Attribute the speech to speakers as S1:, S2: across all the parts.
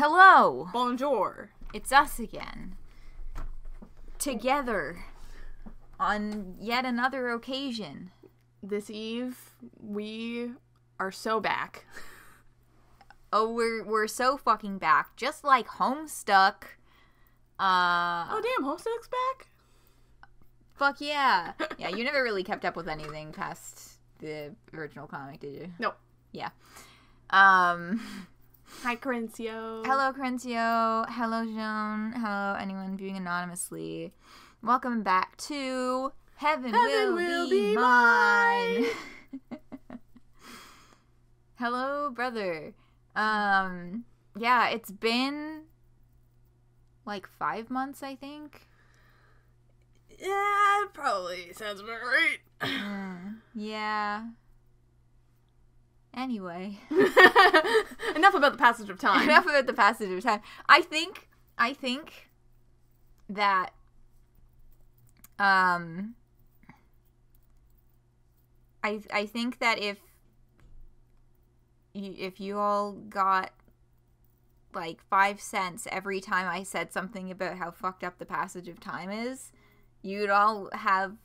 S1: Hello!
S2: Bonjour.
S1: It's us again. Together. On yet another occasion.
S2: This eve, we are so back.
S1: Oh, we're so fucking back. Just like Homestuck.
S2: Oh damn, Homestuck's back?
S1: Fuck yeah. Yeah, you never really kept up with anything past the original comic, did you?
S2: Nope.
S1: Yeah.
S2: Hi, Corincio.
S1: Hello, Corincio. Hello, Joan. Hello, anyone viewing anonymously. Welcome back to Heaven Will Be Mine. Hello, brother. Yeah, it's been like 5 months, I think.
S2: Yeah, it probably sounds about right.
S1: Yeah. Anyway.
S2: Enough about the passage of time.
S1: Enough about the passage of time. I think that I think that if you all got like 5 cents every time I said something about how fucked up the passage of time is, you'd all have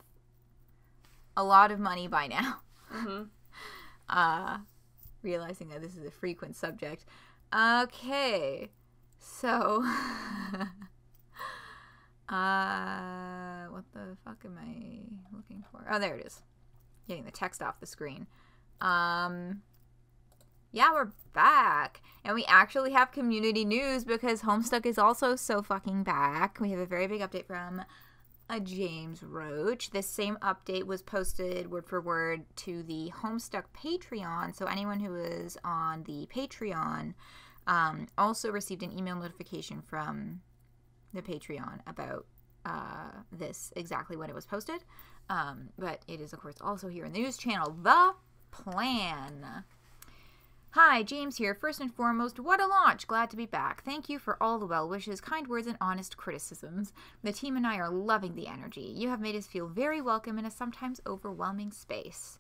S1: a lot of money by now.
S2: Mm-hmm.
S1: Realizing that this is a frequent subject. Okay. So what the fuck am I looking for? Oh, there it is. Getting the text off the screen. Yeah, we're back. And we actually have community news because Homestuck is also so fucking back. We have a very big update from James Roach. This same update was posted word for word to the Homestuck Patreon. So anyone who is on the Patreon also received an email notification from the Patreon about this exactly when it was posted. But it is, of course, also here in the news channel. The Plan. Hi, James here. First and foremost, what a launch! Glad to be back. Thank you for all the well wishes, kind words, and honest criticisms. The team and I are loving the energy. You have made us feel very welcome in a sometimes overwhelming space.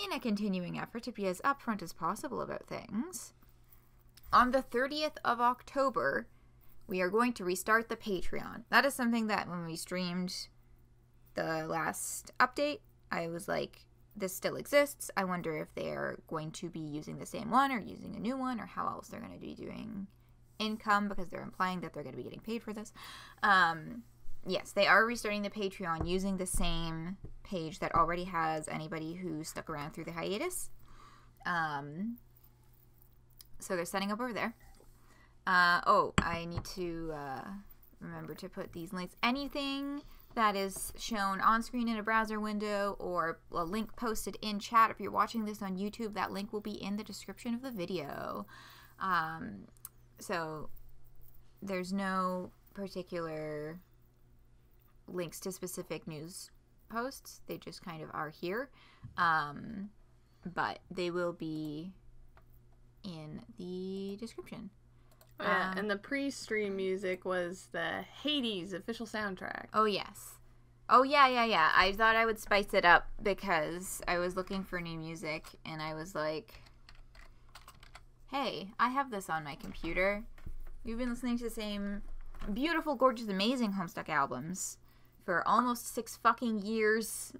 S1: In a continuing effort to be as upfront as possible about things, on the 30th of October, we are going to restart the Patreon. That is something that when we streamed the last update, I was like, this still exists. I wonder if they're going to be using the same one or using a new one or how else they're going to be doing income because they're implying that they're going to be getting paid for this. Yes, they are restarting the Patreon using the same page that already has anybody who stuck around through the hiatus. So they're setting up over there. Oh, I need to remember to put these links. Anything that is shown on screen in a browser window or a link posted in chat. If you're watching this on YouTube, that link will be in the description of the video. So there's no particular links to specific news posts. They just kind of are here. But they will be in the description.
S2: Yeah, and the pre-stream music was the Hades official soundtrack.
S1: Oh, yes. Oh, yeah. I thought I would spice it up because I was looking for new music, and I was like, hey, I have this on my computer. We've been listening to the same beautiful, gorgeous, amazing Homestuck albums for almost 6 fucking years.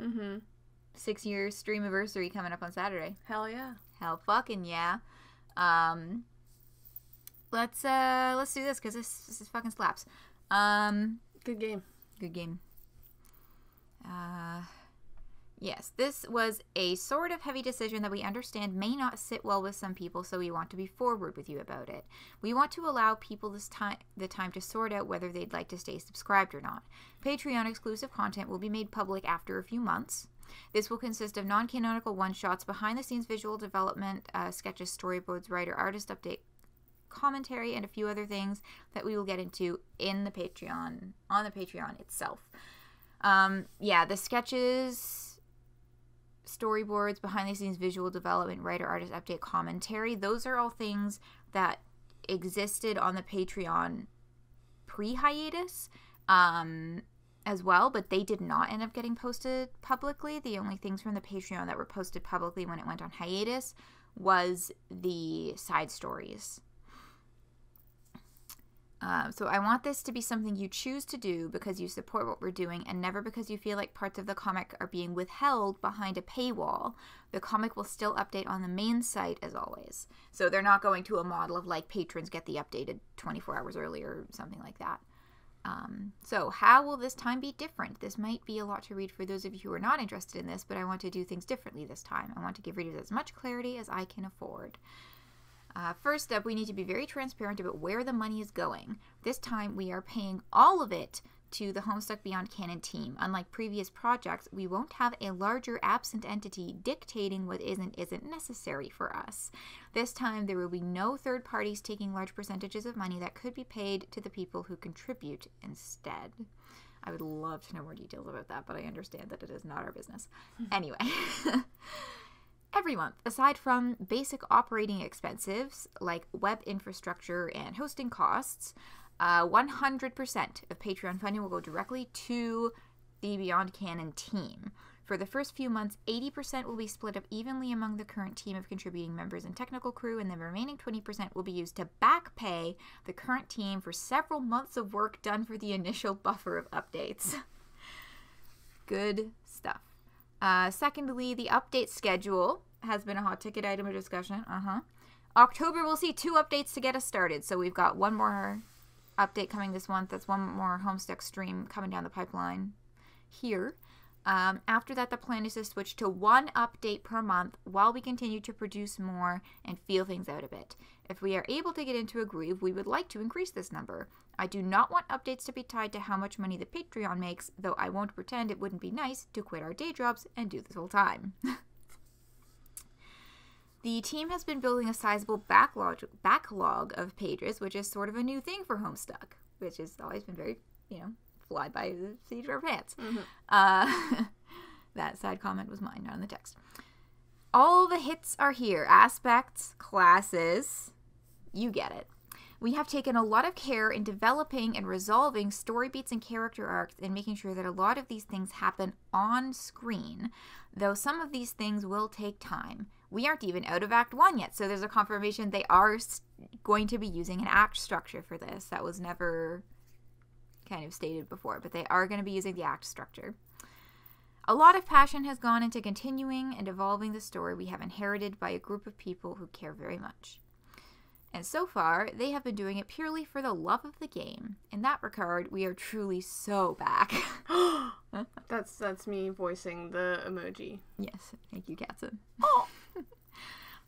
S1: 6 years streamiversary coming up on Saturday.
S2: Hell yeah.
S1: Hell fucking yeah. Let's do this because this fucking slaps.
S2: Good game.
S1: Good game. Yes, this was a sort of heavy decision that we understand may not sit well with some people, so we want to be forward with you about it. We want to allow people the time to sort out whether they'd like to stay subscribed or not. Patreon exclusive content will be made public after a few months. This will consist of non-canonical one-shots, behind-the-scenes visual development, sketches, storyboards, writer, artist update, commentary, and a few other things that we will get into in the Patreon, on the Patreon itself. Yeah, the sketches, storyboards, behind-the-scenes visual development, writer, artist update, commentary, those are all things that existed on the Patreon pre-hiatus as well, but they did not end up getting posted publicly. The only things from the Patreon that were posted publicly when it went on hiatus was the side stories. So I want this to be something you choose to do because you support what we're doing and never because you feel like parts of the comic are being withheld behind a paywall. The comic will still update on the main site as always. So they're not going to a model of like patrons get the updated 24 hours earlier or something like that. So how will this time be different? This might be a lot to read for those of you who are not interested in this, but I want to do things differently this time. I want to give readers as much clarity as I can afford. First up, we need to be very transparent about where the money is going. This time, we are paying all of it to the Homestuck Beyond Canon team. Unlike previous projects, we won't have a larger absent entity dictating what isn't necessary for us. This time, there will be no third parties taking large percentages of money that could be paid to the people who contribute instead. I would love to know more details about that, but I understand that it is not our business. Anyway. Every month, aside from basic operating expenses like web infrastructure and hosting costs, 100% of Patreon funding will go directly to the Beyond Canon team. For the first few months, 80% will be split up evenly among the current team of contributing members and technical crew, and the remaining 20% will be used to back pay the current team for several months of work done for the initial buffer of updates. Good stuff. Secondly, the update schedule has been a hot ticket item of discussion. October will see 2 updates to get us started. So we've got one more update coming this month. That's one more Homestuck stream coming down the pipeline here. After that, the plan is to switch to 1 update per month while we continue to produce more and feel things out a bit. If we are able to get into a groove, we would like to increase this number. I do not want updates to be tied to how much money the Patreon makes, though I won't pretend it wouldn't be nice to quit our day jobs and do this full time. The team has been building a sizable backlog of pages, which is sort of a new thing for Homestuck, which has always been very, fly by the seat of our pants. That side comment was mine, not in the text. All the hits are here. Aspects, classes, you get it. We have taken a lot of care in developing and resolving story beats and character arcs and making sure that a lot of these things happen on screen, though some of these things will take time. We aren't even out of Act 1 yet, so there's a confirmation they are going to be using an act structure for this. That was never kind of stated before, but they are going to be using the act structure. A lot of passion has gone into continuing and evolving the story we have inherited by a group of people who care very much. And so far, they have been doing it purely for the love of the game. In that regard, we are truly so back.
S2: That's me voicing the emoji.
S1: Yes, thank you, Katson. Oh.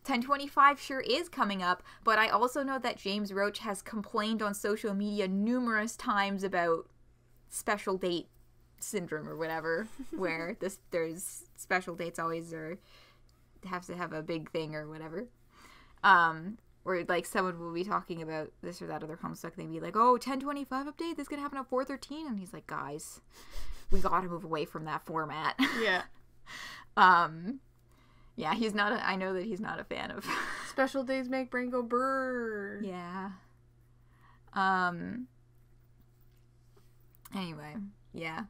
S1: 1025 sure is coming up, but I also know that James Roach has complained on social media numerous times about special date syndrome or whatever, where there's special dates always have to have a big thing or whatever. Where, like, someone will be talking about this or that other Homestuck, and they'd be like, oh, 1025 update, this is gonna happen at 413, and he's like, guys, we gotta move away from that format.
S2: Yeah.
S1: Yeah, I know that he's not a fan of...
S2: Special days make brain go brrr.
S1: Yeah. Anyway, yeah.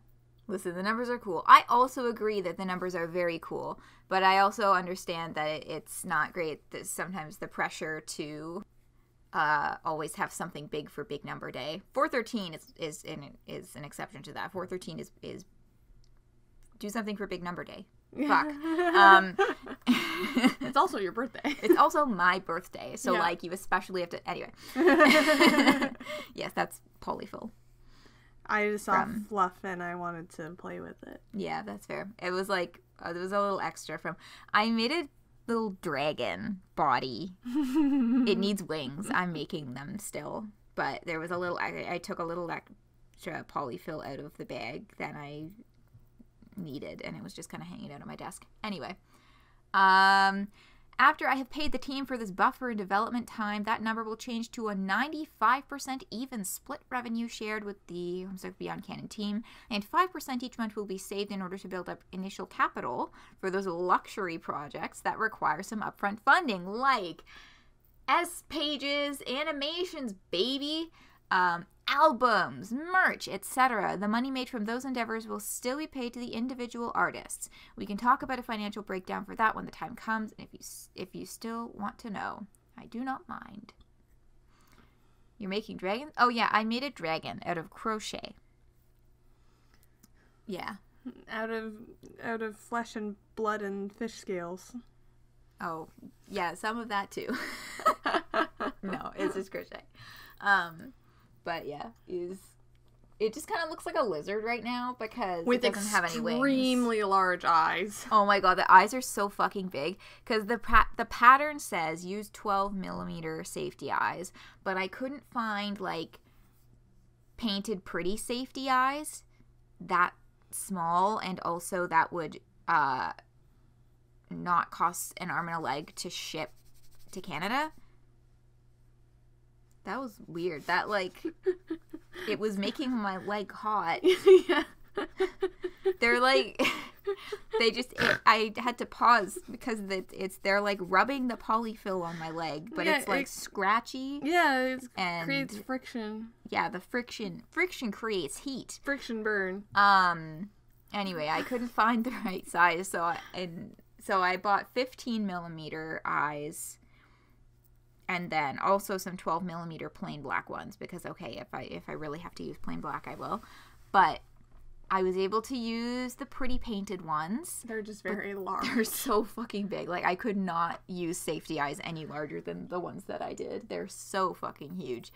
S1: Listen, the numbers are cool. I also agree that the numbers are very cool, but I also understand that it's not great that sometimes the pressure to always have something big for Big Number Day. 413 is an exception to that. 413 is do something for Big Number Day. Fuck.
S2: It's also your birthday.
S1: It's also my birthday, so
S2: yeah.
S1: like you especially have to. Anyway, yes, that's polyfill.
S2: I just saw fluff and I wanted to play with it.
S1: Yeah, that's fair. It was like there was a little extra from. I made a little dragon body. It needs wings. I'm making them still, but there was a little. I took a little extra polyfill out of the bag that I needed, and it was just kind of hanging out on my desk. Anyway, after I have paid the team for this buffer and development time, that number will change to a 95% even split revenue shared with the Homestuck Beyond Canon team, and 5% each month will be saved in order to build up initial capital for those luxury projects that require some upfront funding, like S-pages, animations, baby, albums, merch, etc. The money made from those endeavors will still be paid to the individual artists. We can talk about a financial breakdown for that when the time comes, and if you still want to know, I do not mind. You're making dragons? Oh, yeah, I made a dragon out of crochet. Yeah.
S2: Out of flesh and blood and fish scales.
S1: Oh, yeah, some of that too. No, it's just crochet. But yeah, it just kind of looks like a lizard right now because it doesn't have any wings.
S2: With extremely large eyes.
S1: Oh my god, the eyes are so fucking big because the pattern says use 12mm safety eyes, but I couldn't find like painted pretty safety eyes that small, and also that would not cost an arm and a leg to ship to Canada. That was weird. That, like, it was making my leg hot.
S2: Yeah.
S1: They're, like, I had to pause because they're, like, rubbing the polyfill on my leg, but it's, like, scratchy.
S2: Yeah, it creates friction.
S1: Yeah, the friction creates heat.
S2: Friction burn.
S1: Anyway, I couldn't find the right size, so I bought 15mm eyes. And then also some 12mm plain black ones because, okay, if I really have to use plain black, I will. But I was able to use the pretty painted ones.
S2: They're just very large.
S1: They're so fucking big. Like, I could not use safety eyes any larger than the ones that I did. They're so fucking huge.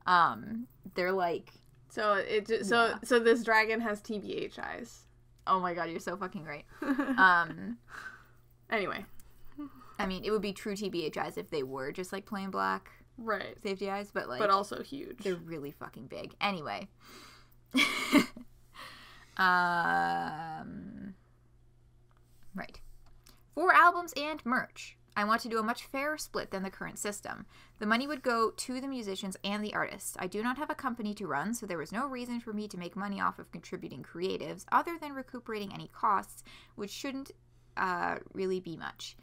S1: They're like...
S2: So this dragon has TBH eyes.
S1: Oh my god, you're so fucking right.
S2: Anyway.
S1: I mean, it would be true TBH eyes if they were just, like, plain black safety eyes, but, like...
S2: But also huge.
S1: They're really fucking big. Anyway. Right. 4 albums and merch. I want to do a much fairer split than the current system. The money would go to the musicians and the artists. I do not have a company to run, so there was no reason for me to make money off of contributing creatives, other than recuperating any costs, which shouldn't really be much.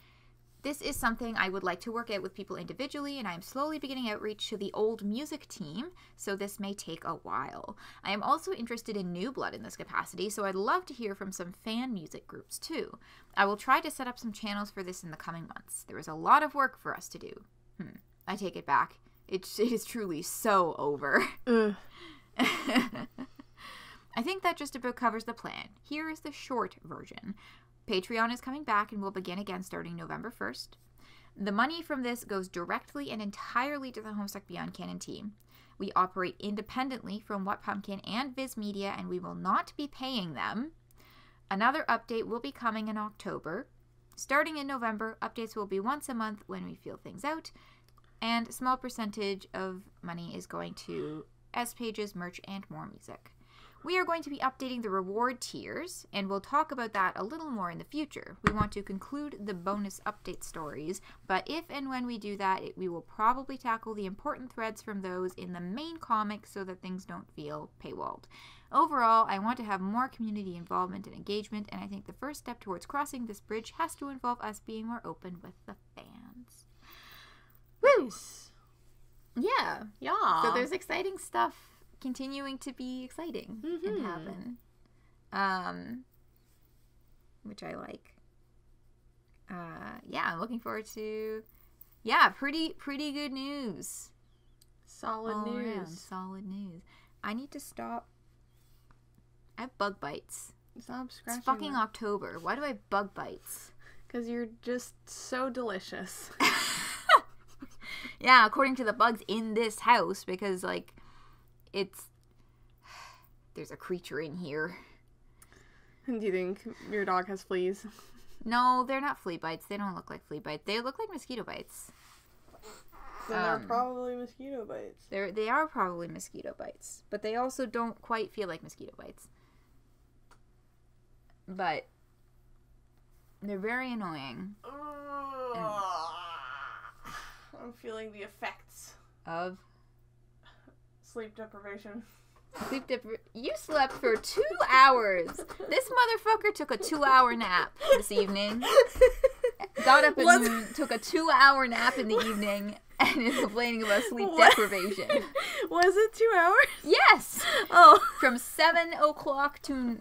S1: This is something I would like to work out with people individually, and I am slowly beginning outreach to the old music team, so this may take a while. I am also interested in new blood in this capacity, so I'd love to hear from some fan music groups too. I will try to set up some channels for this in the coming months. There is a lot of work for us to do. I take it back. It is truly so over. I think that just about covers the plan. Here is the short version. Patreon is coming back and will begin again starting November 1st. The money from this goes directly and entirely to the Homestuck Beyond Canon team. We operate independently from What Pumpkin and Viz Media, and we will not be paying them. Another update will be coming in October. Starting in November, updates will be once a month when we feel things out, and a small percentage of money is going to S-Pages, merch, and more music. We are going to be updating the reward tiers, and we'll talk about that a little more in the future. We want to conclude the bonus update stories, but if and when we do that, we will probably tackle the important threads from those in the main comic so that things don't feel paywalled. Overall, I want to have more community involvement and engagement, and I think the first step towards crossing this bridge has to involve us being more open with the fans. Woo!
S2: Nice.
S1: Yeah.
S2: Yeah.
S1: So there's exciting stuff continuing to be exciting and happen, which I like. Yeah, I'm looking forward to. Yeah, pretty good news.
S2: Solid news.
S1: Solid news. I need to stop. I have bug bites.
S2: Stop scratching.
S1: It's fucking October. Why do I have bug bites?
S2: Because you're just so delicious.
S1: Yeah, according to the bugs in this house, because like. There's a creature in here.
S2: Do you think your dog has fleas?
S1: No, they're not flea bites. They don't look like flea bites. They look like mosquito bites.
S2: Then they're probably mosquito bites.
S1: They are probably mosquito bites, but they also don't quite feel like mosquito bites. But they're very annoying.
S2: I'm feeling the effects
S1: of
S2: sleep deprivation.
S1: You slept for 2 hours. This motherfucker took a 2-hour nap this evening. Got up and took a 2-hour nap in the evening and is complaining about sleep deprivation.
S2: Was it 2 hours?
S1: Yes.
S2: Oh.
S1: From 7 o'clock to,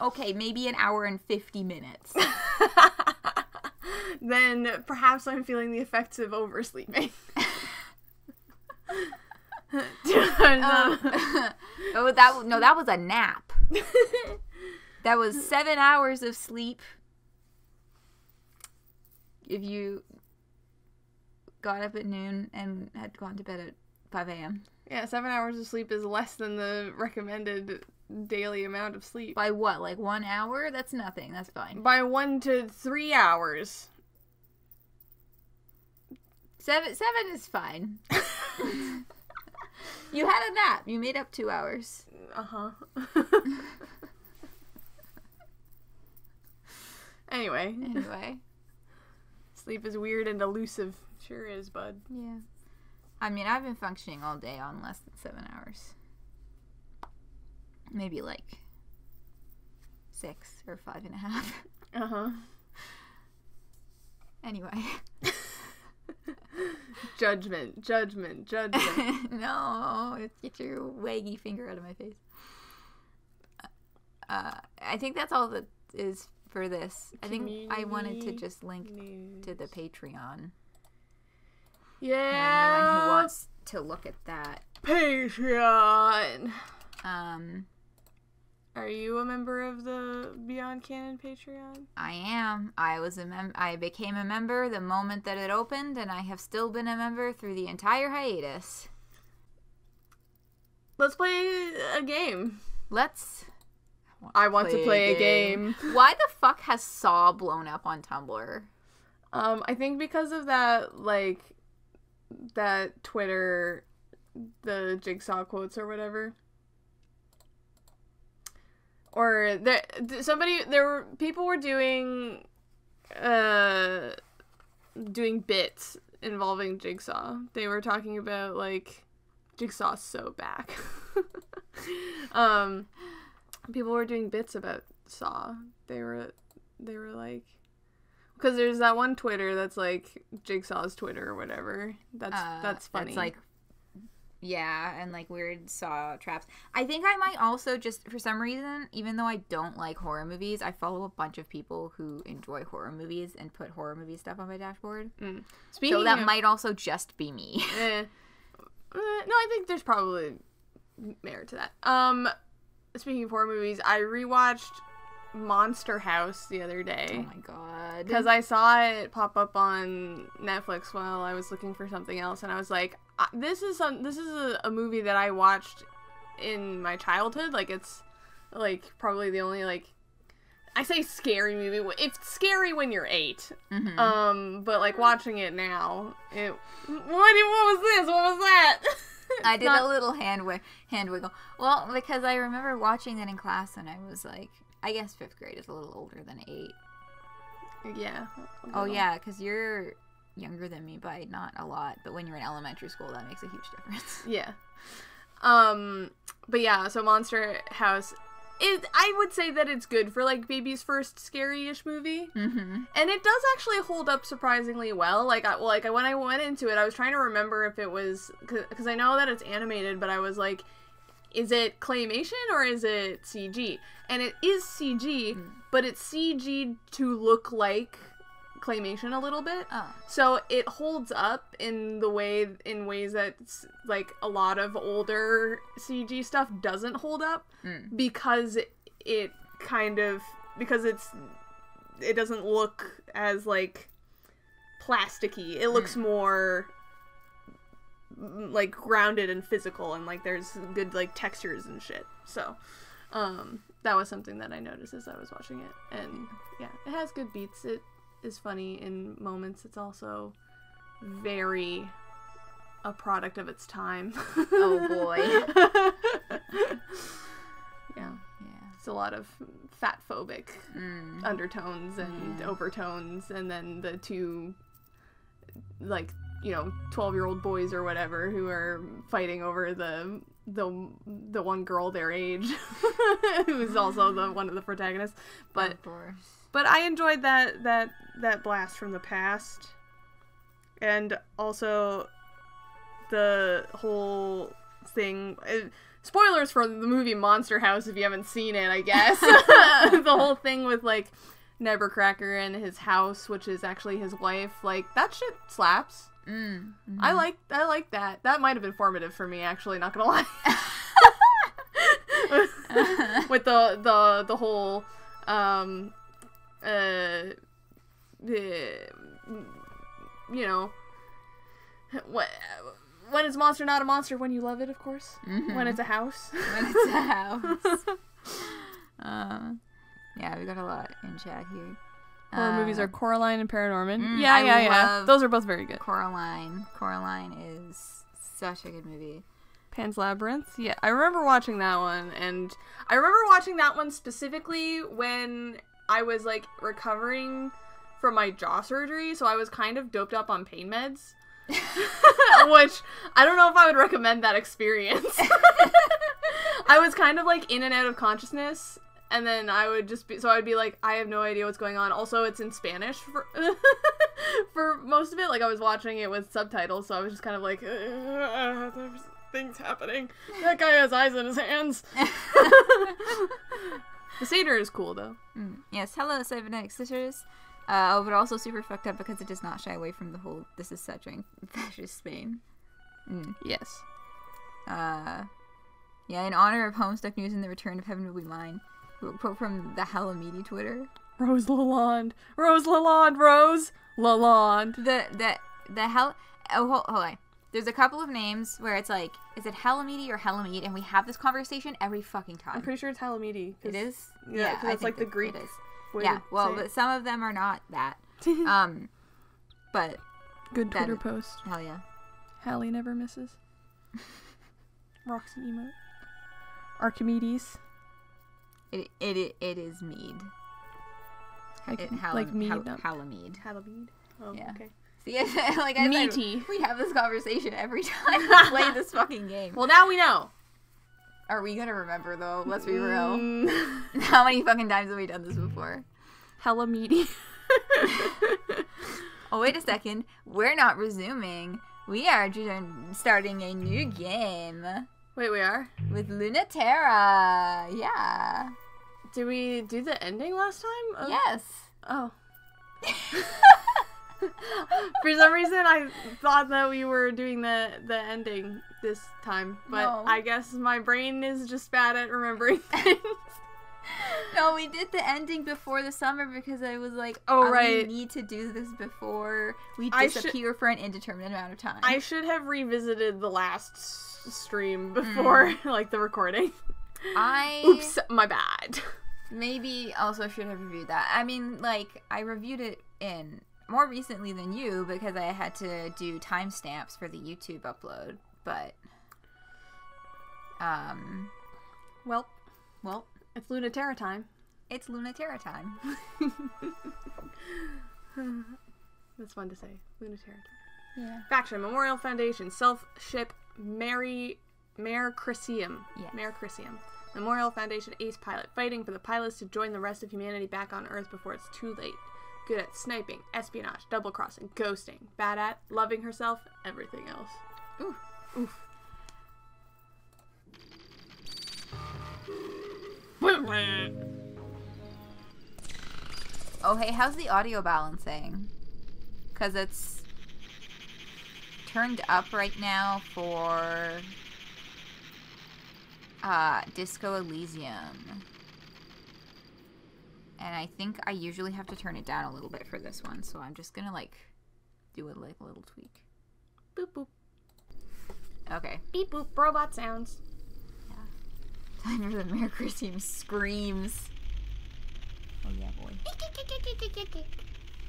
S1: okay, maybe an hour and 50 minutes.
S2: Then perhaps I'm feeling the effects of oversleeping.
S1: Oh, that was a nap. That was 7 hours of sleep. If you got up at noon and had gone to bed at 5 a.m.
S2: Yeah, 7 hours of sleep is less than the recommended daily amount of sleep.
S1: By what? Like 1 hour? That's nothing. That's fine.
S2: By 1 to 3 hours.
S1: Seven is fine. You had a nap. You made up 2 hours.
S2: Uh-huh. Anyway. Sleep is weird and elusive. Sure is, bud.
S1: Yeah. I mean, I've been functioning all day on less than 7 hours. Maybe like 6 or 5.5.
S2: Uh-huh.
S1: Anyway.
S2: Judgment.
S1: No, get your waggy finger out of my face. I think that's all that is for this. I think I wanted to just link to the Patreon.
S2: Yeah.
S1: Anyone who wants to look at that.
S2: Patreon. Are you a member of the Beyond Canon Patreon?
S1: I am. I became a member the moment that it opened, and I have still been a member through the entire hiatus.
S2: Let's play a game.
S1: I want to play
S2: a game.
S1: Why the fuck has Saw blown up on Tumblr?
S2: I think because of that, that Twitter, the Jigsaw quotes or whatever. Or people were doing bits involving Jigsaw. They were talking about Jigsaw's so back. People were doing bits about Saw. They were like, because there's that one Twitter that's like Jigsaw's Twitter or whatever. That's funny.
S1: That's yeah, and weird Saw traps. I think I might also just, for some reason, even though I don't like horror movies, I follow a bunch of people who enjoy horror movies and put horror movie stuff on my dashboard. So that might also just be me.
S2: No, I think there's probably merit to that. Speaking of horror movies, I rewatched Monster House the other day.
S1: Oh my god.
S2: Because I saw it pop up on Netflix while I was looking for something else, and I was like, this is a movie that I watched in my childhood. It's probably the only I say scary movie. It's scary when you're 8.
S1: Mm-hmm.
S2: But watching it now, what was this? What was that?
S1: I did a little hand wiggle. Well, because I remember watching it in class when I was I guess 5th grade is a little older than 8.
S2: Yeah.
S1: Oh yeah, because you're younger than me by not a lot, but when you're in elementary school, that makes a huge difference.
S2: Yeah. But yeah, so Monster House I would say that it's good for baby's first scary-ish movie.
S1: Mm-hmm.
S2: And it does actually hold up surprisingly well. When I went into it, I was trying to remember if it was, because I know that it's animated, but I was like, is it claymation or is it CG? And it is CG, but it's CG to look like claymation a little bit.
S1: Oh.
S2: So it holds up in ways that a lot of older CG stuff doesn't hold up because it doesn't look as plasticky. It looks more grounded and physical, and there's good textures and shit. So that was something that I noticed as I was watching it. And yeah, it has good beats. It is funny in moments. It's also very a product of its time.
S1: Oh boy.
S2: Yeah. It's a lot of fat phobic undertones and overtones, and then the two 12-year-old boys or whatever who are fighting over the one girl their age who's also one of the protagonists. But
S1: of course.
S2: But I enjoyed that blast from the past. And also the whole thing, spoilers for the movie Monster House if you haven't seen it, I guess. The whole thing with Nebercracker and his house, which is actually his wife, that shit slaps. I like that. That might have been formative for me, actually, not gonna lie. With the whole you know, when it's monster not a monster, when you love it, of course. When it's a house.
S1: When it's a house. Yeah, we got a lot in chat here.
S2: Horror movies are Coraline and Paranorman. Yeah. Those are both very good.
S1: Coraline is such a good movie.
S2: Pan's Labyrinth. Yeah, I remember watching that one, and I remember watching that one specifically when I was like recovering from my jaw surgery, so I was kind of doped up on pain meds. Which I don't know if I would recommend that experience. I was kind of like in and out of consciousness. And then I would just be, so I'd be like, I have no idea what's going on. Also, it's in Spanish for, for most of it. Like, I was watching it with subtitles, so I was just kind of like, there's things happening. That guy has eyes in his hands. The satyr is cool, though.
S1: Yes, hello, cybernetic sisters. But also super fucked up because it does not shy away from the whole, this is such a fascist Spain.
S2: Yes.
S1: Yeah, in honor of Homestuck news and the return of Heaven Will Be Mine. Quote from the Halamidi Twitter.
S2: Rose Lalonde. Rose.
S1: The hell. Oh, hold on. There's a couple of names where it's like, is it Halamidi or Halamede? And we have this conversation every fucking time.
S2: I'm pretty sure it's Halamidi.
S1: It is?
S2: Yeah, because it's like the Greek.
S1: It is. Yeah, well, but some of them are not that. But.
S2: Good Twitter post.
S1: Hell yeah.
S2: Hallie never misses. Roxy emote. Archimedes.
S1: It is mead.
S2: Like mead.
S1: Halamede.
S2: Halamede. Oh,
S1: yeah.
S2: Okay.
S1: See, like I
S2: Meaty.
S1: said, we have this conversation every time we play this fucking game.
S2: Well, now we know.
S1: Are we gonna remember though? Let's be real. How many fucking times have we done this before?
S2: Hella meaty.
S1: Oh, wait a second. We're not resuming. We are starting a new game.
S2: Wait, we are?
S1: With Luna-Terra. Yeah.
S2: Did we do the ending last time?
S1: Yes.
S2: Oh. For some reason, I thought that we were doing the ending this time, but no. I guess my brain is just bad at remembering things.
S1: No, we did the ending before the summer because I was like,
S2: right.
S1: We need to do this before we disappear for an indeterminate amount of time.
S2: I should have revisited the last stream before, like, the recording. Oops, my bad.
S1: Maybe also should have reviewed that. I mean, like, I reviewed it in more recently than you because I had to do timestamps for the YouTube upload, but well,
S2: it's Luna-Terra time.
S1: It's Luna-Terra time.
S2: That's fun to say. Luna-Terra time.
S1: Yeah.
S2: Faction, Memorial Foundation, Self-Ship, Mayor Chrysium.
S1: Yes.
S2: Mayor Chrysium. Memorial Foundation ace pilot, fighting for the pilots to join the rest of humanity back on Earth before it's too late. Good at sniping, espionage, double-crossing, ghosting. Bad at loving herself, everything else.
S1: Ooh.
S2: Oof.
S1: Oh, hey, how's the audio balancing? Because it's turned up right now for Disco Elysium. And I think I usually have to turn it down a little bit for this one, so I'm just gonna, like, do a little tweak.
S2: Boop, boop.
S1: Okay.
S2: Beep, boop, robot sounds.
S1: Time for the Mayor Chrysium screams. Oh yeah, boy.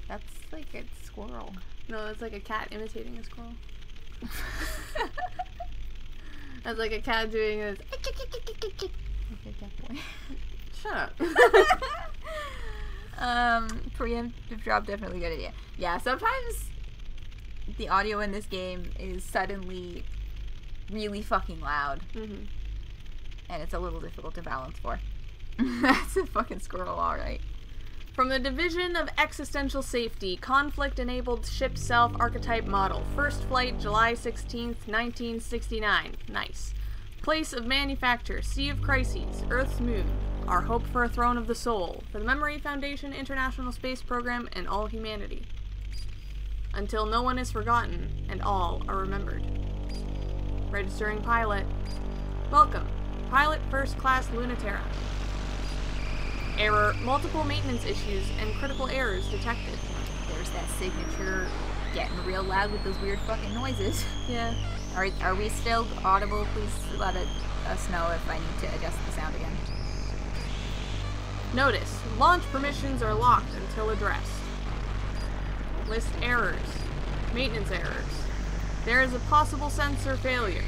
S1: That's like a squirrel.
S2: No, that's like a cat imitating a squirrel. That's like a cat doing this.
S1: Okay, that boy.
S2: Shut
S1: up. Preemptive drop, definitely a good idea. Yeah, sometimes the audio in this game is suddenly really fucking loud.
S2: Mm-hmm.
S1: And it's a little difficult to balance for. That's a fucking squirrel, alright.
S2: From the Division of Existential Safety, Conflict-Enabled Ship Self-Archetype Model. First flight, July 16th, 1969. Nice. Place of manufacture, Sea of Crises, Earth's moon. Our hope for a throne of the soul. For the Memory Foundation, International Space Program, and all humanity. until no one is forgotten and all are remembered. Registering pilot. Welcome. Pilot First Class Luna-Terra. Error, multiple maintenance issues, and critical errors detected.
S1: There's that signature getting real loud with those weird fucking noises.
S2: Yeah.
S1: Are we still audible? Please let us know if I need to adjust the sound again.
S2: Notice, launch permissions are locked until addressed. List errors. Maintenance errors. There is a possible sensor failure.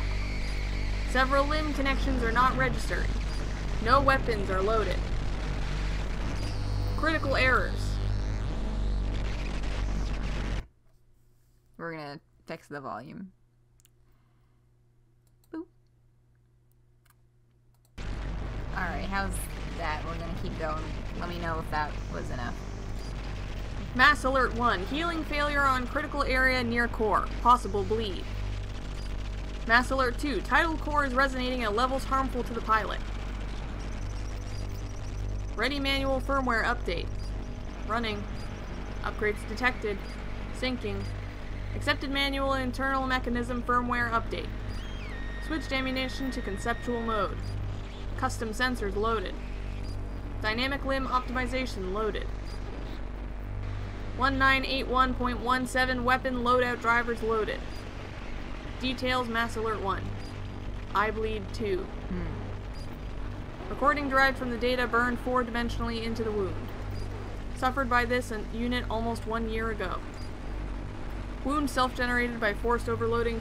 S2: Several limb connections are not registering. No weapons are loaded. Critical errors.
S1: We're gonna fix the volume. Boop. Alright, how's that? We're gonna keep going. Let me know if that was enough.
S2: Mass Alert 1. Healing failure on critical area near core. Possible bleed. Mass Alert 2. Tidal core is resonating at levels harmful to the pilot. Ready manual firmware update. Running. Upgrades detected. Syncing. Accepted manual internal mechanism firmware update. Switched ammunition to conceptual mode. Custom sensors loaded. Dynamic limb optimization loaded. 1981.17 weapon loadout drivers loaded. Details Mass Alert 1. Eye bleed 2. Recording derived from the data burned 4-dimensionally into the wound. Suffered by this unit almost 1 year ago. Wound self-generated by forced overloading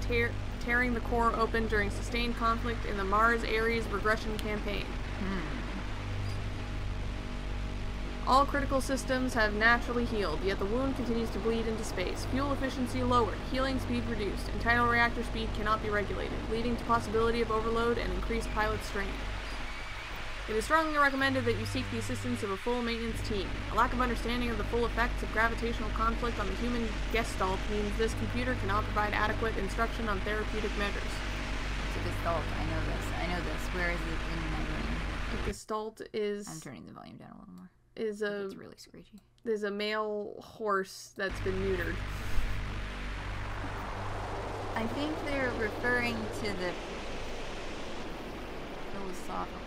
S2: tearing the core open during sustained conflict in the Mars Ares regression campaign. All critical systems have naturally healed, yet the wound continues to bleed into space. Fuel efficiency lowered, healing speed reduced, and tidal reactor speed cannot be regulated, leading to possibility of overload and increased pilot strain. It is strongly recommended that you seek the assistance of a full maintenance team. A lack of understanding of the full effects of gravitational conflict on the human gestalt means this computer cannot provide adequate instruction on therapeutic measures.
S1: It's a gestalt. I know this. Where is it in my brain?
S2: A gestalt is...
S1: I'm turning the volume down a little more.
S2: It's
S1: really screechy.
S2: There's a male horse that's been neutered.
S1: I think they're referring to the philosophical...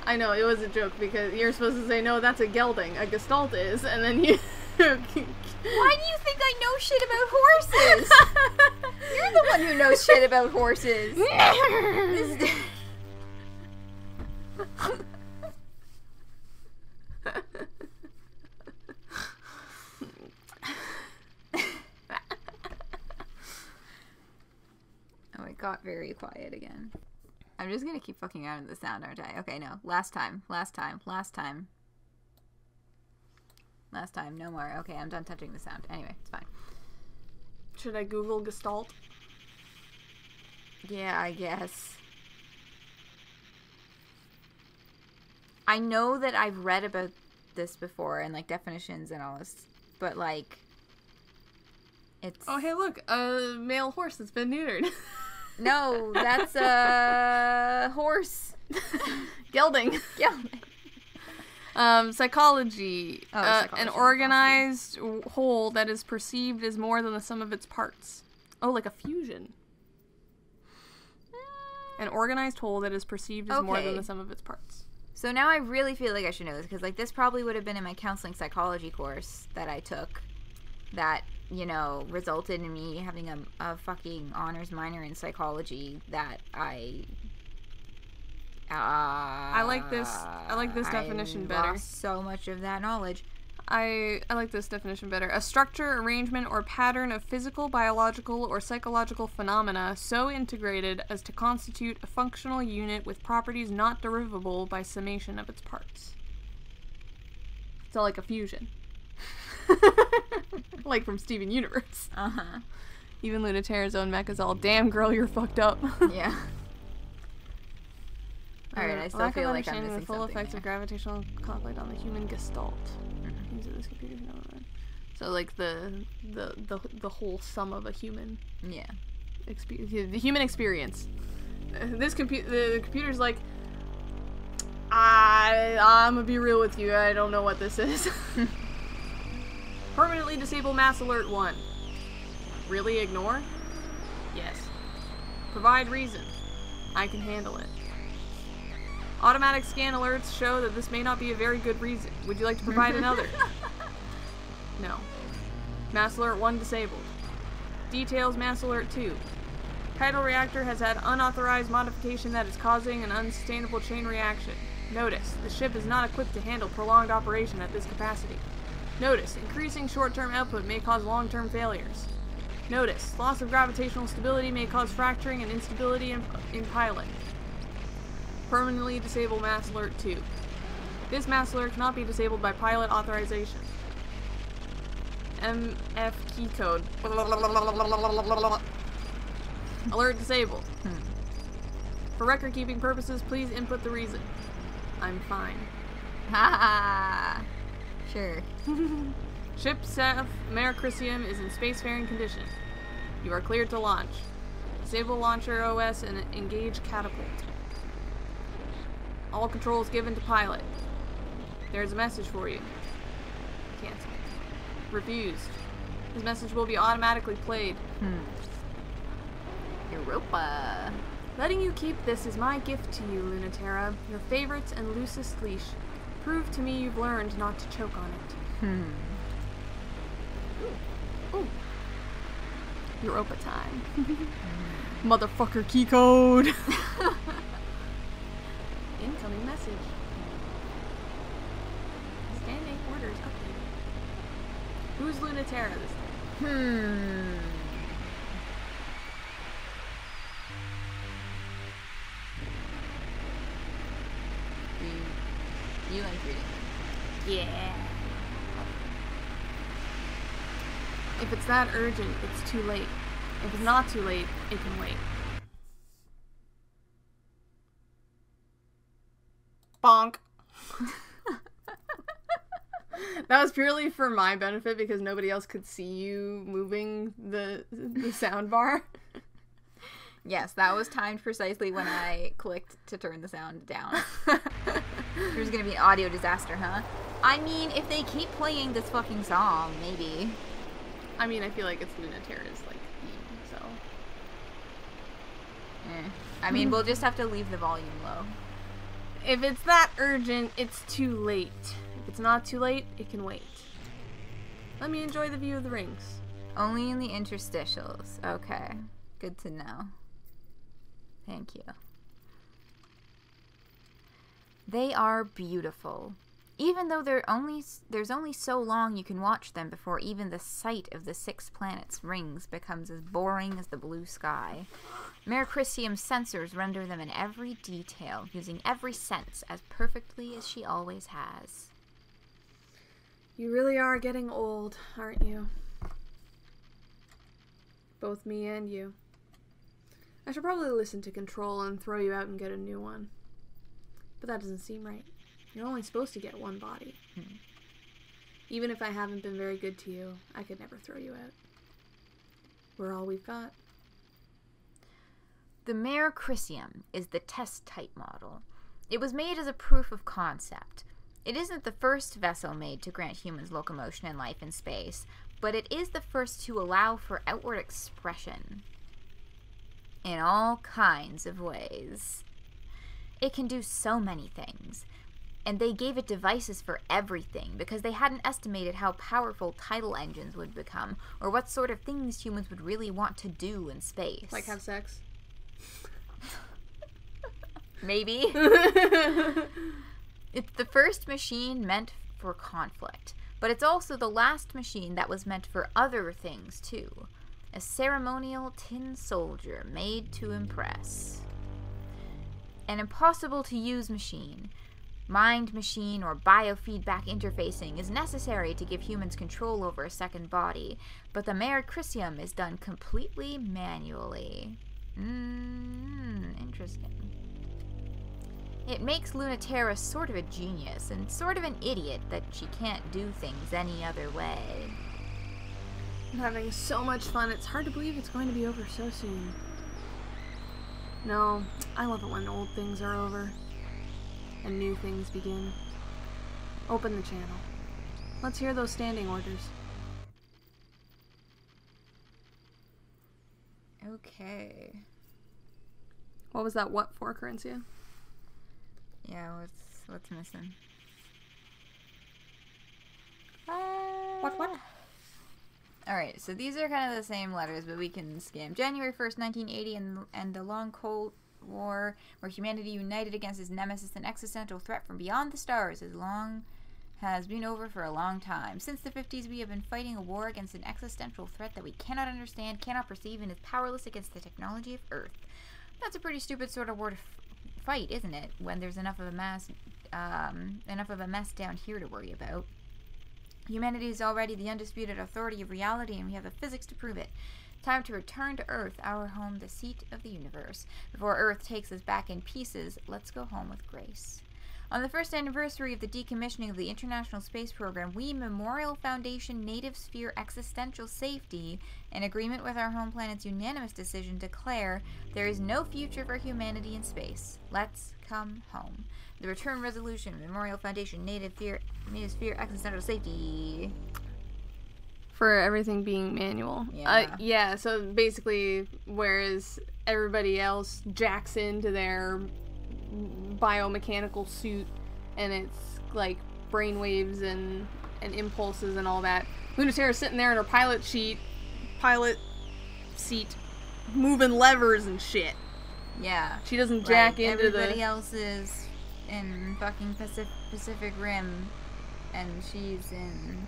S2: I know, it was a joke because you're supposed to say, no, that's a gelding. A gestalt is, and then you...
S1: Why do you think I know shit about horses? You're the one who knows shit about horses. Oh, it got very quiet again. I'm just gonna keep fucking out of the sound, aren't I? Okay, no. Last time, no more. Okay, I'm done touching the sound. Anyway, it's fine.
S2: Should I Google gestalt?
S1: Yeah, I guess. I know that I've read about this before and like definitions and all this, but like it's...
S2: Oh, hey, look, a male horse that's been neutered.
S1: No, that's a horse.
S2: Gelding. Psychology.
S1: Psychology.
S2: An organized whole that is perceived as more than the sum of its parts. Oh, like a fusion. An organized whole that is perceived as more than the sum of its parts.
S1: So now I really feel like I should know this, because like this probably would have been in my counseling psychology course that I took that, you know, resulted in me having a fucking honors minor in psychology that I
S2: like this definition better.
S1: Lost so much of that knowledge.
S2: I like this definition better. A structure, arrangement, or pattern of physical, biological, or psychological phenomena so integrated as to constitute a functional unit with properties not derivable by summation of its parts. So like a fusion. Like from Steven Universe.
S1: Uh-huh.
S2: Even Luna-Terra's own mech is all, damn girl, you're fucked up.
S1: Yeah. Alright, I still feel like I'm missing
S2: the full
S1: something
S2: effects
S1: there.
S2: of gravitational conflict on the human gestalt. Use of this computer phenomenon. So like the whole sum of a human.
S1: Yeah.
S2: The human experience. The computer's like, I'm gonna be real with you. I don't know what this is. Permanently disable Mass Alert 1. Really ignore? Yes. Provide reason. I can handle it. Automatic scan alerts show that this may not be a very good reason. Would you like to provide another? No. Mass alert 1 disabled. Details mass alert 2. Tidal reactor has had unauthorized modification that is causing an unsustainable chain reaction. Notice, the ship is not equipped to handle prolonged operation at this capacity. Notice, increasing short-term output may cause long-term failures. Notice, loss of gravitational stability may cause fracturing and instability in pilot. Permanently disable mass alert 2. This mass alert cannot be disabled by pilot authorization. MF key code. Alert disabled. For record-keeping purposes, please input the reason. I'm fine.
S1: Ha! Sure.
S2: Ship staff Merecrisium is in spacefaring condition. You are cleared to launch. Disable launcher OS and engage catapult. All controls given to pilot. There's a message for you. Cancel. Refused. This message will be automatically played.
S1: Europa.
S2: Letting you keep this is my gift to you, Luna-Terra. Your favorite and loosest leash. Prove to me you've learned not to choke on it. Ooh. Europa time. Motherfucker key code. Incoming message. Standing orders updated. Who's Luna-Terra this time?
S1: You like reading them?
S2: Yeah. If it's that urgent, it's too late. If it's not too late, it can wait. Bonk. That was purely for my benefit because nobody else could see you moving the sound bar.
S1: Yes, that was timed precisely when I clicked to turn the sound down. There's gonna be an audio disaster, huh? I mean, if they keep playing this fucking song, maybe.
S2: I mean, I feel like it's Luna-Terra's, like, theme, so.
S1: I mean, we'll just have to leave the volume low.
S2: If it's that urgent, it's too late. If it's not too late, it can wait. Let me enjoy the view of the rings.
S1: Only in the interstitials. Okay. Good to know. Thank you. They are beautiful. Even though there's only so long you can watch them before even the sight of the 6 planets' rings becomes as boring as the blue sky. Merecrisium's sensors render them in every detail, using every sense as perfectly as she always has.
S2: You really are getting old, aren't you? Both me and you. I should probably listen to Control and throw you out and get a new one. But that doesn't seem right. You're only supposed to get one body. Even if I haven't been very good to you, I could never throw you out. We're all we've got.
S1: The Merecrisium is the test type model. It was made as a proof of concept. It isn't the first vessel made to grant humans locomotion and life in space, but it is the first to allow for outward expression. In all kinds of ways. It can do so many things. And they gave it devices for everything because they hadn't estimated how powerful tidal engines would become or what sort of things humans would really want to do in space.
S2: Like have sex?
S1: Maybe. It's the first machine meant for conflict, but it's also the last machine that was meant for other things too. A ceremonial tin soldier made to impress. An impossible-to-use machine, mind-machine or biofeedback interfacing is necessary to give humans control over a second body, but the Merecrisium is done completely manually. Interesting. It makes Luna-Terra sort of a genius and sort of an idiot that she can't do things any other way.
S2: I'm having so much fun, it's hard to believe it's going to be over so soon. No, I love it when old things are over and new things begin. Open the channel. Let's hear those standing orders.
S1: Okay.
S2: What was that what for, Corinthia?
S1: Yeah, what's missing?
S2: What?
S1: Alright, so these are kind of the same letters, but we can skim. January 1st, 1980, and the long Cold War, where humanity united against its nemesis, an existential threat from beyond the stars, has been over for a long time. Since the 50s, we have been fighting a war against an existential threat that we cannot understand, cannot perceive, and is powerless against the technology of Earth. That's a pretty stupid sort of war to fight, isn't it? When there's enough of a mess down here to worry about. Humanity is already the undisputed authority of reality, and we have the physics to prove it. Time to return to Earth, our home, the seat of the universe. Before Earth takes us back in pieces, let's go home with grace. On the first anniversary of the decommissioning of the International Space Program, we, Memorial Foundation Native Sphere Existential Safety, in agreement with our home planet's unanimous decision, declare there is no future for humanity in space. Let's come home. The Return Resolution, Memorial Foundation Native Sphere Existential Safety.
S2: For everything being manual.
S1: Yeah.
S2: Yeah, so basically, whereas everybody else jacks into their biomechanical suit and it's like brainwaves and impulses and all that, Luna-Terra's sitting there in her pilot seat, moving levers and shit.
S1: Yeah.
S2: She doesn't jack into
S1: everybody else is in fucking Pacific Rim, and she's in...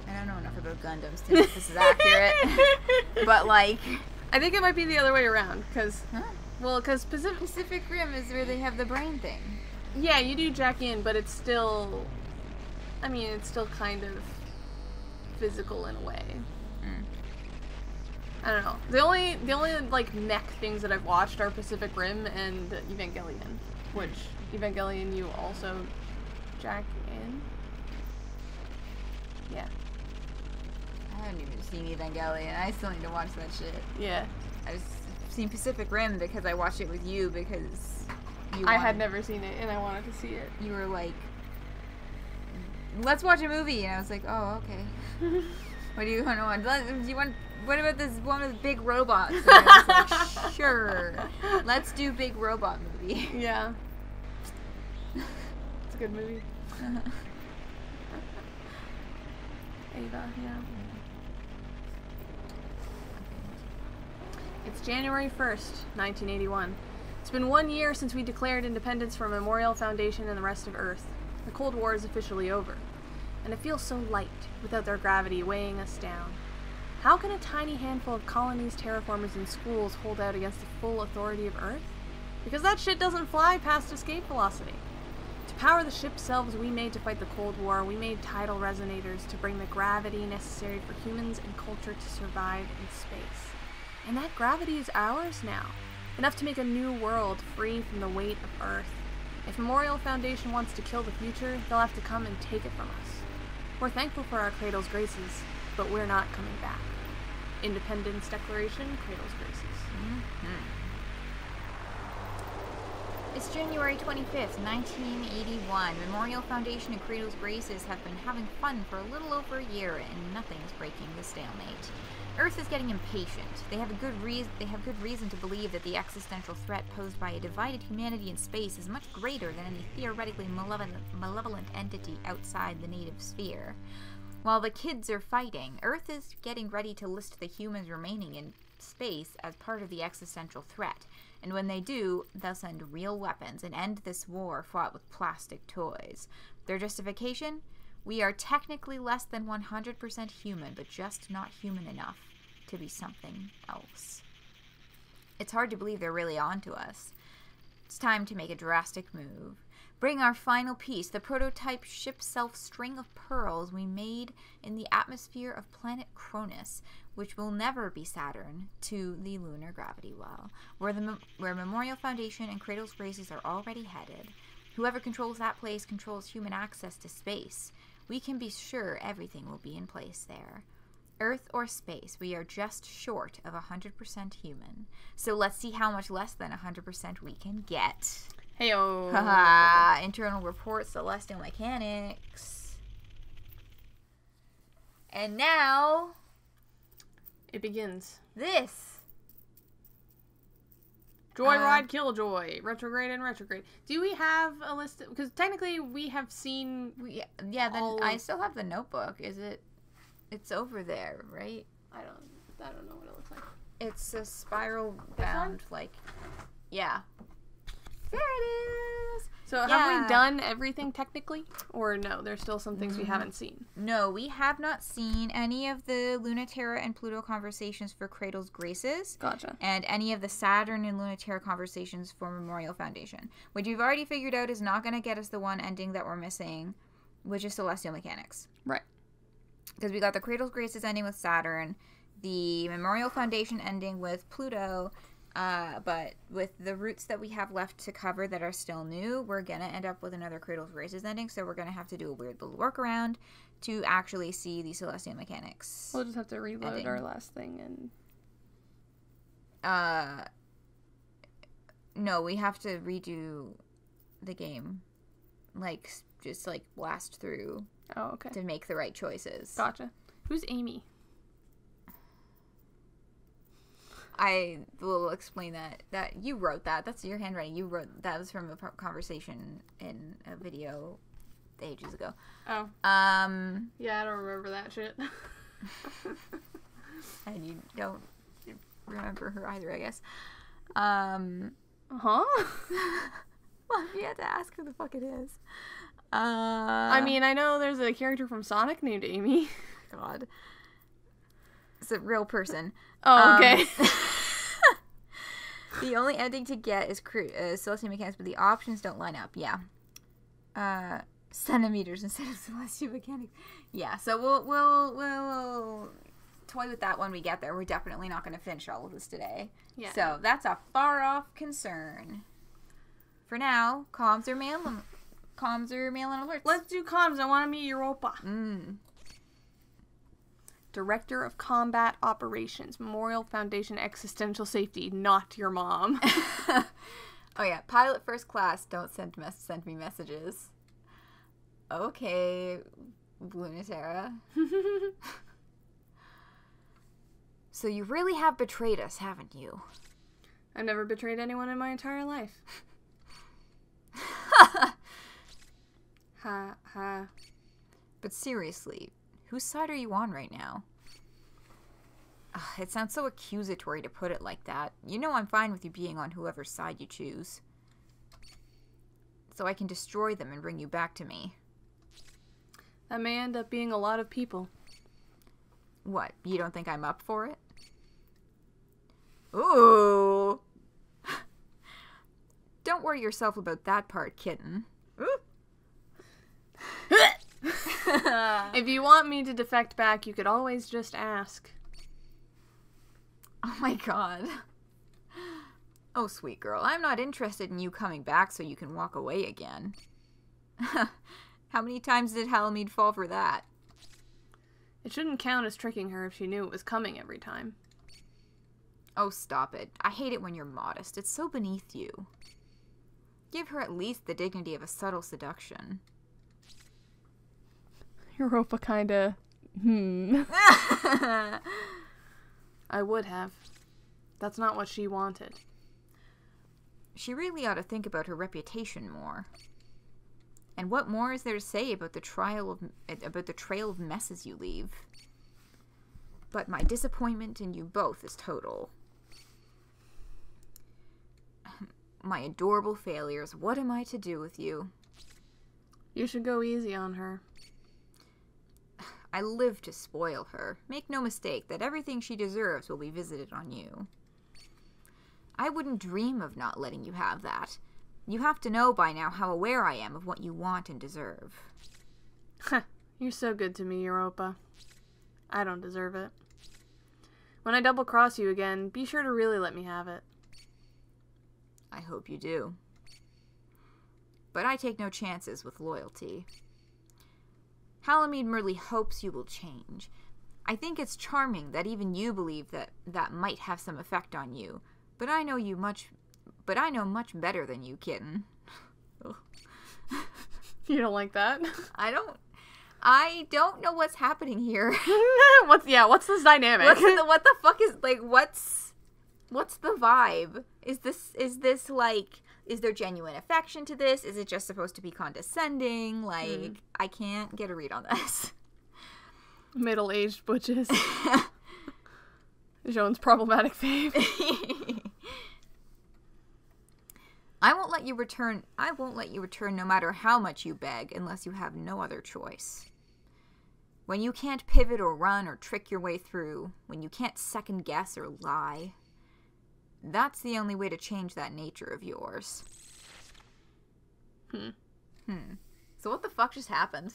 S1: I don't know enough about Gundams to know if this is accurate. But, like...
S2: I think it might be the other way around, because...
S1: Huh?
S2: Well, because
S1: Pacific Rim is where they have the brain thing.
S2: Yeah, you do jack in, but it's still... I mean, it's still kind of physical in a way. I don't know. The only like mech things that I've watched are Pacific Rim and Evangelion, which Evangelion you also jack in. Yeah.
S1: I haven't even seen Evangelion. I still need to watch that shit.
S2: Yeah.
S1: I just seen Pacific Rim because I watched it with you because
S2: I had never seen it and I wanted to see it.
S1: You were like, let's watch a movie, and I was like, oh, okay. What do you want to watch? What about this one with big robots? And I was like, sure. Let's do big robot movie.
S2: Yeah. It's a good movie. Ava, yeah. It's January 1st, 1981. It's been 1 year since we declared independence from Memorial Foundation and the rest of Earth. The Cold War is officially over. And it feels so light, without their gravity weighing us down. How can a tiny handful of colonies, terraformers, and schools hold out against the full authority of Earth? Because that shit doesn't fly past escape velocity. To power the ship selves we made to fight the Cold War, we made tidal resonators to bring the gravity necessary for humans and culture to survive in space. And that gravity is ours now, enough to make a new world free from the weight of Earth. If Memorial Foundation wants to kill the future, they'll have to come and take it from us. We're thankful for our Cradle's graces, but we're not coming back. Independence Declaration, Cradle's graces.
S1: Mm-hmm. It's January 25th, 1981. Memorial Foundation and Cradle's Graces have been having fun for a little over a year, and nothing's breaking the stalemate. Earth is getting impatient. They have good reason to believe that the existential threat posed by a divided humanity in space is much greater than any theoretically malevolent entity outside the native sphere. While the kids are fighting, Earth is getting ready to list the humans remaining in space as part of the existential threat. And when they do, they'll send real weapons and end this war fought with plastic toys. Their justification? We are technically less than 100% human, but just not human enough to be something else. It's hard to believe they're really on to us. It's time to make a drastic move. Bring our final piece, the prototype ship self-string of pearls we made in the atmosphere of planet Cronus, which will never be Saturn, to the lunar gravity well, where Memorial Foundation and Cradle's Graces are already headed. Whoever controls that place controls human access to space. We can be sure everything will be in place there. Earth or space, we are just short of 100% human. So let's see how much less than 100% we can get.
S2: Heyo.
S1: Haha. Internal report, celestial mechanics. And now,
S2: It begins.
S1: This.
S2: Joyride Killjoy. Retrograde and Retrograde. Do we have a list? Because technically we have seen...
S1: Yeah, then I still have the notebook. Is it... It's over there, right?
S2: I don't know what it looks like.
S1: It's a spiral bound, like... Yeah. There it is!
S2: So have we done everything technically? Or no, there's still some things we haven't seen?
S1: No, we have not seen any of the Luna-Terra and Pluto conversations for Cradle's Graces.
S2: Gotcha.
S1: And any of the Saturn and Luna-Terra conversations for Memorial Foundation. Which you've already figured out is not going to get us the one ending that we're missing, which is Celestial Mechanics.
S2: Right.
S1: Because we got the Cradle's Graces ending with Saturn, the Memorial Foundation ending with Pluto, but with the roots that we have left to cover that are still new, we're going to end up with another Cradle's Graces ending, so we're going to have to do a weird little workaround to actually see the Celestial Mechanics.
S2: We'll just have to reload our last thing and...
S1: No, we have to redo the game. Like, just, like, blast through...
S2: Oh, okay.
S1: To make the right choices.
S2: Gotcha. Who's Amy?
S1: I will explain that. That you wrote that. That's your handwriting. You wrote that was from a conversation in a video ages ago.
S2: Oh. Yeah, I don't remember that shit.
S1: And you don't remember her either, I guess.
S2: Huh?
S1: Well, you had to ask who the fuck it is.
S2: I mean, I know there's a character from Sonic named Amy.
S1: God. It's a real person.
S2: Oh, okay.
S1: The only ending to get is Celestial Mechanics, but the options don't line up. Yeah. Centimeters instead of Celestial Mechanics. Yeah, so we'll toy with that when we get there. We're definitely not going to finish all of this today.
S2: Yeah.
S1: So that's a far off concern. For now, comms are mailing alerts.
S2: Let's do comms. I want to meet Europa. Director of Combat Operations, Memorial Foundation Existential Safety, not your mom.
S1: Oh yeah, pilot first class, don't send me messages. Okay, Luna-Terra. So you really have betrayed us, haven't you?
S2: I've never betrayed anyone in my entire life. Ha ha.
S1: But seriously, whose side are you on right now? It sounds so accusatory to put it like that. You know I'm fine with you being on whoever's side you choose. So I can destroy them and bring you back to me.
S2: That may end up being a lot of people.
S1: What, you don't think I'm up for it? Ooh! Don't worry yourself about that part, kitten.
S2: If you want me to defect back, you could always just ask.
S1: Oh my god. Oh, sweet girl, I'm not interested in you coming back so you can walk away again. How many times did Halamede fall for that?
S2: It shouldn't count as tricking her if she knew it was coming every time.
S1: Oh, stop it. I hate it when you're modest. It's so beneath you. Give her at least the dignity of a subtle seduction.
S2: Europa kinda... I would have. That's not what she wanted.
S1: She really ought to think about her reputation more. And what more is there to say about the trail of messes you leave? But my disappointment in you both is total. My adorable failures, what am I to do with you?
S2: You should go easy on her.
S1: I live to spoil her. Make no mistake that everything she deserves will be visited on you. I wouldn't dream of not letting you have that. You have to know by now how aware I am of what you want and deserve.
S2: You're so good to me, Europa. I don't deserve it. When I double-cross you again, be sure to really let me have it.
S1: I hope you do. But I take no chances with loyalty. Halamede merely hopes you will change. I think it's charming that even you believe that might have some effect on you. But I know much better than you, kitten.
S2: You don't like that?
S1: I don't know what's happening here.
S2: What's this dynamic?
S1: What the fuck is, like, what's the vibe? Is this like, is there genuine affection to this? Is it just supposed to be condescending? Like, I can't get a read on this.
S2: Middle-aged butches. Joan's problematic fave.
S1: I won't let you return no matter how much you beg unless you have no other choice. When you can't pivot or run or trick your way through, when you can't second guess or lie, that's the only way to change that nature of yours. So what the fuck just happened?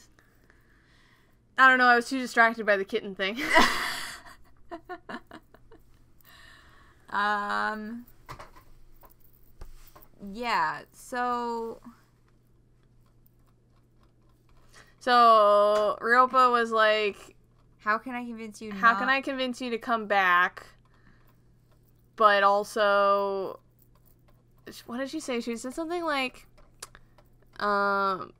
S2: I don't know, I was too distracted by the kitten thing.
S1: Yeah, so
S2: Ryopa was like,
S1: how can I convince you
S2: to come back? But also, what did she say? She said something like, I'm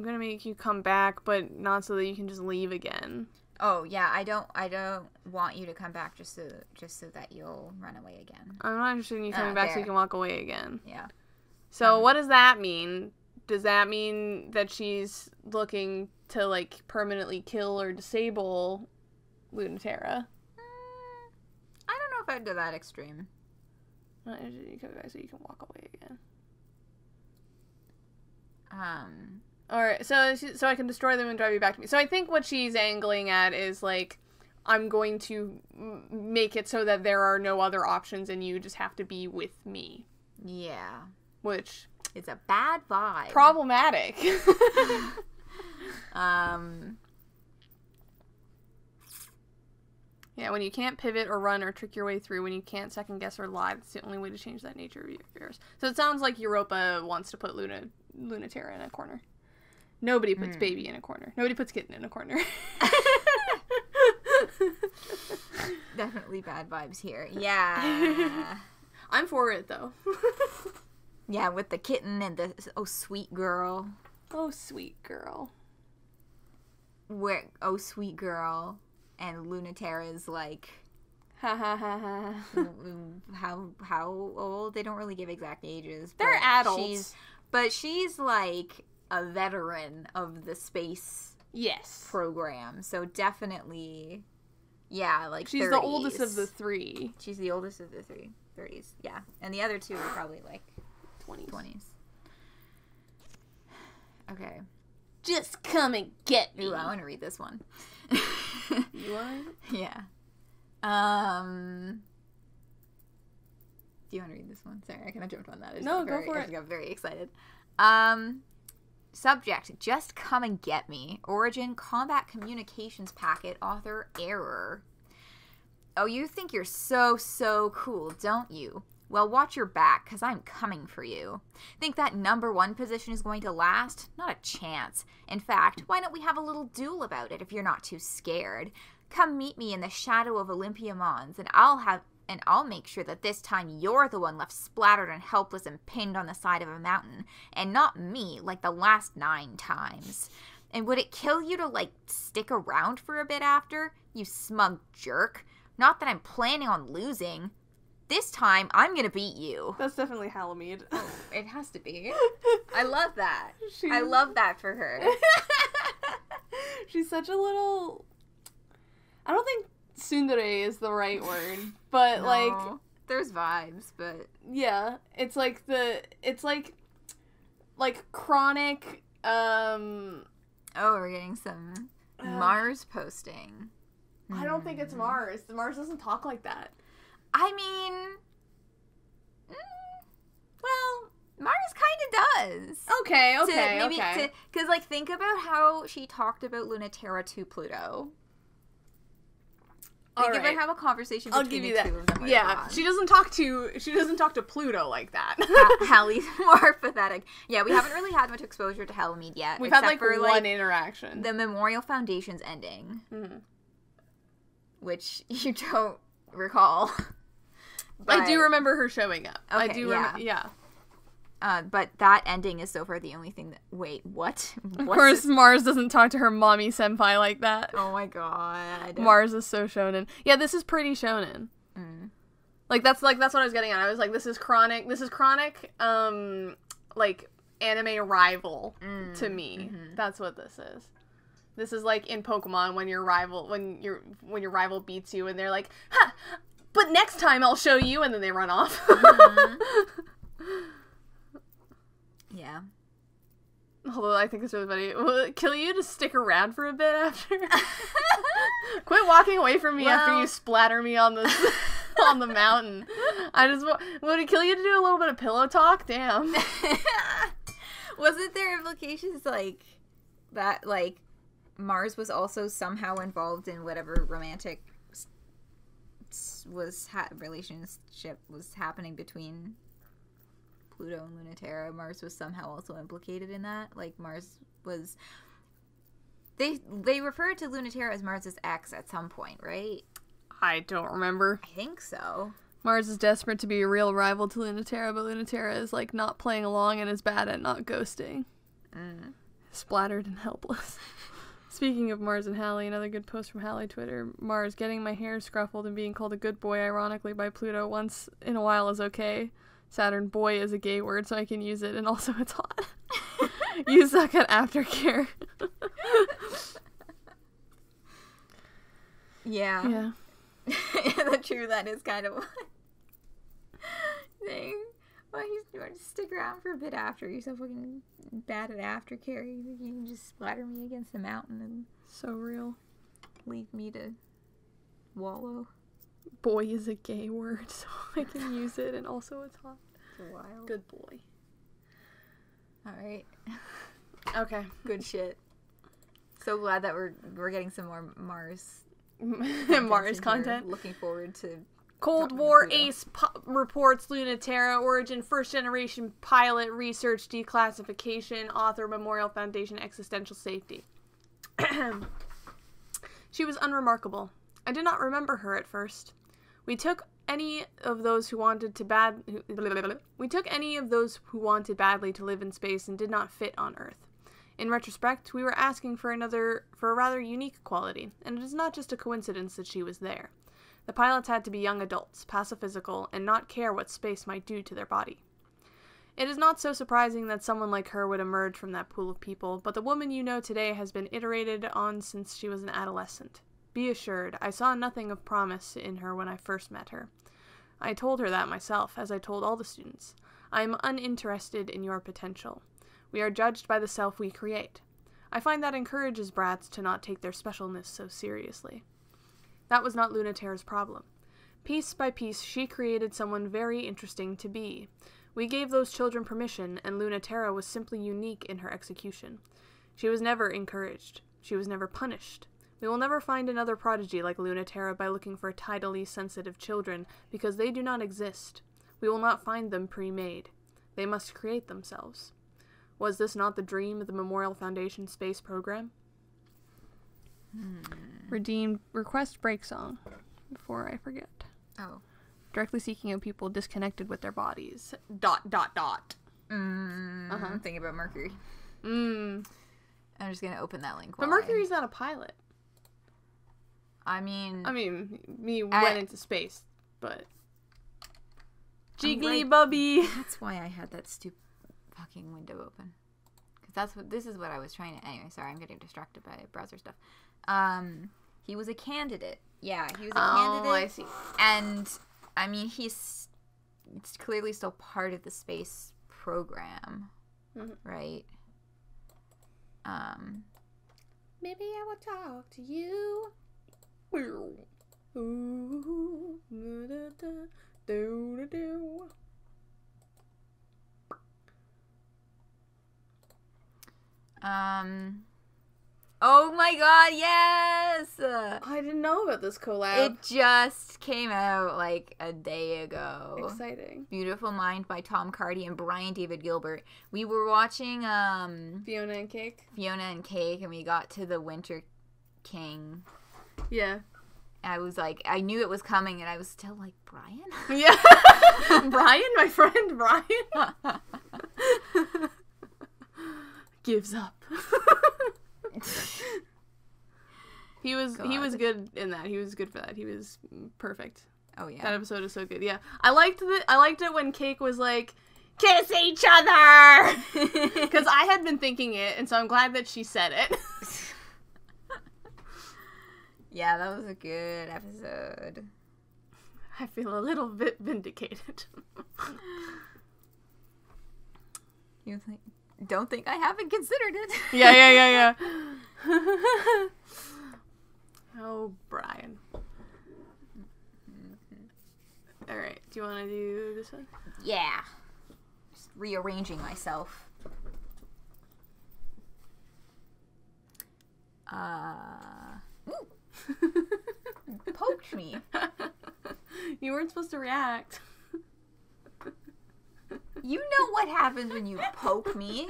S2: gonna make you come back, but not so that you can just leave again.
S1: Oh yeah, I don't want you to come back just so that you'll run away again.
S2: I'm not interested in you coming back so you can walk away again.
S1: Yeah.
S2: So what does that mean? Does that mean that she's looking to, like, permanently kill or disable Luna-Terra?
S1: I don't know if I'd go that extreme.
S2: I'm not interested in you coming back so you can walk away again. Alright, so I can destroy them and drive you back to me. So I think what she's angling at is, like, I'm going to make it so that there are no other options and you just have to be with me.
S1: Yeah.
S2: Which...
S1: it's a bad vibe.
S2: Problematic. Yeah, when you can't pivot or run or trick your way through, when you can't second guess or lie, that's the only way to change that nature of yours. So it sounds like Europa wants to put Luna-Terra in a corner. Nobody puts baby in a corner. Nobody puts kitten in a corner.
S1: Definitely bad vibes here. Yeah.
S2: I'm for it, though.
S1: Yeah, with the kitten and the sweet girl.
S2: Oh, sweet girl.
S1: Sweet girl. And Luna-Terra's like...
S2: Ha ha ha ha.
S1: How old? They don't really give exact ages.
S2: They're adults.
S1: She's like a veteran of the space program. So definitely, yeah, like
S2: she's
S1: 30s.
S2: the oldest of the three.
S1: She's the oldest of the three. 30s, yeah. And the other two are probably like 20s. Okay.
S2: Just come and get me.
S1: Ooh, I want to read this one.
S2: You want?
S1: Yeah. Do you want to read this one? Sorry, I kind of jumped on that.
S2: No, go for it.
S1: I just got very excited. Subject, just come and get me. Origin, combat communications packet. Author, error. Oh, you think you're so cool, don't you? Well, watch your back, because I'm coming for you. Think that #1 position is going to last? Not a chance. In fact, why don't we have a little duel about it if you're not too scared? Come meet me in the shadow of Olympia Mons, and I'll make sure that this time you're the one left splattered and helpless and pinned on the side of a mountain, and not me like the last 9 times. And would it kill you to, like, stick around for a bit after? You smug jerk. Not that I'm planning on losing. This time, I'm gonna beat you.
S2: That's definitely Halamede.
S1: Oh, it has to be. I love that. I love that for her.
S2: She's such a little... I don't think tsundere is the right word, but,
S1: no,
S2: like...
S1: there's vibes, but...
S2: yeah, it's like chronic,
S1: Oh, we're getting some Mars posting.
S2: I don't think it's Mars. Mars doesn't talk like that.
S1: I mean, well, Mars kind of does.
S2: Okay.
S1: Because, like, think about how she talked about Luna-Terra to Pluto. Think about how a conversation between the two of them would have gone.
S2: She doesn't talk to Pluto like that.
S1: Hallie's more pathetic. Yeah, we haven't really had much exposure to Halamede yet.
S2: We've had, like, one interaction.
S1: The Memorial Foundation's ending. Mm-hmm. Which you don't recall.
S2: But I do remember her showing up.
S1: Okay,
S2: I do remember, yeah.
S1: But that ending is so far the only thing that... Wait, what?
S2: Of course, Mars doesn't talk to her mommy senpai like that.
S1: Oh my god.
S2: Mars is so shonen. Yeah, this is pretty shonen. Like that's what I was getting at. I was like, this is chronic, like, anime rival to me. That's what this is. This is like in Pokemon when your rival beats you and they're like, ha! But next time I'll show you, and then they run off.
S1: Yeah.
S2: Although I think it's really funny. Will it kill you to stick around for a bit after? Quit walking away from me after you splatter me on the on the mountain. Would it kill you to do a little bit of pillow talk? Damn.
S1: Wasn't there implications like that? Like Mars was also somehow involved in whatever romantic relationship was happening between Pluto and Luna-Terra. Mars was somehow also implicated in that. Like Mars was... They referred to Luna-Terra as Mars' ex at some point, right?
S2: I don't remember.
S1: I think so.
S2: Mars is desperate to be a real rival to Luna-Terra, but Luna-Terra is like not playing along and is bad at not ghosting. Splattered and helpless. Speaking of Mars and Hallie, another good post from Hallie Twitter. Mars, getting my hair scruffled and being called a good boy ironically by Pluto once in a while is okay. Saturn, boy is a gay word, so I can use it, and also it's hot. You suck at aftercare.
S1: Yeah. True, that is kind of one thing. Well, you want to stick around for a bit after. You're so fucking bad at aftercare. You can just splatter me against the mountain and...
S2: So real.
S1: Leave me to wallow.
S2: Boy is a gay word, so I can use it, and also it's hot.
S1: Wild.
S2: Good boy.
S1: Alright.
S2: Okay.
S1: Good shit. So glad that we're getting some more Mars
S2: content.
S1: Looking forward to...
S2: Cold War Ace reports Luna-Terra origin, first generation pilot, research, declassification, author, Memorial Foundation, existential safety. She was unremarkable. I did not remember her at first. We took any of those who wanted badly to live in space and did not fit on Earth. In retrospect, we were asking for a rather unique quality, and it is not just a coincidence that she was there. The pilots had to be young adults, pacifiscal, and not care what space might do to their body. It is not so surprising that someone like her would emerge from that pool of people, but the woman you know today has been iterated on since she was an adolescent. Be assured, I saw nothing of promise in her when I first met her. I told her that myself, as I told all the students. I am uninterested in your potential. We are judged by the self we create. I find that encourages brats to not take their specialness so seriously. That was not Luna-Terra's problem. Piece by piece, she created someone very interesting to be. We gave those children permission, and Luna-Terra was simply unique in her execution. She was never encouraged. She was never punished. We will never find another prodigy like Luna-Terra by looking for tidally sensitive children, because they do not exist. We will not find them pre-made. They must create themselves. Was this not the dream of the Memorial Foundation space program? Redeemed request break song before I forget.
S1: Oh.
S2: Directly seeking out people disconnected with their bodies. ...
S1: I'm thinking about Mercury. I'm just gonna open that link.
S2: But Mercury's not a pilot.
S1: I mean,
S2: went into space, but jiggly bubby.
S1: That's why I had that stupid fucking window open. Because this is what I was trying to. Anyway, sorry, I'm getting distracted by browser stuff. He was a candidate. Yeah, he was a candidate.
S2: Oh, I see.
S1: And I mean, it's clearly still part of the space program, right?
S2: Maybe I will talk to you.
S1: Oh my god, yes!
S2: I didn't know about this collab.
S1: It just came out like a day ago.
S2: Exciting.
S1: Beautiful Mind by Tom Cardy and Brian David Gilbert. We were watching
S2: Fiona and Cake,
S1: and we got to the Winter King.
S2: Yeah.
S1: I was like, I knew it was coming, and I was still like, Brian?
S2: Yeah. Brian, my friend Brian. Gives up. He was good in that. He was good for that. He was perfect.
S1: Oh yeah.
S2: That episode is so good. Yeah. I liked it when Cake was like, kiss each other! Because I had been thinking it, and so I'm glad that she said it.
S1: Yeah, that was a good episode.
S2: I feel a little bit vindicated.
S1: You don't think I haven't considered it.
S2: Yeah. Oh, Brian. Alright, do you want to do this one?
S1: Yeah. Just rearranging myself. Ooh. Poked me.
S2: You weren't supposed to react.
S1: You know what happens when you poke me.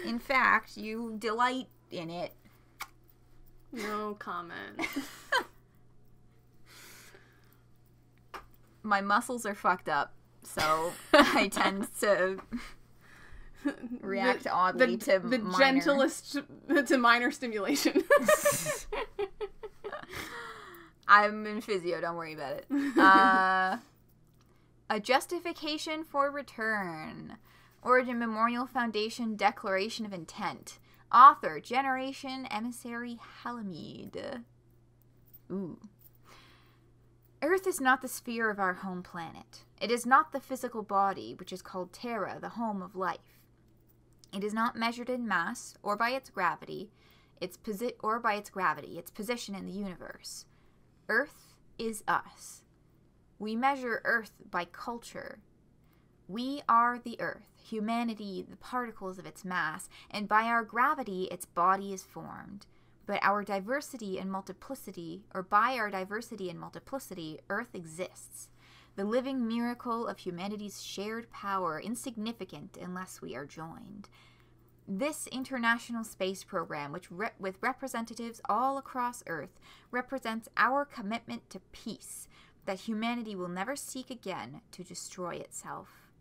S1: In fact, you delight in it.
S2: No comment.
S1: My muscles are fucked up, so I tend to react oddly to
S2: the
S1: minor.
S2: gentlest to minor stimulation.
S1: I'm in physio, don't worry about it. A justification for return. Origin Memorial Foundation Declaration of Intent. Author, Generation Emissary Halamede. Ooh. Earth is not the sphere of our home planet. It is not the physical body, which is called Terra, the home of life. It is not measured in mass, or by its gravity, its position in the universe. Earth is us. We measure Earth by culture. We are the Earth, humanity, the particles of its mass, and by our gravity its body is formed. But our diversity and multiplicity, or by our diversity and multiplicity, Earth exists. The living miracle of humanity's shared power, insignificant unless we are joined. This international space program, which with representatives all across Earth, represents our commitment to peace, that humanity will never seek again to destroy itself.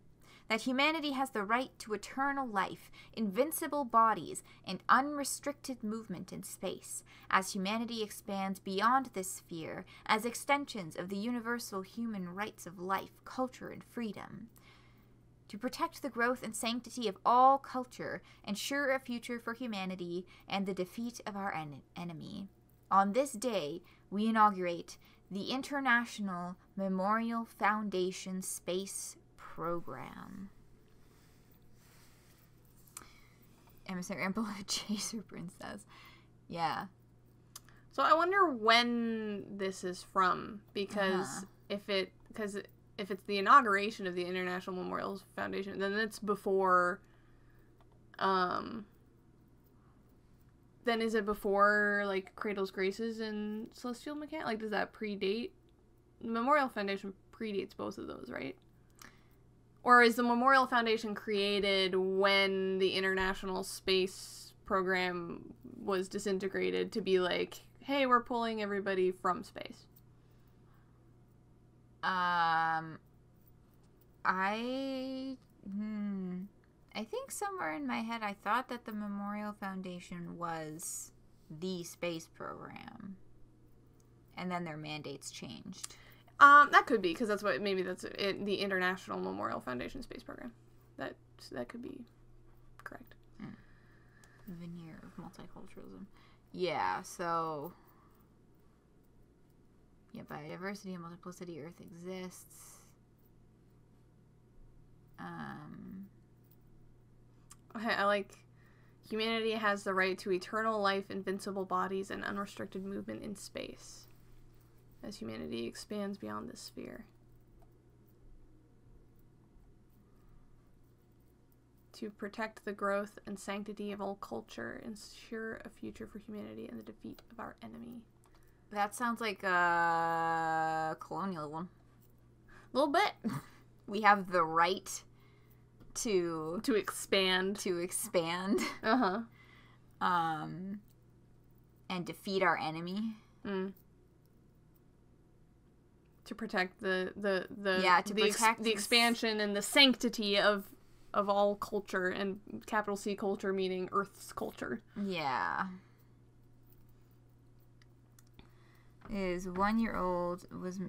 S1: That humanity has the right to eternal life, invincible bodies, and unrestricted movement in space, as humanity expands beyond this sphere as extensions of the universal human rights of life, culture, and freedom. To protect the growth and sanctity of all culture, ensure a future for humanity, and the defeat of our enemy. On this day, we inaugurate the International Memorial Foundation Space Program. Emissary Beloved Chaser Princess. Yeah.
S2: So I wonder when this is from, because if it's the inauguration of the International Memorial Foundation, then it's before. Then is it before like Cradle's Graces and Celestial Mechanic? Like, does that predate? The Memorial Foundation predates both of those, right? Or is the Memorial Foundation created when the International Space Program was disintegrated to be like, hey, we're pulling everybody from space?
S1: I think somewhere in my head I thought that the Memorial Foundation was the space program. And then their mandates changed.
S2: That could be, because that's the International Memorial Foundation Space Program. That could be correct.
S1: Veneer of multiculturalism. Yeah, so... Yeah, biodiversity and multiplicity, Earth exists.
S2: Okay, I like... Humanity has the right to eternal life, invincible bodies, and unrestricted movement in space, as humanity expands beyond this sphere. To protect the growth and sanctity of all culture, ensure a future for humanity, and the defeat of our enemy.
S1: That sounds like colonialism.
S2: A little bit.
S1: We have the right to
S2: expand.
S1: Uh-huh. And defeat our enemy.
S2: To protect the
S1: protect
S2: expansion and the sanctity of all culture, and capital C culture meaning Earth's culture.
S1: Yeah. Is 1-year-old was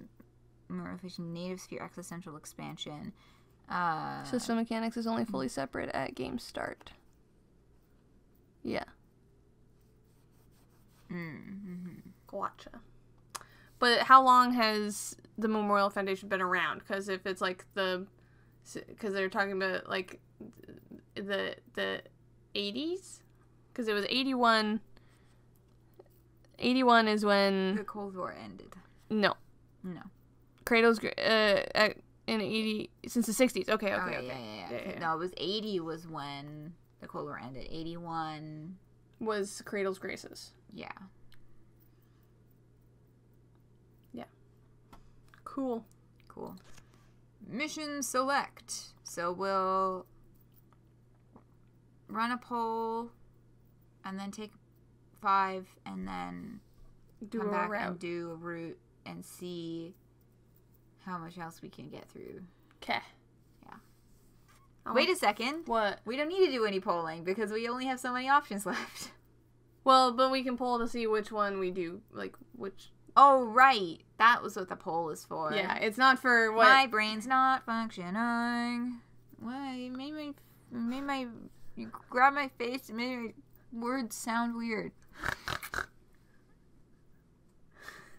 S1: more efficient native sphere existential expansion.
S2: System mechanics is only fully separate at game start. Yeah.
S1: Mm-hmm.
S2: Gotcha. But how long has the Memorial Foundation been around? Because if it's like because they're talking about like the 80s, because it was 81. 81 is when
S1: The Cold War ended.
S2: No. Kratos in 80 since the 60s. Okay.
S1: Yeah. No, it was 80 was when the Cold War ended. 81
S2: was Cradle's Graces.
S1: Yeah.
S2: Cool.
S1: Mission select. So we'll run a poll and then take 5 and then come back and do a route and see how much else we can get through.
S2: Okay.
S1: Yeah. Wait a second.
S2: What?
S1: We don't need to do any polling because we only have so many options left.
S2: Well, but we can poll to see which one we do, like which.
S1: Oh, right. That was what the poll is for.
S2: Yeah, it's not for what.
S1: My brain's not functioning. Why? You made my. You grabbed my face and made my words sound weird.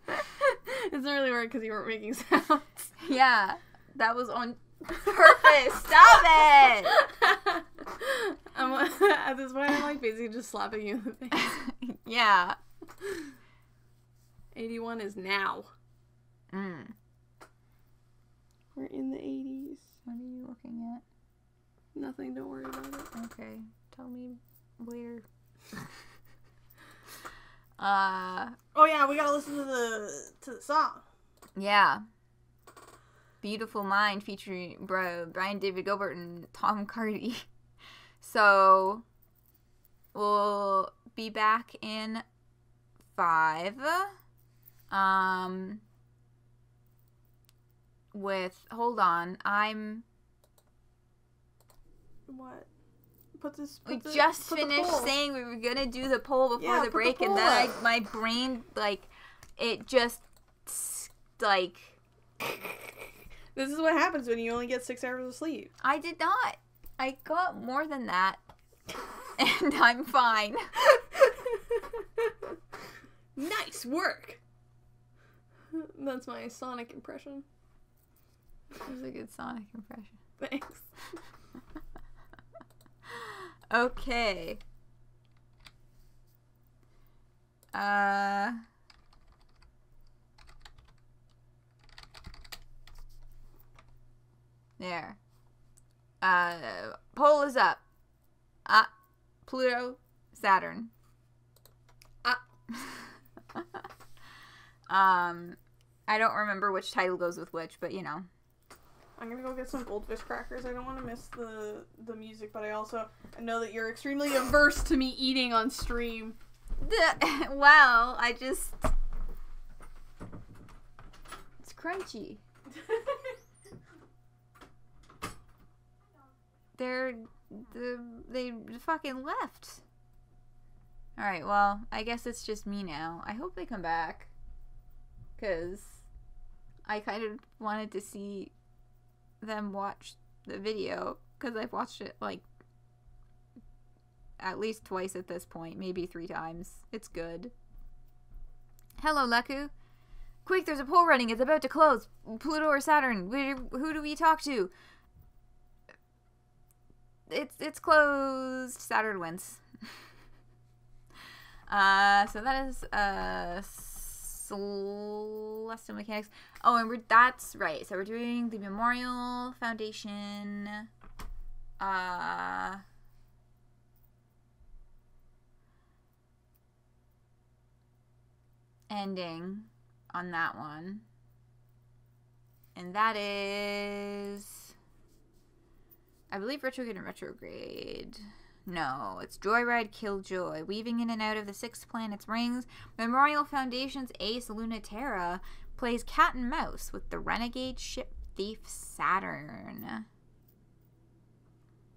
S2: It's not really weird because you weren't making sounds.
S1: Yeah, that was on purpose. Stop it!
S2: At this point, I'm like basically just slapping you in the face.
S1: Yeah.
S2: 81 is now.
S1: Mm.
S2: We're in the 80s.
S1: What are you looking at?
S2: Nothing, don't worry about it.
S1: Okay. Tell me later.
S2: Oh yeah, we gotta listen to the song.
S1: Yeah. Beautiful Mind featuring Brian David Gilbert and Tom Cardy. So we'll be back in 5. Hold on,
S2: What?
S1: We just finished saying we were gonna do the poll before the break, and then my brain, like, it just, like...
S2: This is what happens when you only get 6 hours of sleep.
S1: I did not. I got more than that, and I'm fine.
S2: Nice work! That's my Sonic impression.
S1: That was a good Sonic impression.
S2: Thanks.
S1: Okay. There. Poll is up. Pluto, Saturn. I don't remember which title goes with which, but you know.
S2: I'm gonna go get some Goldfish crackers. I don't want to miss the music, but I know that you're extremely averse to me eating on stream.
S1: Well, it's crunchy. They fucking left. Alright, well, I guess it's just me now. I hope they come back. Because I kind of wanted to see them watch the video. Because I've watched it, like, at least twice at this point. Maybe 3 times. It's good. Hello, Leku. Quick, there's a poll running. It's about to close. Pluto or Saturn? Who do we talk to? It's closed. Saturn wins. So that is Celestial Mechanics. Oh, and that's right. So we're doing the Memorial Foundation. Ending on that one. And that is, I believe, Retrograde. No, it's Joyride Killjoy, weaving in and out of the 6 planets' rings. Memorial Foundation's ace Luna-Terra plays cat and mouse with the renegade ship thief Saturn.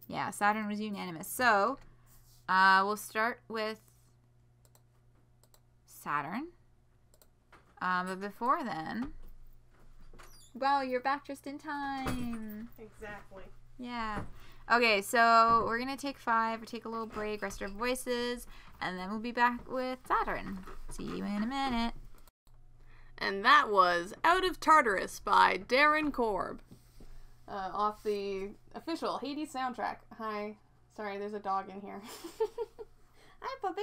S1: Yeah, Saturn was unanimous. So, we'll start with Saturn. But before then, wow, you're back just in time.
S2: Exactly.
S1: Yeah. Okay, so we're gonna take 5, or take a little break, rest our voices, and then we'll be back with Saturn. See you in a minute.
S2: And that was Out of Tartarus by Darren Korb. Off the official Hades soundtrack. Hi. Sorry, there's a dog in here. Hi, puppy.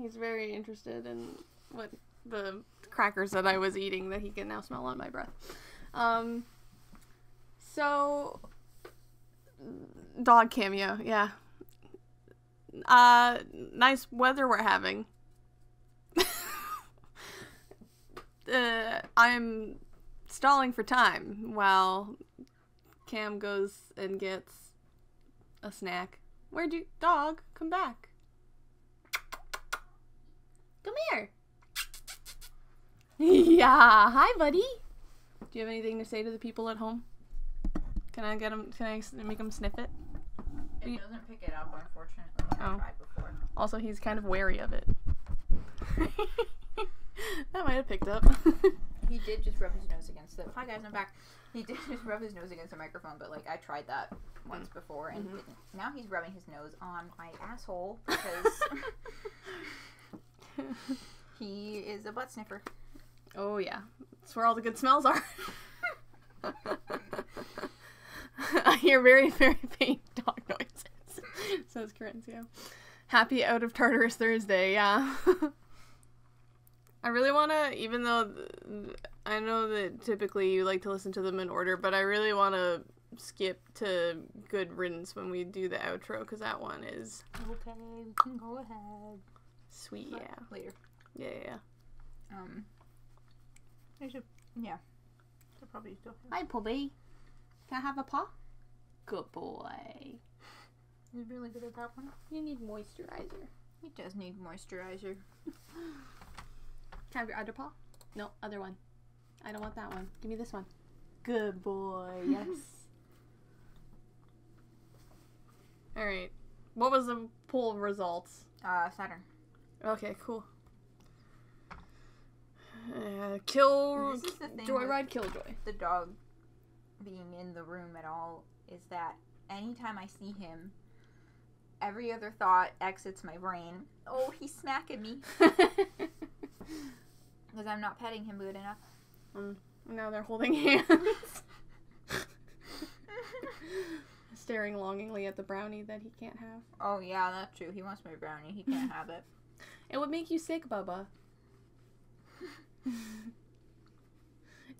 S2: He's very interested in what the crackers that I was eating that he can now smell on my breath. So, dog cameo, yeah. Nice weather we're having. I'm stalling for time while Cam goes and gets a snack. Where'd you... Dog, come back. Come here. Yeah, hi, buddy. Do you have anything to say to the people at home? Can I get him? Can I make him sniff it?
S1: It doesn't pick it up, unfortunately. I tried before.
S2: Also, he's kind of wary of it. That might have picked up.
S1: He did just rub his nose against it. Hi guys, I'm back. He did just rub his nose against the microphone, but like I tried that once before and didn't. Now he's rubbing his nose on my asshole because he is a butt sniffer.
S2: Oh yeah, that's where all the good smells are. I hear very, very faint dog noises. Says Corinthio. Happy Out of Tartarus Thursday, yeah. I really want to, even though I know that typically you like to listen to them in order, but I really want to skip to Good Riddance when we do the outro, because that one is...
S1: Okay, we can go ahead.
S2: Sweet, yeah.
S1: Later.
S2: Yeah.
S1: I should, yeah. They'll probably still
S2: Hi, puppy. Can I have a paw? Good boy.
S1: He's really good at that one.
S2: You need moisturizer.
S1: He does need moisturizer.
S2: Can I have your other paw? No, other one. I don't want that one. Give me this one. Good boy. Yes. Alright. What was the poll results?
S1: Saturn.
S2: Okay, cool.
S1: This is the thing
S2: Joyride Killjoy.
S1: The dog being in the room at all is that anytime I see him, every other thought exits my brain. Oh, he's smacking me. Because I'm not petting him good enough.
S2: Now they're holding hands. Staring longingly at the brownie that he can't have.
S1: Oh yeah, that's true. He wants my brownie. He can't have it.
S2: It would make you sick, Bubba.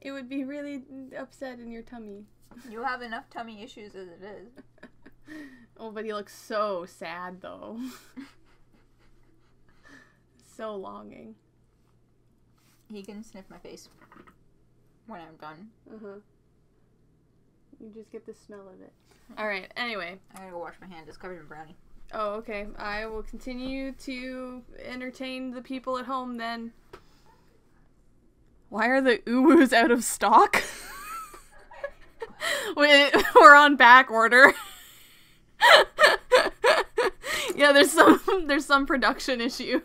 S2: It would be really upset in your tummy.
S1: You have enough tummy issues as it is.
S2: Oh, but he looks so sad, though. So longing.
S1: He can sniff my face when I'm done.
S2: You just get the smell of it. Alright, anyway.
S1: I gotta go wash my hand. It's covered in brownie.
S2: Oh, okay. I will continue to entertain the people at home then. Why are the uwus out of stock? We're on back order. Yeah, there's some production issue.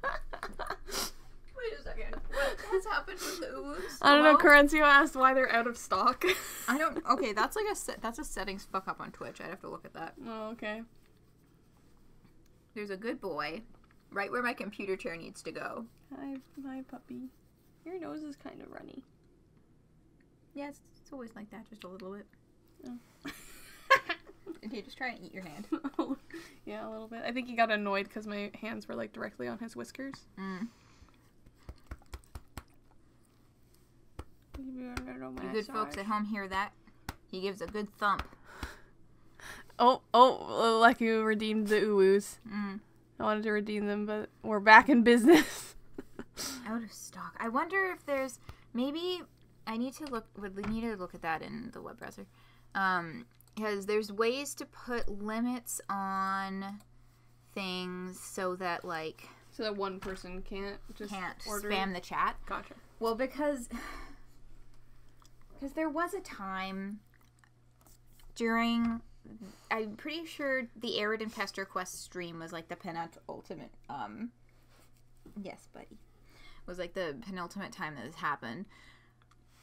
S1: Wait a second. What has happened with the uwus?
S2: I don't know. Corencio asked why they're out of stock.
S1: I don't. Okay, that's like that's a settings fuck up on Twitch. I'd have to look at that.
S2: Oh, okay.
S1: There's a good boy, right where my computer chair needs to go.
S2: Hi, puppy. Your nose is kind of runny.
S1: Yeah, it's always like that, just a little bit.
S2: Oh.
S1: Did he just try and eat your hand?
S2: Yeah, a little bit. I think he got annoyed because my hands were like directly on his whiskers. You
S1: good folks at home hear that? He gives a good thump.
S2: Oh, like you redeemed the uwus. I wanted to redeem them, but we're back in business.
S1: Out of stock. I wonder if there's maybe I need to look. We need to look at that in the web browser, because there's ways to put limits on things so that
S2: one person can't order
S1: spam the chat.
S2: Gotcha.
S1: Well, because there was a time during, I'm pretty sure the Arid and Pester Quest stream was like the penultimate, yes, buddy, was like the penultimate time that this happened,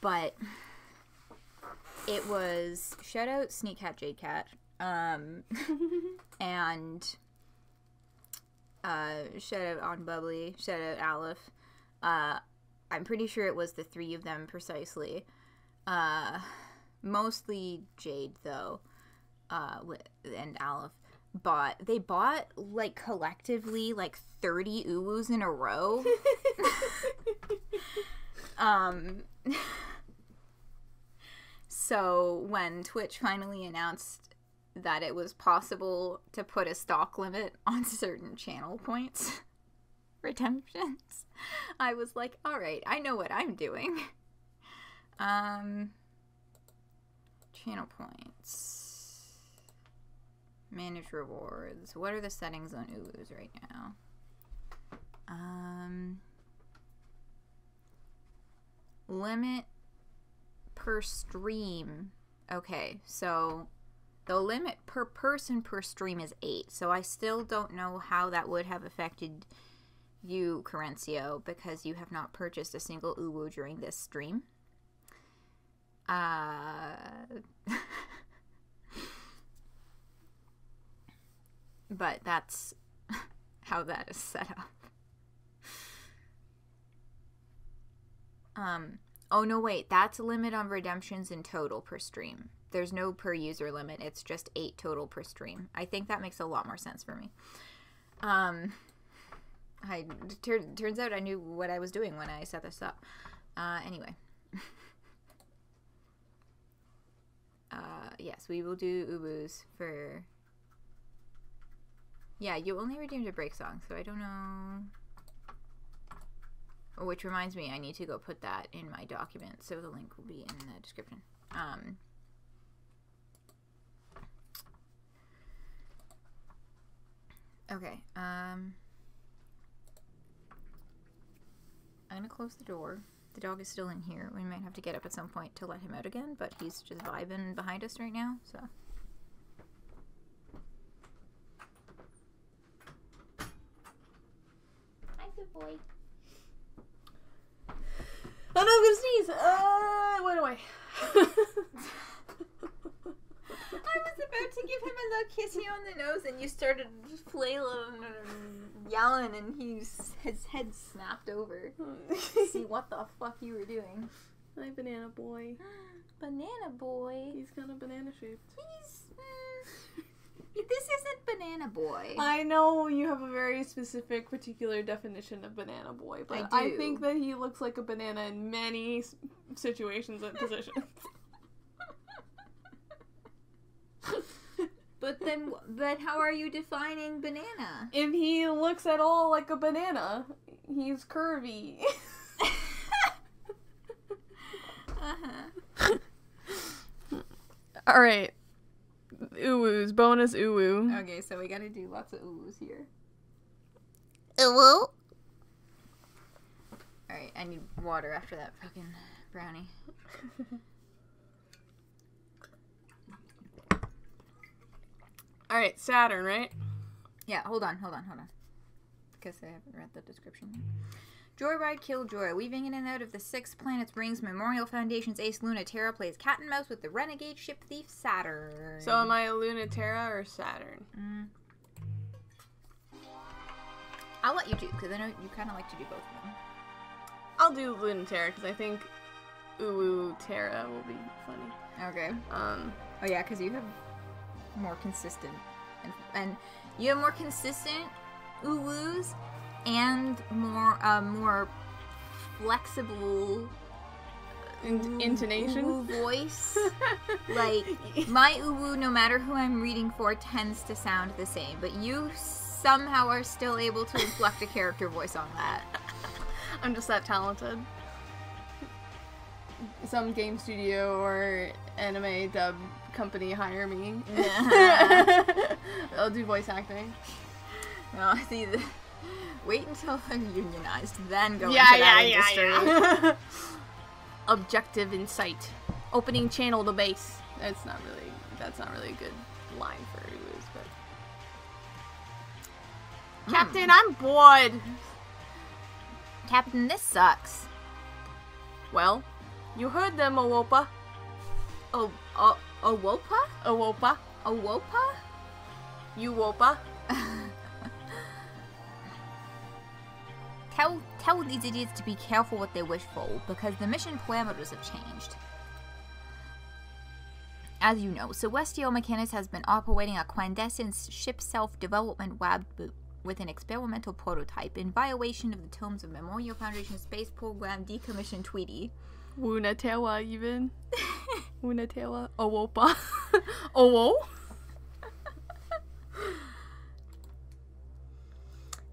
S1: but it was, shout out Sneak Cat Jade Cat, and shout out On Bubbly, shout out Aleph. I'm pretty sure it was the three of them precisely. Mostly Jade though, and Aleph. They bought like collectively like 30 uwus in a row. So when Twitch finally announced that it was possible to put a stock limit on certain channel points redemptions, I was like, all right, I know what I'm doing. Channel points, manage rewards. What are the settings on uwus right now? Limit per stream. Okay, so the limit per person per stream is 8, so I still don't know how that would have affected you, Carencio, because you have not purchased a single uwu during this stream. But that's how that is set up. Oh no, wait, that's a limit on redemptions in total per stream. There's no per user limit, it's just 8 total per stream. I think that makes a lot more sense for me. Turns out I knew what I was doing when I set this up. Anyway. Yes, we will do uwus for... Yeah, you only redeemed a break song, so I don't know... Which reminds me, I need to go put that in my document, so the link will be in the description. Okay, I'm gonna close the door. The dog is still in here. We might have to get up at some point to let him out again, but he's just vibing behind us right now, so... Hi, good boy.
S2: Oh no, I'm gonna sneeze! Wait away.
S1: I was about to give him a little kissy on the nose and you started flailing and yelling and his head snapped over. See what the fuck you were doing.
S2: Hi, banana boy.
S1: Banana boy?
S2: He's kind of banana shaped.
S1: This isn't banana boy.
S2: I know you have a very specific, particular definition of banana boy, but I think that he looks like a banana in many situations and positions.
S1: But how are you defining banana?
S2: If he looks at all like a banana, he's curvy. Alright. Uwus. Bonus uwu.
S1: Okay, so we gotta do lots of uwus here.
S2: Uwu?
S1: Alright, I need water after that fucking brownie.
S2: Alright, Saturn, right?
S1: Yeah, hold on. Because I haven't read the description yet. Joyride Killjoy, weaving in and out of the 6 planets rings, Memorial Foundation's ace Luna-Terra plays cat and mouse with the renegade ship thief Saturn.
S2: So am I a Luna-Terra or Saturn?
S1: I'll let you choose, because I know you kind of like to do both of them.
S2: I'll do Luna-Terra, because I think Uwu-Terra will be funny.
S1: Okay. Oh yeah, because you have more consistent, and you have more consistent uwus, and more flexible
S2: intonation
S1: uwu voice. Like my uwu, no matter who I'm reading for, tends to sound the same, but you somehow are still able to inflect a character voice on that.
S2: I'm just that talented. Some game studio or anime dub company hire me. I'll do voice acting.
S1: No, see, wait until they're unionized, then go into that industry.
S2: Objective insight. Opening channel to base. That's not really a good line for her to use, but... Captain, I'm bored!
S1: Captain, this sucks.
S2: Well, you heard them, Awopa.
S1: Awopa?
S2: Awopa.
S1: Awopa?
S2: You Wopa.
S1: Tell these idiots to be careful what they wish for, because the mission parameters have changed. As you know, Celestial Mechanics has been operating a clandestine ship self-development lab with an experimental prototype in violation of the terms of Memorial Foundation Space Program Decommissioned Tweety.
S2: Luna-Terra, even. Luna-Terra. Awopa. Owo?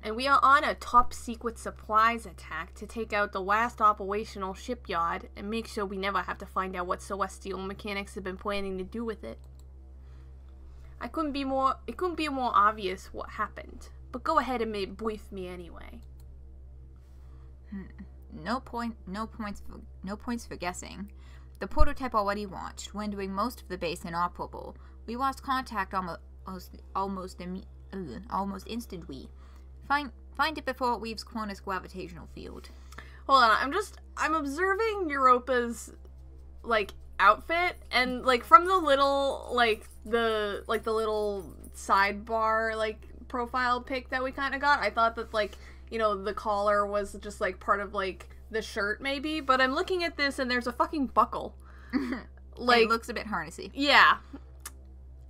S2: And we are on a top-secret supplies attack to take out the last operational shipyard and make sure we never have to find out what Celestial Mechanics have been planning to do with it. It couldn't be more obvious what happened, but go ahead and brief me anyway.
S1: No points for guessing. The prototype already launched, rendering most of the base inoperable. We lost contact almost instantly. Find it before it leaves Cronus' gravitational field.
S2: Hold on, I'm observing Europa's, like, outfit, and, like, from the little, the little sidebar, like, profile pic that we kind of got, I thought that, like, you know, the collar was just, like, part of, like, the shirt, maybe, but I'm looking at this, and there's a fucking buckle.
S1: Like, it looks a bit harnessy.
S2: Yeah.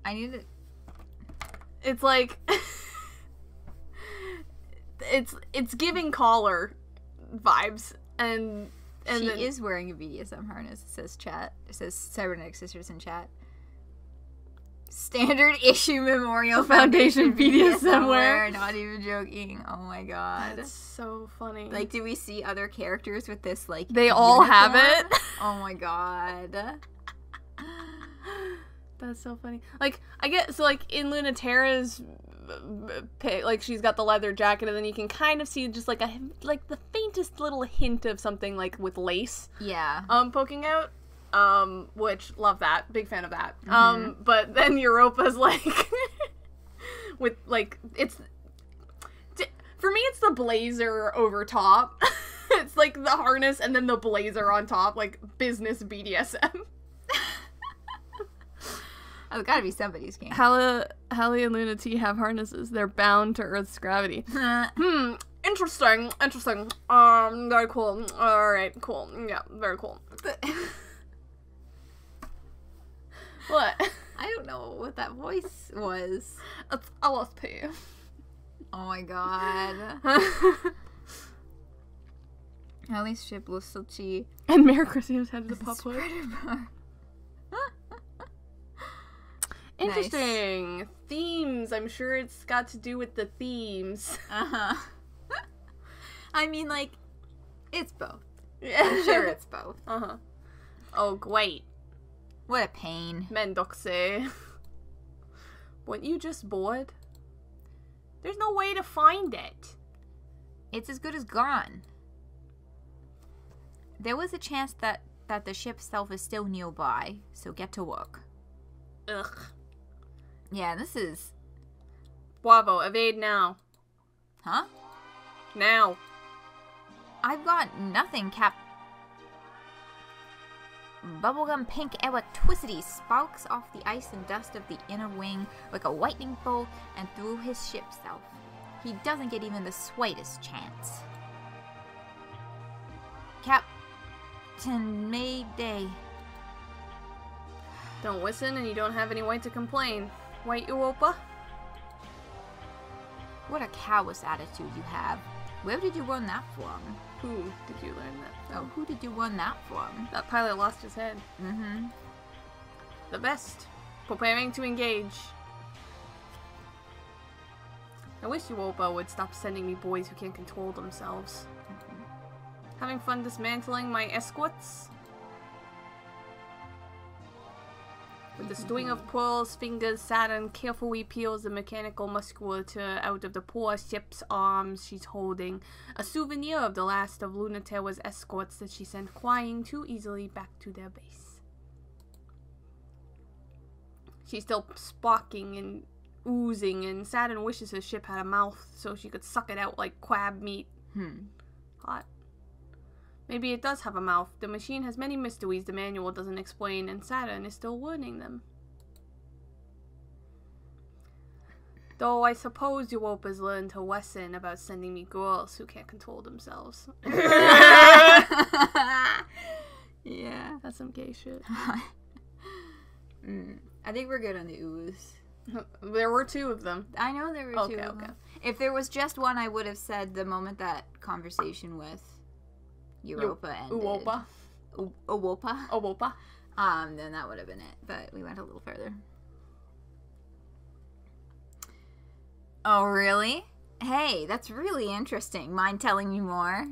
S1: I need it.
S2: It's, like... It's giving collar vibes, and
S1: she is wearing a BDSM harness. It says chat. It says Cybernetic Sisters in chat. Standard issue Memorial Foundation BDSM wear. Not even joking. Oh my god.
S2: That's so funny.
S1: Like, do we see other characters with this, like,
S2: they all
S1: uniform?
S2: have it?
S1: Oh my god.
S2: That's so funny. Like, I get, so, like, in Luna-Terra's, like, she's got the leather jacket, and then you can kind of see just, like, the faintest little hint of something, like, with lace.
S1: Yeah.
S2: Poking out. Which, love that. Big fan of that. Mm-hmm. But then Europa's, like, with, like, for me, it's the blazer over top. It's, like, the harness and then the blazer on top, like, business BDSM.
S1: Oh, it's gotta be somebody's game.
S2: Halle and Luna T have harnesses. They're bound to Earth's gravity. Interesting. Very cool. Alright, cool. Yeah, very cool. What?
S1: I don't know what that voice was.
S2: It's LSP.
S1: Oh my god. At least ship was so cheap.
S2: And Merry Christmas had the pop hood. Interesting. Nice. Themes. I'm sure it's got to do with the themes.
S1: Uh-huh. I mean, like, it's both. I'm sure it's both.
S2: Uh-huh. Oh, great.
S1: What a pain.
S2: Mendoxe. Weren't you just bored? There's no way to find it.
S1: It's as good as gone. There was a chance that the ship itself is still nearby, so get to work.
S2: Ugh.
S1: Yeah, this is...
S2: Bravo, evade now.
S1: Huh?
S2: Now.
S1: I've got nothing, Cap... Bubblegum pink electricity sparks off the ice and dust of the inner wing like a lightning bolt and through his ship self. He doesn't get even the slightest chance. Captain Mayday.
S2: Don't listen and you don't have any right to complain. Right, Europa?
S1: What a callous attitude you have. Where did you learn that from?
S2: Who did you learn that from?
S1: Oh, who did you learn that from?
S2: That pilot lost his head.
S1: Mm-hmm.
S2: The best. Preparing to engage. I wish Europa would stop sending me boys who can't control themselves. Mm-hmm. Having fun dismantling my escorts? With the string of pearls, fingers, Saturn carefully peels the mechanical musculature out of the poor ship's arms she's holding, a souvenir of the last of Luna-Terra's escorts that she sent crying too easily back to their base. She's still spawking and oozing, and Saturn wishes his ship had a mouth so she could suck it out like crab meat. Hot. Maybe it does have a mouth. The machine has many mysteries the manual doesn't explain, and Saturn is still warning them. Though I suppose Europa's learned her lesson about sending me girls who can't control themselves.
S1: Yeah.
S2: That's some gay shit.
S1: I think we're good on the ooze.
S2: There were 2 of them.
S1: I know there were 2 of them. If there was just one, I would have said the moment that conversation with Europa ended. Uwopa. Then that would have been it. But we went a little further. Oh, really? Hey, that's really interesting. Mind telling me more?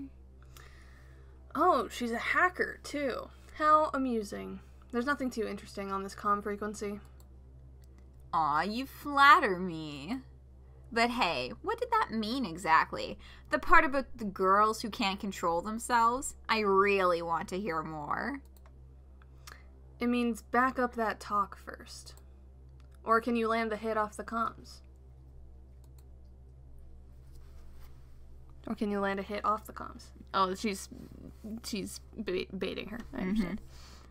S2: Oh, she's a hacker, too. How amusing. There's nothing too interesting on this comm frequency.
S1: Aw, you flatter me. But hey, what did that mean exactly? The part about the girls who can't control themselves? I really want to hear more.
S2: It means back up that talk first. Or can you land the hit off the comms? Or can you land a hit off the comms? Oh, she's baiting her. I understand.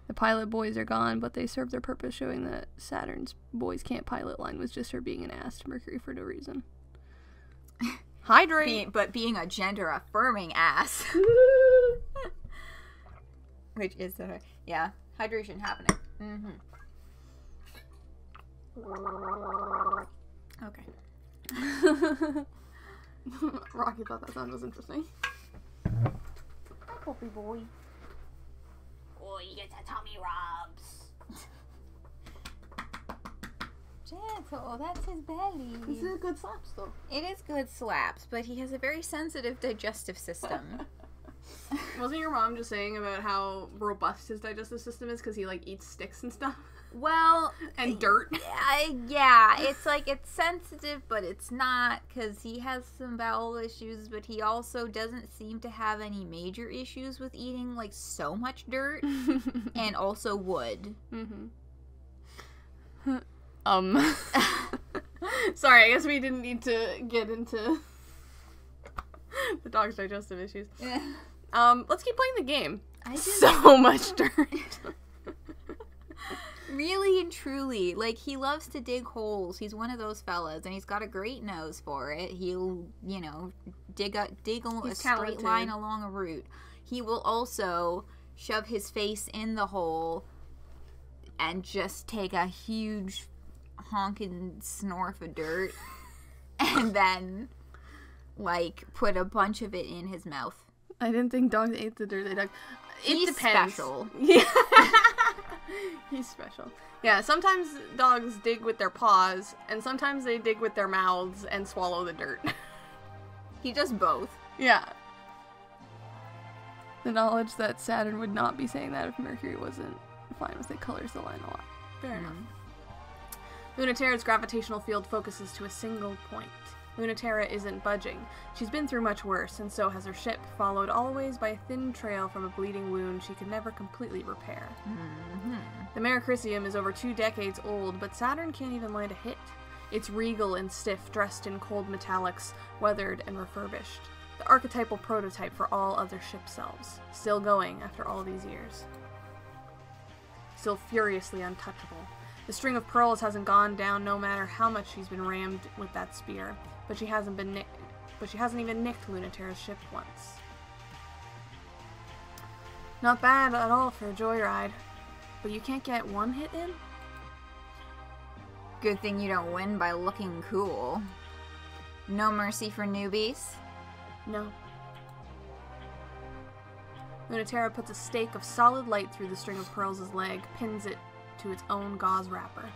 S2: The pilot boys are gone, but they serve their purpose, showing that Saturn's boys can't pilot line was just her being an ass to Mercury for no reason. Hydrate!
S1: But being a gender-affirming ass. Which is yeah, hydration happening. Okay.
S2: Rocky thought that sound was interesting.
S1: Puppy boy. Oh, you get the tummy rubs. Gentle, that's his belly.
S2: This is good slaps, though.
S1: It is good slaps, but he has a very sensitive digestive system.
S2: Wasn't your mom just saying about how robust his digestive system is because he, like, eats sticks and stuff?
S1: Well...
S2: And dirt?
S1: Yeah, it's like, it's sensitive, but it's not, because he has some bowel issues, but he also doesn't seem to have any major issues with eating, like, so much dirt, and also wood.
S2: Sorry, I guess we didn't need to get into the dog's digestive issues. Let's keep playing the game. So much dirt.
S1: Really and truly, like, he loves to dig holes. He's one of those fellas, and he's got a great nose for it. He'll, you know, dig a straight line along a route. He will also shove his face in the hole and just take a huge honking snorf of dirt and then, like, put a bunch of it in his mouth.
S2: I didn't think dogs ate the dirt they dug.
S1: He's special.
S2: Yeah. He's special. Yeah, sometimes dogs dig with their paws, and sometimes they dig with their mouths and swallow the dirt.
S1: He does both.
S2: Yeah. The knowledge that Saturn would not be saying that if Mercury wasn't fine with it colors the line a lot. Fair enough. Luna-Terra's gravitational field focuses to a single point. Luna-Terra isn't budging. She's been through much worse, and so has her ship, followed always by a thin trail from a bleeding wound she could never completely repair. The Merecrisium is over 2 decades old, but Saturn can't even land a hit. It's regal and stiff, dressed in cold metallics, weathered and refurbished. The archetypal prototype for all other ship selves. Still going after all these years. Still furiously untouchable. The string of pearls hasn't gone down no matter how much she's been rammed with that spear, but she hasn't even nicked Luna-Terra's ship once. Not bad at all for a joyride, but you can't get one hit in?
S1: Good thing you don't win by looking cool. No mercy for newbies?
S2: No. Luna-Terra puts a stake of solid light through the string of pearls' leg, pins it to its own gauze wrapper.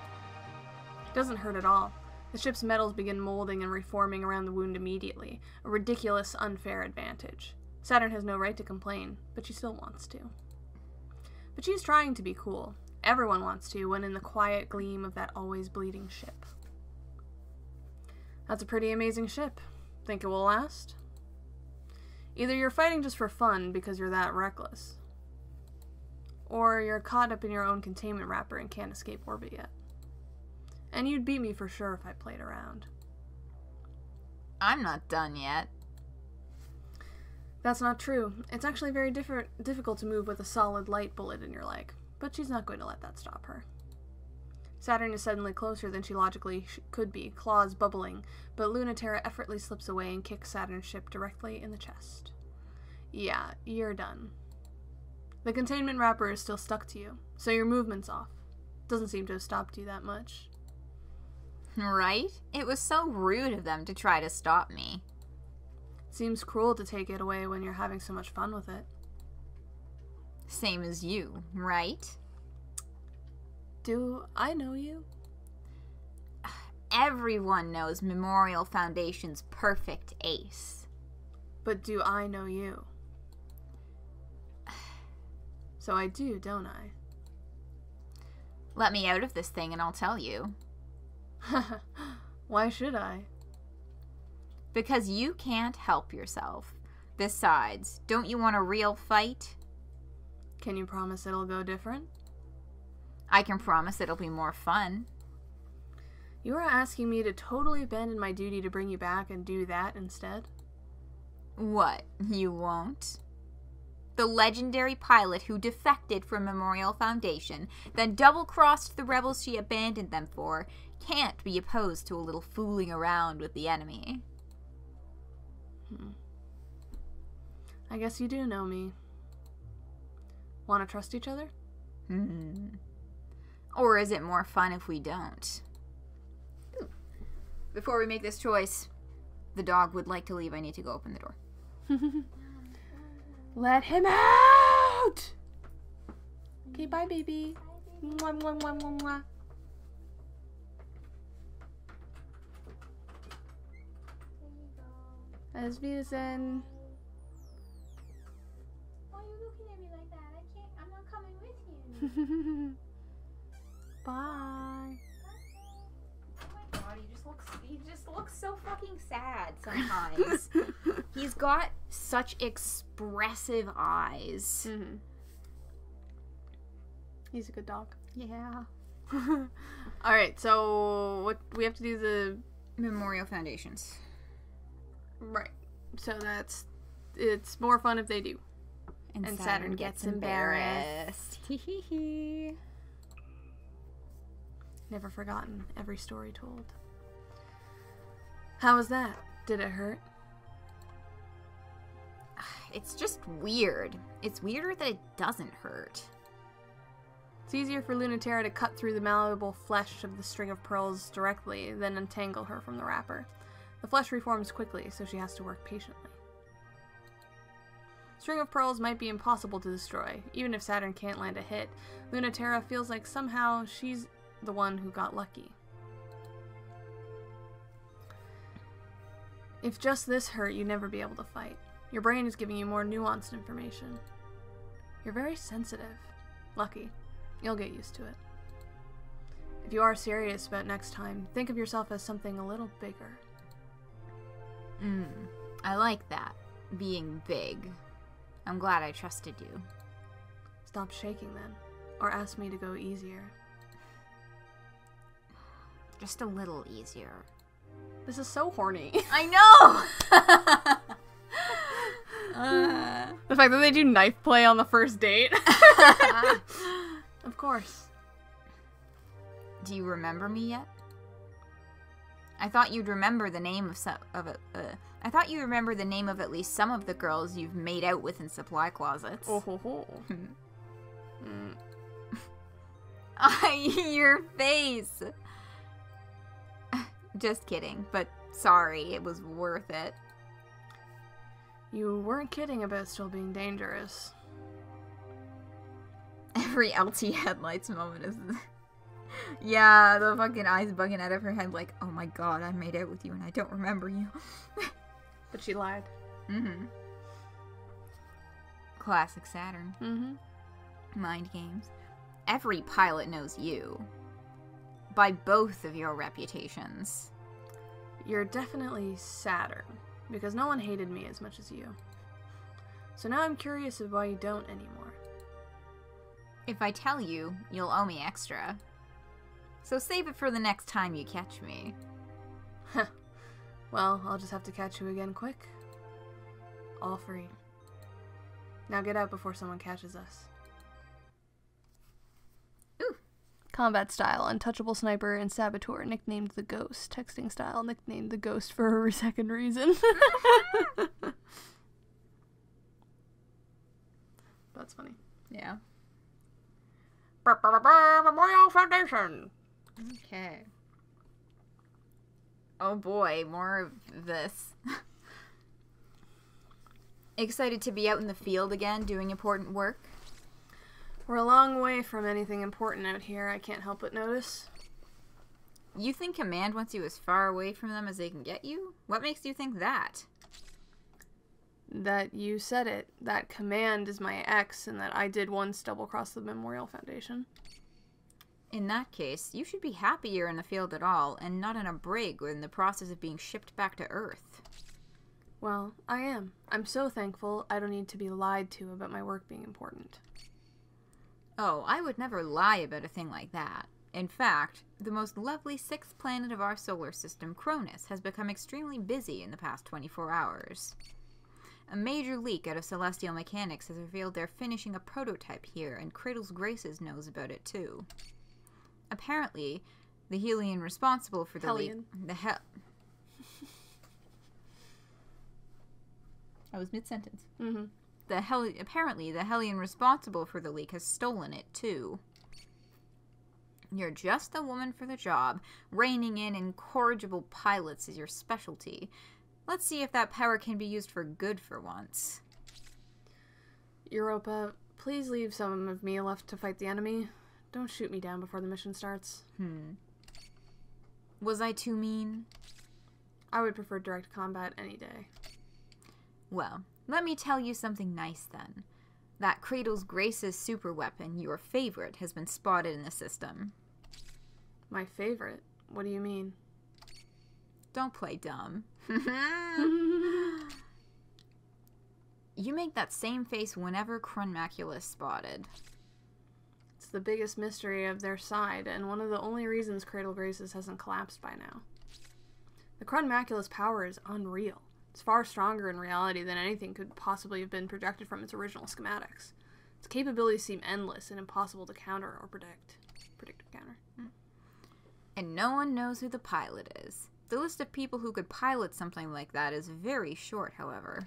S2: It doesn't hurt at all. The ship's metals begin molding and reforming around the wound immediately, a ridiculous, unfair advantage. Saturn has no right to complain, but she still wants to. But she's trying to be cool. Everyone wants to when in the quiet gleam of that always bleeding ship. That's a pretty amazing ship. Think it will last? Either you're fighting just for fun because you're that reckless, or you're caught up in your own containment wrapper and can't escape orbit yet. And you'd beat me for sure if I played around.
S1: I'm not done yet.
S2: That's not true. It's actually very difficult to move with a solid light bullet in your leg. But she's not going to let that stop her. Saturn is suddenly closer than she logically could be, claws bubbling, but Luna-Terra effortlessly slips away and kicks Saturn's ship directly in the chest. Yeah, you're done. The containment wrapper is still stuck to you, so your movement's off. Doesn't seem to have stopped you that much.
S1: Right? It was so rude of them to try to stop me.
S2: Seems cruel to take it away when you're having so much fun with it.
S1: Same as you, right?
S2: Do I know you?
S1: Everyone knows Memorial Foundation's perfect ace.
S2: But do I know you? So I do, don't I?
S1: Let me out of this thing and I'll tell you.
S2: Why should I?
S1: Because you can't help yourself. Besides, don't you want a real fight?
S2: Can you promise it'll go different?
S1: I can promise it'll be more fun.
S2: You are asking me to totally abandon my duty to bring you back and do that instead?
S1: What, you won't? The legendary pilot who defected from Memorial Foundation, then double-crossed the rebels she abandoned them for, can't be opposed to a little fooling around with the enemy.
S2: I guess you do know me. Want to trust each other?
S1: Or is it more fun if we don't? Before we make this choice, the dog would like to leave. I need to go open the door.
S2: Let him out! Okay, bye, baby. Mwah, mwah, mwah, mwah, mwah. As Wiedersehen.
S3: Why are you looking at me like that? I'm not coming with you.
S2: Bye.
S1: Oh my god, he just looks so fucking sad sometimes. He's got such expressive eyes.
S2: He's a good dog.
S1: Yeah.
S2: Alright, so what we have to do the
S1: Memorial Foundations.
S2: right. So it's more fun if they do.
S1: And Saturn gets embarrassed. Hee.
S2: Never forgotten. Every story told. How was that? Did it hurt?
S1: It's just weird. It's weirder that it doesn't hurt.
S2: It's easier for Luna-Terra to cut through the malleable flesh of the string of pearls directly than untangle her from the wrapper. The flesh reforms quickly, so she has to work patiently. String of pearls might be impossible to destroy. Even if Saturn can't land a hit, Luna-Terra feels like somehow she's the one who got lucky. If just this hurt, you'd never be able to fight. Your brain is giving you more nuanced information. You're very sensitive. Lucky. You'll get used to it. If you are serious about next time, think of yourself as something a little bigger.
S1: I like that. Being big. I'm glad I trusted you.
S2: Stop shaking then. Or ask me to go easier.
S1: Just a little easier.
S2: This is so horny.
S1: I know!
S2: The fact that they do knife play on the first date. Of course.
S1: Do you remember me yet? I thought you'd remember the name I thought you remember the name of at least some of the girls you've made out with in supply closets.
S2: Oh ho ho.
S1: Your face. Just kidding, but sorry, it was worth it.
S2: You weren't kidding about still being dangerous.
S1: Every LT headlights moment is... Yeah, the fucking eyes bugging out of her head like, oh my god, I made out with you and I don't remember you.
S2: But she lied.
S1: Classic Saturn. Mind games. Every pilot knows you. By both of your reputations.
S2: You're definitely Saturn, because no one hated me as much as you. So now I'm curious of why you don't anymore.
S1: If I tell you, you'll owe me extra. So save it for the next time you catch me.
S2: Well, I'll just have to catch you again quick. All free. Now get out before someone catches us.
S1: Ooh.
S2: Combat style, untouchable sniper and saboteur, nicknamed the Ghost. Texting style, nicknamed the Ghost for a second reason. That's funny.
S1: Yeah.
S2: Memorial Foundation.
S1: Okay. Oh boy, more of this. Excited to be out in the field again, doing important work?
S2: We're a long way from anything important out here, I can't help but notice.
S1: You think Command wants you as far away from them as they can get you? What makes you think that?
S2: That you said it. That Command is my ex, and that I did once double-cross the Memorial Foundation.
S1: In that case, you should be happy you're in the field at all, and not in a brig or in the process of being shipped back to Earth.
S2: Well, I am. I'm so thankful I don't need to be lied to about my work being important.
S1: Oh, I would never lie about a thing like that. In fact, the most lovely sixth planet of our solar system, Cronus, has become extremely busy in the past 24 hours. A major leak out of celestial mechanics has revealed they're finishing a prototype here, and Cradle's Graces knows about it too. Apparently, the Hellion responsible for the
S2: Hellion.
S1: leak... I was mid-sentence.
S2: Mm-hmm.
S1: Apparently, the Hellion responsible for the leak has stolen it too. You're just the woman for the job. Reining in incorrigible pilots is your specialty. Let's see if that power can be used for good for once.
S2: Europa, please leave some of me left to fight the enemy. Don't shoot me down before the mission starts.
S1: Was I too mean?
S2: I would prefer direct combat any day.
S1: Well, let me tell you something nice then. That Cradle's Graces superweapon, your favorite, has been spotted in the system.
S2: My favorite? What do you mean?
S1: Don't play dumb. You make that same face whenever Crunmacula is spotted.
S2: It's the biggest mystery of their side, and one of the only reasons Cradle Graces hasn't collapsed by now. The Crunmacula's power is unreal. It's far stronger in reality than anything could possibly have been projected from its original schematics. Its capabilities seem endless and impossible to counter or predict. Predict or counter.
S1: And no one knows who the pilot is. The list of people who could pilot something like that is very short, however.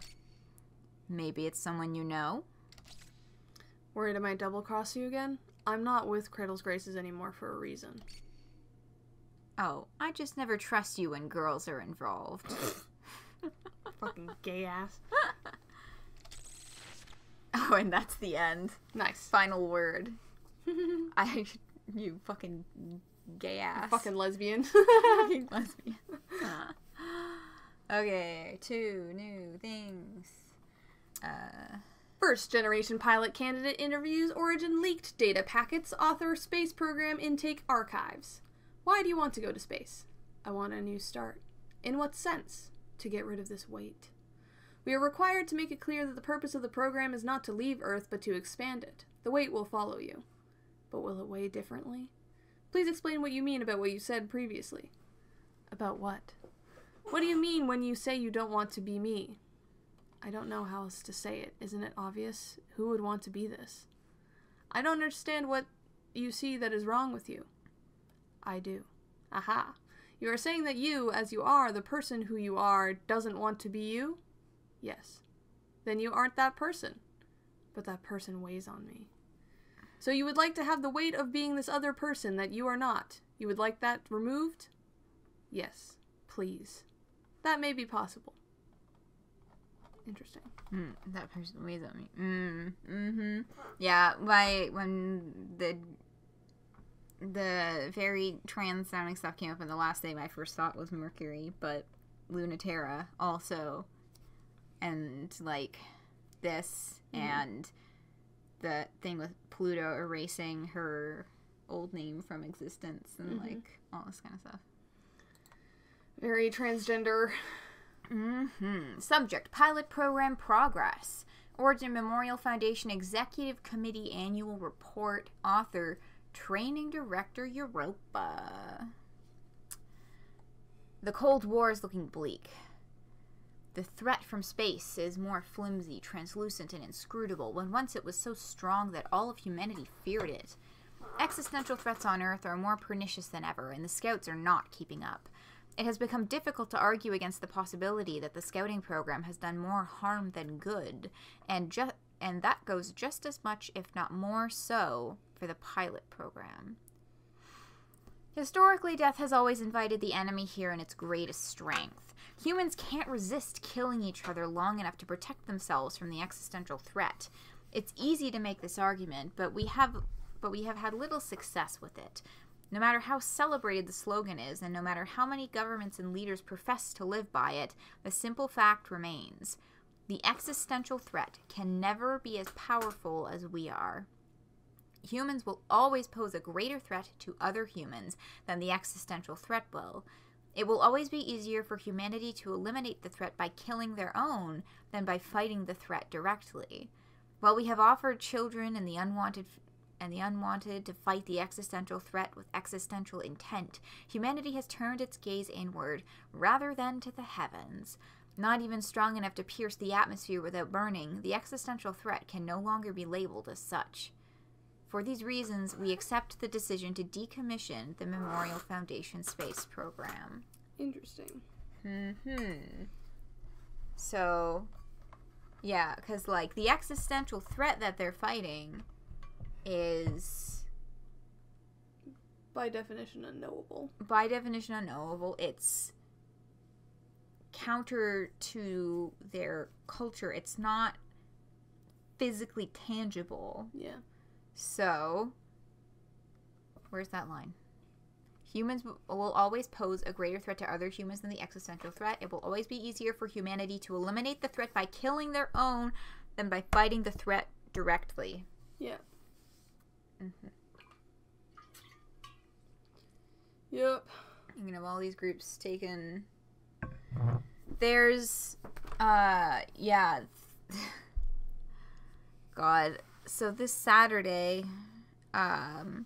S1: Maybe it's someone you know?
S2: Worried I might double-cross you again? I'm not with Cradle's Graces anymore for a reason.
S1: Oh, I just never trust you when girls are involved.
S2: Fucking gay ass.
S1: Oh, and that's the end.
S2: Nice.
S1: Final word. You fucking gay ass.
S2: Fucking lesbian.
S1: Fucking lesbian. Okay, 2 new things.
S2: First generation pilot candidate interviews, origin leaked data packets, author space program intake archives. Why do you want to go to space? I want a new start. In what sense? To get rid of this weight. We are required to make it clear that the purpose of the program is not to leave Earth, but to expand it. The weight will follow you. But will it weigh differently? Please explain what you mean about what you said previously. About what? What do you mean when you say you don't want to be me? I don't know how else to say it. Isn't it obvious? Who would want to be this? I don't understand what you see that is wrong with you. I do. Aha. You are saying that you, as you are, the person who you are, doesn't want to be you? Yes. Then you aren't that person. But that person weighs on me. So you would like to have the weight of being this other person that you are not. You would like that removed? Yes. Please. That may be possible. Interesting.
S1: That person weighs on me. Yeah, when the very trans sounding stuff came up, and the last thing I first thought was Mercury, but Luna-Terra also, and like this, and the thing with Pluto erasing her old name from existence, and like all this kind of stuff.
S2: Very transgender.
S1: Subject: Pilot Program Progress. Origin Memorial Foundation Executive Committee Annual Report. Author: Training Director Europa. The Cold War is looking bleak. The threat from space is more flimsy, translucent, and inscrutable, when once it was so strong that all of humanity feared it. Existential threats on Earth are more pernicious than ever, and the Scouts are not keeping up. It has become difficult to argue against the possibility that the Scouting program has done more harm than good, and that goes just as much, if not more so, for the pilot program. Historically, death has always invited the enemy here in its greatest strength. Humans can't resist killing each other long enough to protect themselves from the existential threat. It's easy to make this argument, but we have had little success with it. No matter how celebrated the slogan is, and no matter how many governments and leaders profess to live by it, the simple fact remains. The existential threat can never be as powerful as we are. Humans will always pose a greater threat to other humans than the existential threat will. It will always be easier for humanity to eliminate the threat by killing their own than by fighting the threat directly. While we have offered children and the unwanted to fight the existential threat with existential intent, humanity has turned its gaze inward rather than to the heavens. Not even strong enough to pierce the atmosphere without burning, the existential threat can no longer be labeled as such. For these reasons, we accept the decision to decommission the Memorial Foundation space program.
S2: Interesting.
S1: So, yeah, because, like, the existential threat that they're fighting is...
S2: by definition, unknowable.
S1: By definition, unknowable. It's counter to their culture. It's not physically tangible.
S2: Yeah.
S1: So, where's that line? Humans will always pose a greater threat to other humans than the existential threat. It will always be easier for humanity to eliminate the threat by killing their own than by fighting the threat directly.
S2: Yeah.
S1: Mm-hmm.
S2: Yep.
S1: You know, all these groups taken... There's, yeah. God. So this Saturday, for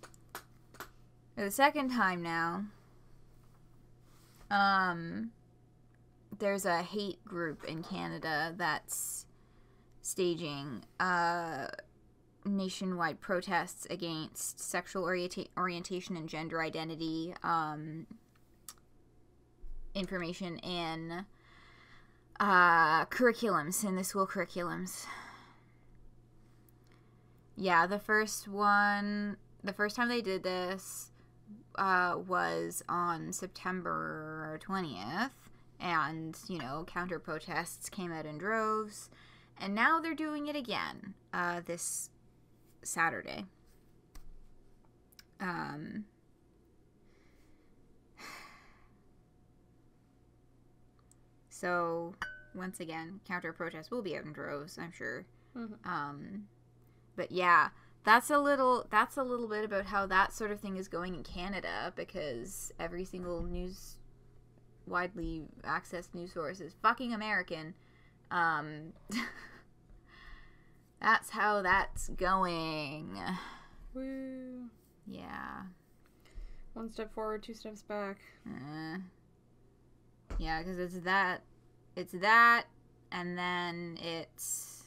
S1: the second time now, there's a hate group in Canada that's staging nationwide protests against sexual orientation and gender identity information in curriculums, in the school curriculums. Yeah, the first time they did this was on September 20th, and, you know, counter protests came out in droves, and now they're doing it again this Saturday. So, once again, counter protests will be out in droves, I'm sure.
S2: Mm-hmm.
S1: But yeah, that's a little bit about how that sort of thing is going in Canada, because every single widely accessed news source is fucking American. That's how that's going.
S2: Woo.
S1: Yeah.
S2: One step forward, two steps back.
S1: Yeah, because it's that, and then it's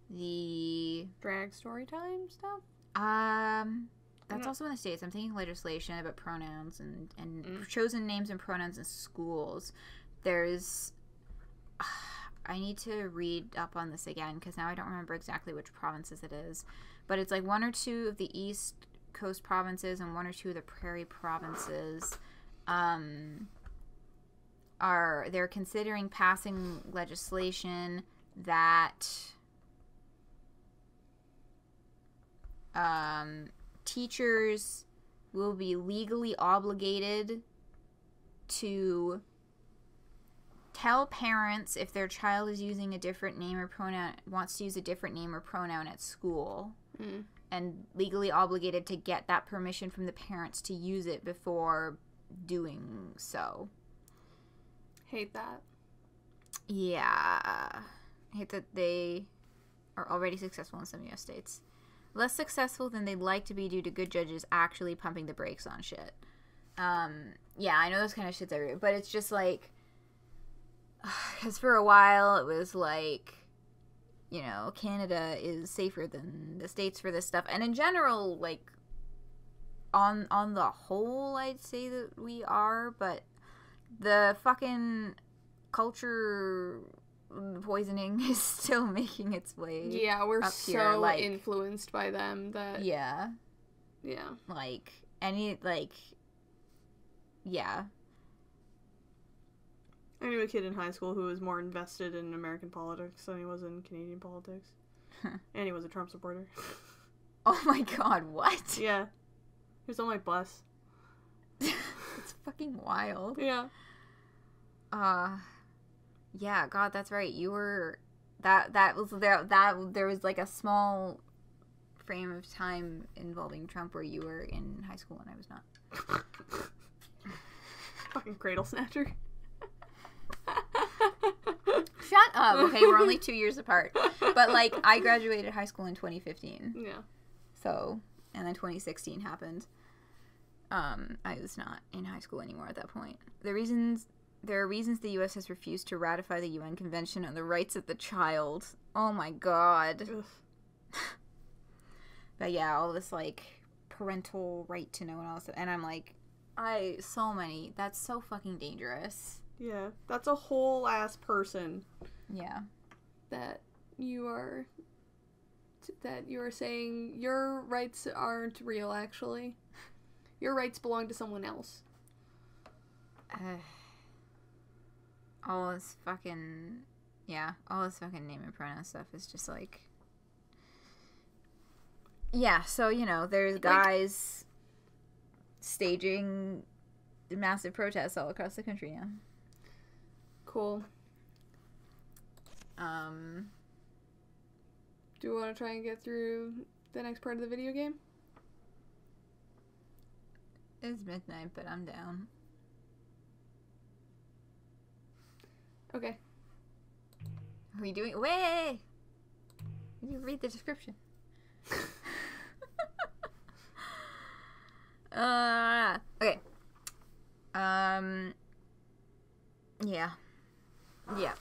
S1: the
S2: drag story time stuff.
S1: That's also in the States. I'm thinking legislation about pronouns and chosen names and pronouns in schools. There's I need to read up on this again, because now I don't remember exactly which provinces it is, but it's like one or two of the East Coast provinces and one or two of the Prairie provinces they're considering passing legislation that teachers will be legally obligated to tell parents if their child is using a different name or pronoun, wants to use a different name or pronoun at school, and legally obligated to get that permission from the parents to use it before doing so.
S2: Hate that.
S1: Yeah. I hate that they are already successful in some U.S. states. Less successful than they'd like to be due to good judges actually pumping the brakes on shit. Yeah, I know those kind of shit's everywhere, but it's just like, because for a while it was like, you know, Canada is safer than the States for this stuff, and in general, like, on the whole, I'd say that we are, but the fucking culture poisoning is still making its way.
S2: Yeah, we're
S1: up
S2: so
S1: here, like,
S2: influenced by them that
S1: yeah,
S2: like
S1: yeah.
S2: I knew a kid in high school who was more invested in American politics than he was in Canadian politics. And he was a Trump supporter.
S1: Oh my god, what?
S2: Yeah. He was on my bus.
S1: It's fucking wild.
S2: Yeah.
S1: Yeah, god, that's right. You were that was there was like a small frame of time involving Trump where you were in high school and I was not.
S2: Fucking cradle snatcher.
S1: Shut up. Okay, we're only 2 years apart. But, like, I graduated high school in 2015.
S2: Yeah.
S1: So, and then 2016 happened. I was not in high school anymore at that point. There are reasons the U.S. has refused to ratify the UN Convention on the Rights of the Child. Oh my god. But yeah, all this, like, parental right to know and all this. And I'm like, that's so fucking dangerous.
S2: Yeah, that's a whole ass person.
S1: Yeah.
S2: That you are saying your rights aren't real, actually. Your rights belong to someone else.
S1: All this fucking name and pronoun stuff is just like, yeah, so, you know, there's guys staging massive protests all across the country now.
S2: Cool. Do you want to try and get through the next part of the video game?
S1: It's midnight, but I'm down.
S2: Okay.
S1: Are we doing? Way! You read the description. Okay. Yeah. Yeah.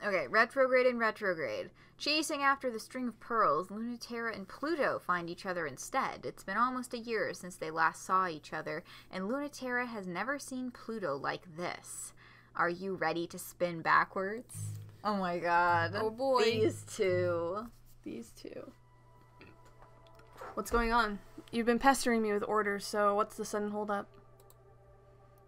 S1: Okay, Retrograde and Retrograde. Chasing after the string of pearls, Luna-Terra and Pluto find each other instead. It's been almost a year since they last saw each other, and Luna-Terra has never seen Pluto like this. Are you ready to spin backwards? Oh my god.
S2: Oh boy.
S1: These two.
S2: What's going on? You've been pestering me with orders, so what's the sudden holdup?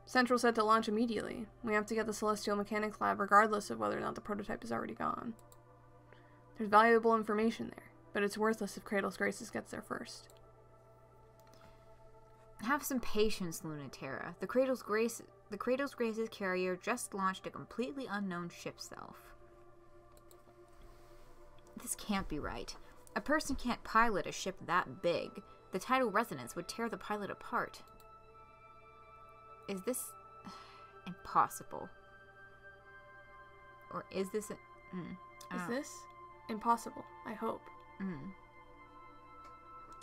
S2: Central said to launch immediately. We have to get the Celestial Mechanics Lab regardless of whether or not the prototype is already gone. There's valuable information there, but it's worthless if Cradle's Graces gets there first.
S1: Have some patience, Luna-Terra. The Cradle's Graces carrier just launched a completely unknown ship self. This can't be right. A person can't pilot a ship that big. The tidal resonance would tear the pilot apart. Is this impossible? Or is this
S2: Is this impossible? I hope.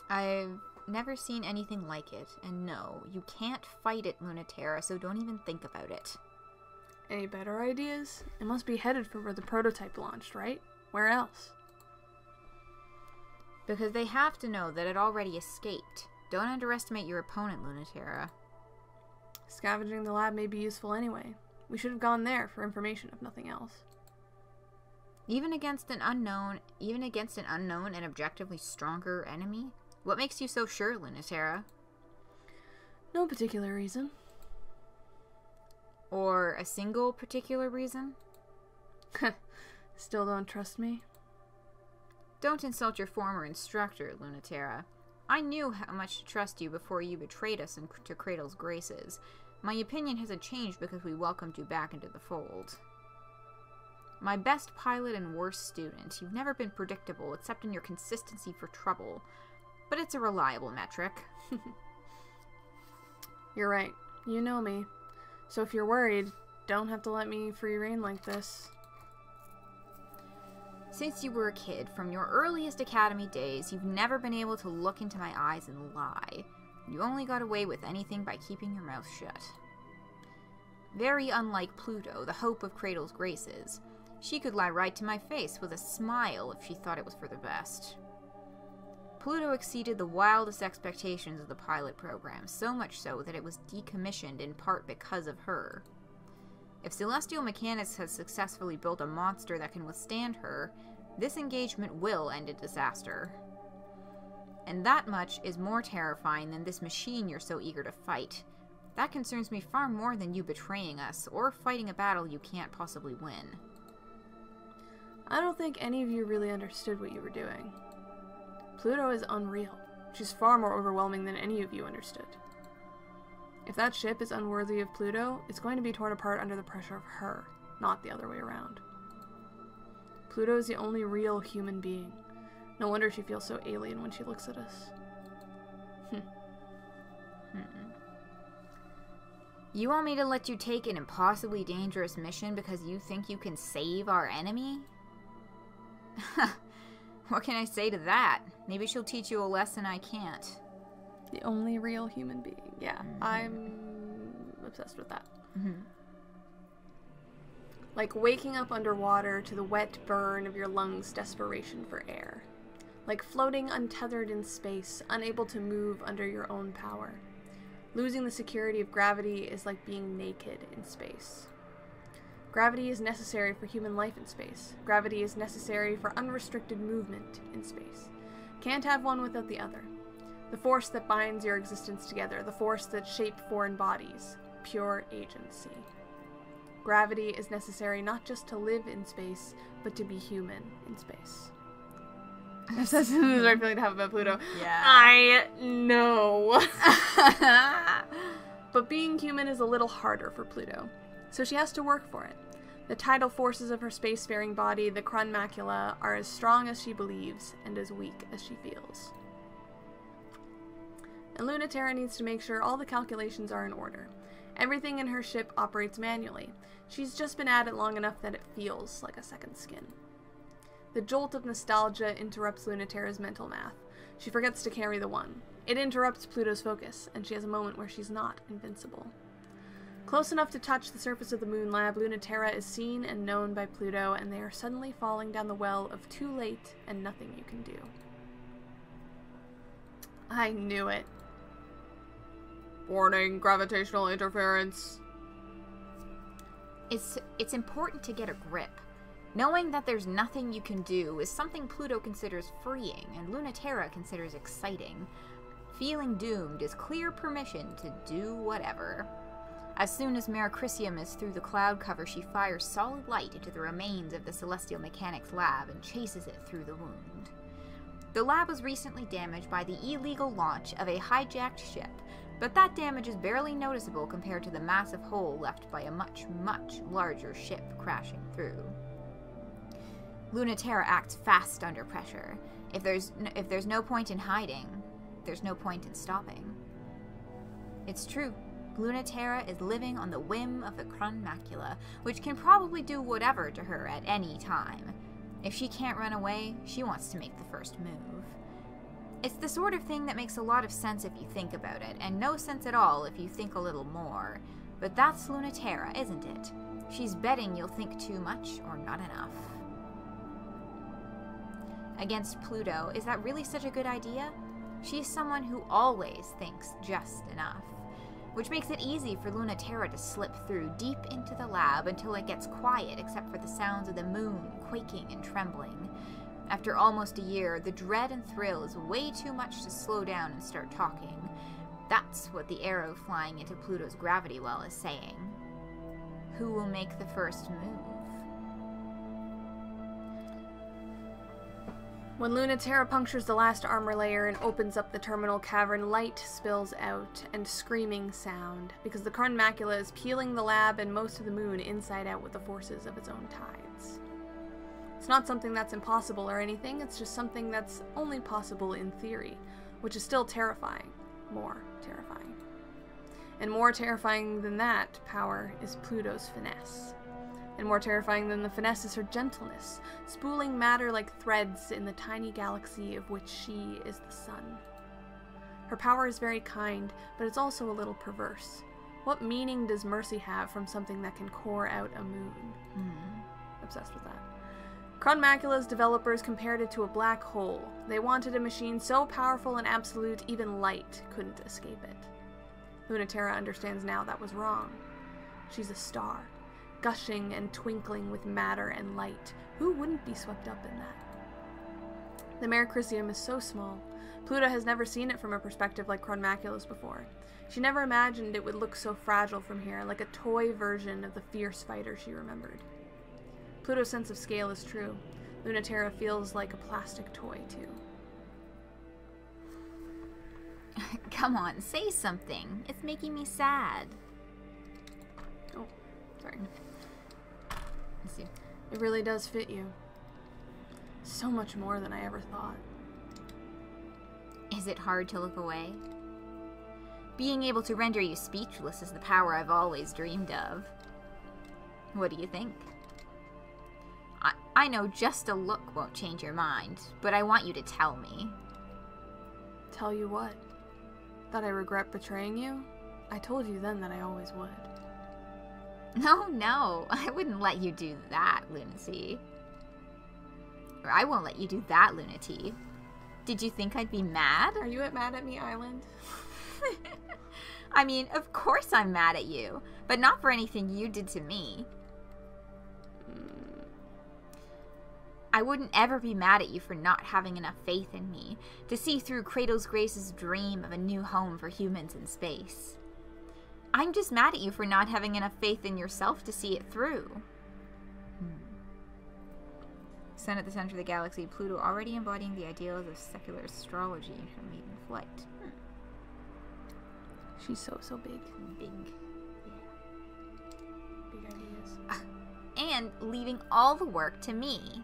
S1: I've never seen anything like it, and no, you can't fight it, Luna-Terra, so don't even think about it.
S2: Any better ideas? It must be headed for where the prototype launched, right? Where else?
S1: Because they have to know that it already escaped. Don't underestimate your opponent, Luna-Terra.
S2: Scavenging the lab may be useful anyway. We should have gone there for information, if nothing else.
S1: Even against an unknown and objectively stronger enemy? What makes you so sure, Luna-Terra?
S2: No particular reason.
S1: Or a single particular reason?
S2: Still don't trust me?
S1: Don't insult your former instructor, Luna-Terra. I knew how much to trust you before you betrayed us to Cradle's Graces. My opinion hasn't changed because we welcomed you back into the fold. My best pilot and worst student. You've never been predictable except in your consistency for trouble. But it's a reliable metric.
S2: You're right. You know me. So if you're worried, don't have to let me free rein like this.
S1: Since you were a kid, from your earliest academy days, you've never been able to look into my eyes and lie. You only got away with anything by keeping your mouth shut. Very unlike Pluto, the hope of Cradle's graces. She could lie right to my face with a smile if she thought it was for the best. Pluto exceeded the wildest expectations of the pilot program, so much so that it was decommissioned in part because of her. If Celestial Mechanics has successfully built a monster that can withstand her, this engagement will end in disaster. And that much is more terrifying than this machine you're so eager to fight. That concerns me far more than you betraying us, or fighting a battle you can't possibly win.
S2: I don't think any of you really understood what you were doing. Pluto is unreal. She's far more overwhelming than any of you understood. If that ship is unworthy of Pluto, it's going to be torn apart under the pressure of her, not the other way around. Pluto is the only real human being. No wonder she feels so alien when she looks at us.
S1: You want me to let you take an impossibly dangerous mission because you think you can save our enemy? What can I say to that? Maybe she'll teach you a lesson I can't.
S2: The only real human being. Yeah, I'm obsessed with that. Like waking up underwater to the wet burn of your lungs' desperation for air. Like floating untethered in space, unable to move under your own power. Losing the security of gravity is like being naked in space. Gravity is necessary for human life in space. Gravity is necessary for unrestricted movement in space. Can't have one without the other. The force that binds your existence together, the force that shapes foreign bodies, pure agency. Gravity is necessary not just to live in space, but to be human in space. That's the right feeling to have about Pluto.
S1: Yeah.
S2: I know. But being human is a little harder for Pluto, so she has to work for it. The tidal forces of her spacefaring body, the Krun macula, are as strong as she believes and as weak as she feels. And Luna-Terra needs to make sure all the calculations are in order. Everything in her ship operates manually. She's just been at it long enough that it feels like a second skin. The jolt of nostalgia interrupts Luna-Terra's mental math. She forgets to carry the one. It interrupts Pluto's focus, and she has a moment where she's not invincible. Close enough to touch the surface of the moon lab, Luna-Terra is seen and known by Pluto, and they are suddenly falling down the well of too late and nothing you can do. I knew it. Warning, gravitational interference.
S1: It's important to get a grip. Knowing that there's nothing you can do is something Pluto considers freeing and Luna-Terra considers exciting. Feeling doomed is clear permission to do whatever. As soon as Merecrisium is through the cloud cover, she fires solid light into the remains of the Celestial Mechanics lab and chases it through the wound. The lab was recently damaged by the illegal launch of a hijacked ship, but that damage is barely noticeable compared to the massive hole left by a much, much larger ship crashing through. Luna-Terra acts fast under pressure. If there's no point in hiding, there's no point in stopping. It's true. Luna-Terra is living on the whim of the Krun macula, which can probably do whatever to her at any time. If she can't run away, she wants to make the first move. It's the sort of thing that makes a lot of sense if you think about it, and no sense at all if you think a little more. But that's Luna-Terra, isn't it? She's betting you'll think too much or not enough. Against Pluto, is that really such a good idea? She's someone who always thinks just enough, which makes it easy for Luna-Terra to slip through deep into the lab until it gets quiet except for the sounds of the moon quaking and trembling. After almost a year, the dread and thrill is way too much to slow down and start talking. That's what the arrow flying into Pluto's gravity well is saying. Who will make the first move?
S2: When Luna-Terra punctures the last armor layer and opens up the terminal cavern, light spills out, and screaming sound, because the Krun macula is peeling the lab and most of the moon inside out with the forces of its own tides. It's not something that's impossible or anything, it's just something that's only possible in theory, which is still terrifying. More terrifying. And more terrifying than that power is Pluto's finesse. And more terrifying than the finesse is her gentleness, spooling matter like threads in the tiny galaxy of which she is the sun. Her power is very kind, but it's also a little perverse. What meaning does mercy have from something that can core out a moon? Obsessed with that. Chronmacula's developers compared it to a black hole. They wanted a machine so powerful and absolute, even light couldn't escape it. Luna-Terra understands now that was wrong. She's a star, gushing and twinkling with matter and light. Who wouldn't be swept up in that? The Merecrisium is so small. Pluto has never seen it from a perspective like Chronmacula's before. She never imagined it would look so fragile from here, like a toy version of the fierce fighter she remembered. Pluto's sense of scale is true. Luna-Terra feels like a plastic toy, too.
S1: Come on, say something. It's making me sad.
S2: Oh, sorry.
S1: Let's see.
S2: It really does fit you. So much more than I ever thought.
S1: Is it hard to look away? Being able to render you speechless is the power I've always dreamed of. What do you think? I know just a look won't change your mind, but I want you to tell me.
S2: Tell you what? That I regret betraying you? I told you then that I always would.
S1: No, I wouldn't let you do that, Lunacy. Or I won't let you do that, Lunati. Did you think I'd be mad?
S2: Are you at Mad at Me Island?
S1: I mean, of course I'm mad at you, but not for anything you did to me. I wouldn't ever be mad at you for not having enough faith in me to see through Kratos Grace's dream of a new home for humans in space. I'm just mad at you for not having enough faith in yourself to see it through. Sun at the center of the galaxy, Pluto already embodying the ideals of secular astrology in her maiden flight.
S2: She's so big.
S1: Big. Yeah.
S2: Big ideas.
S1: And leaving all the work to me.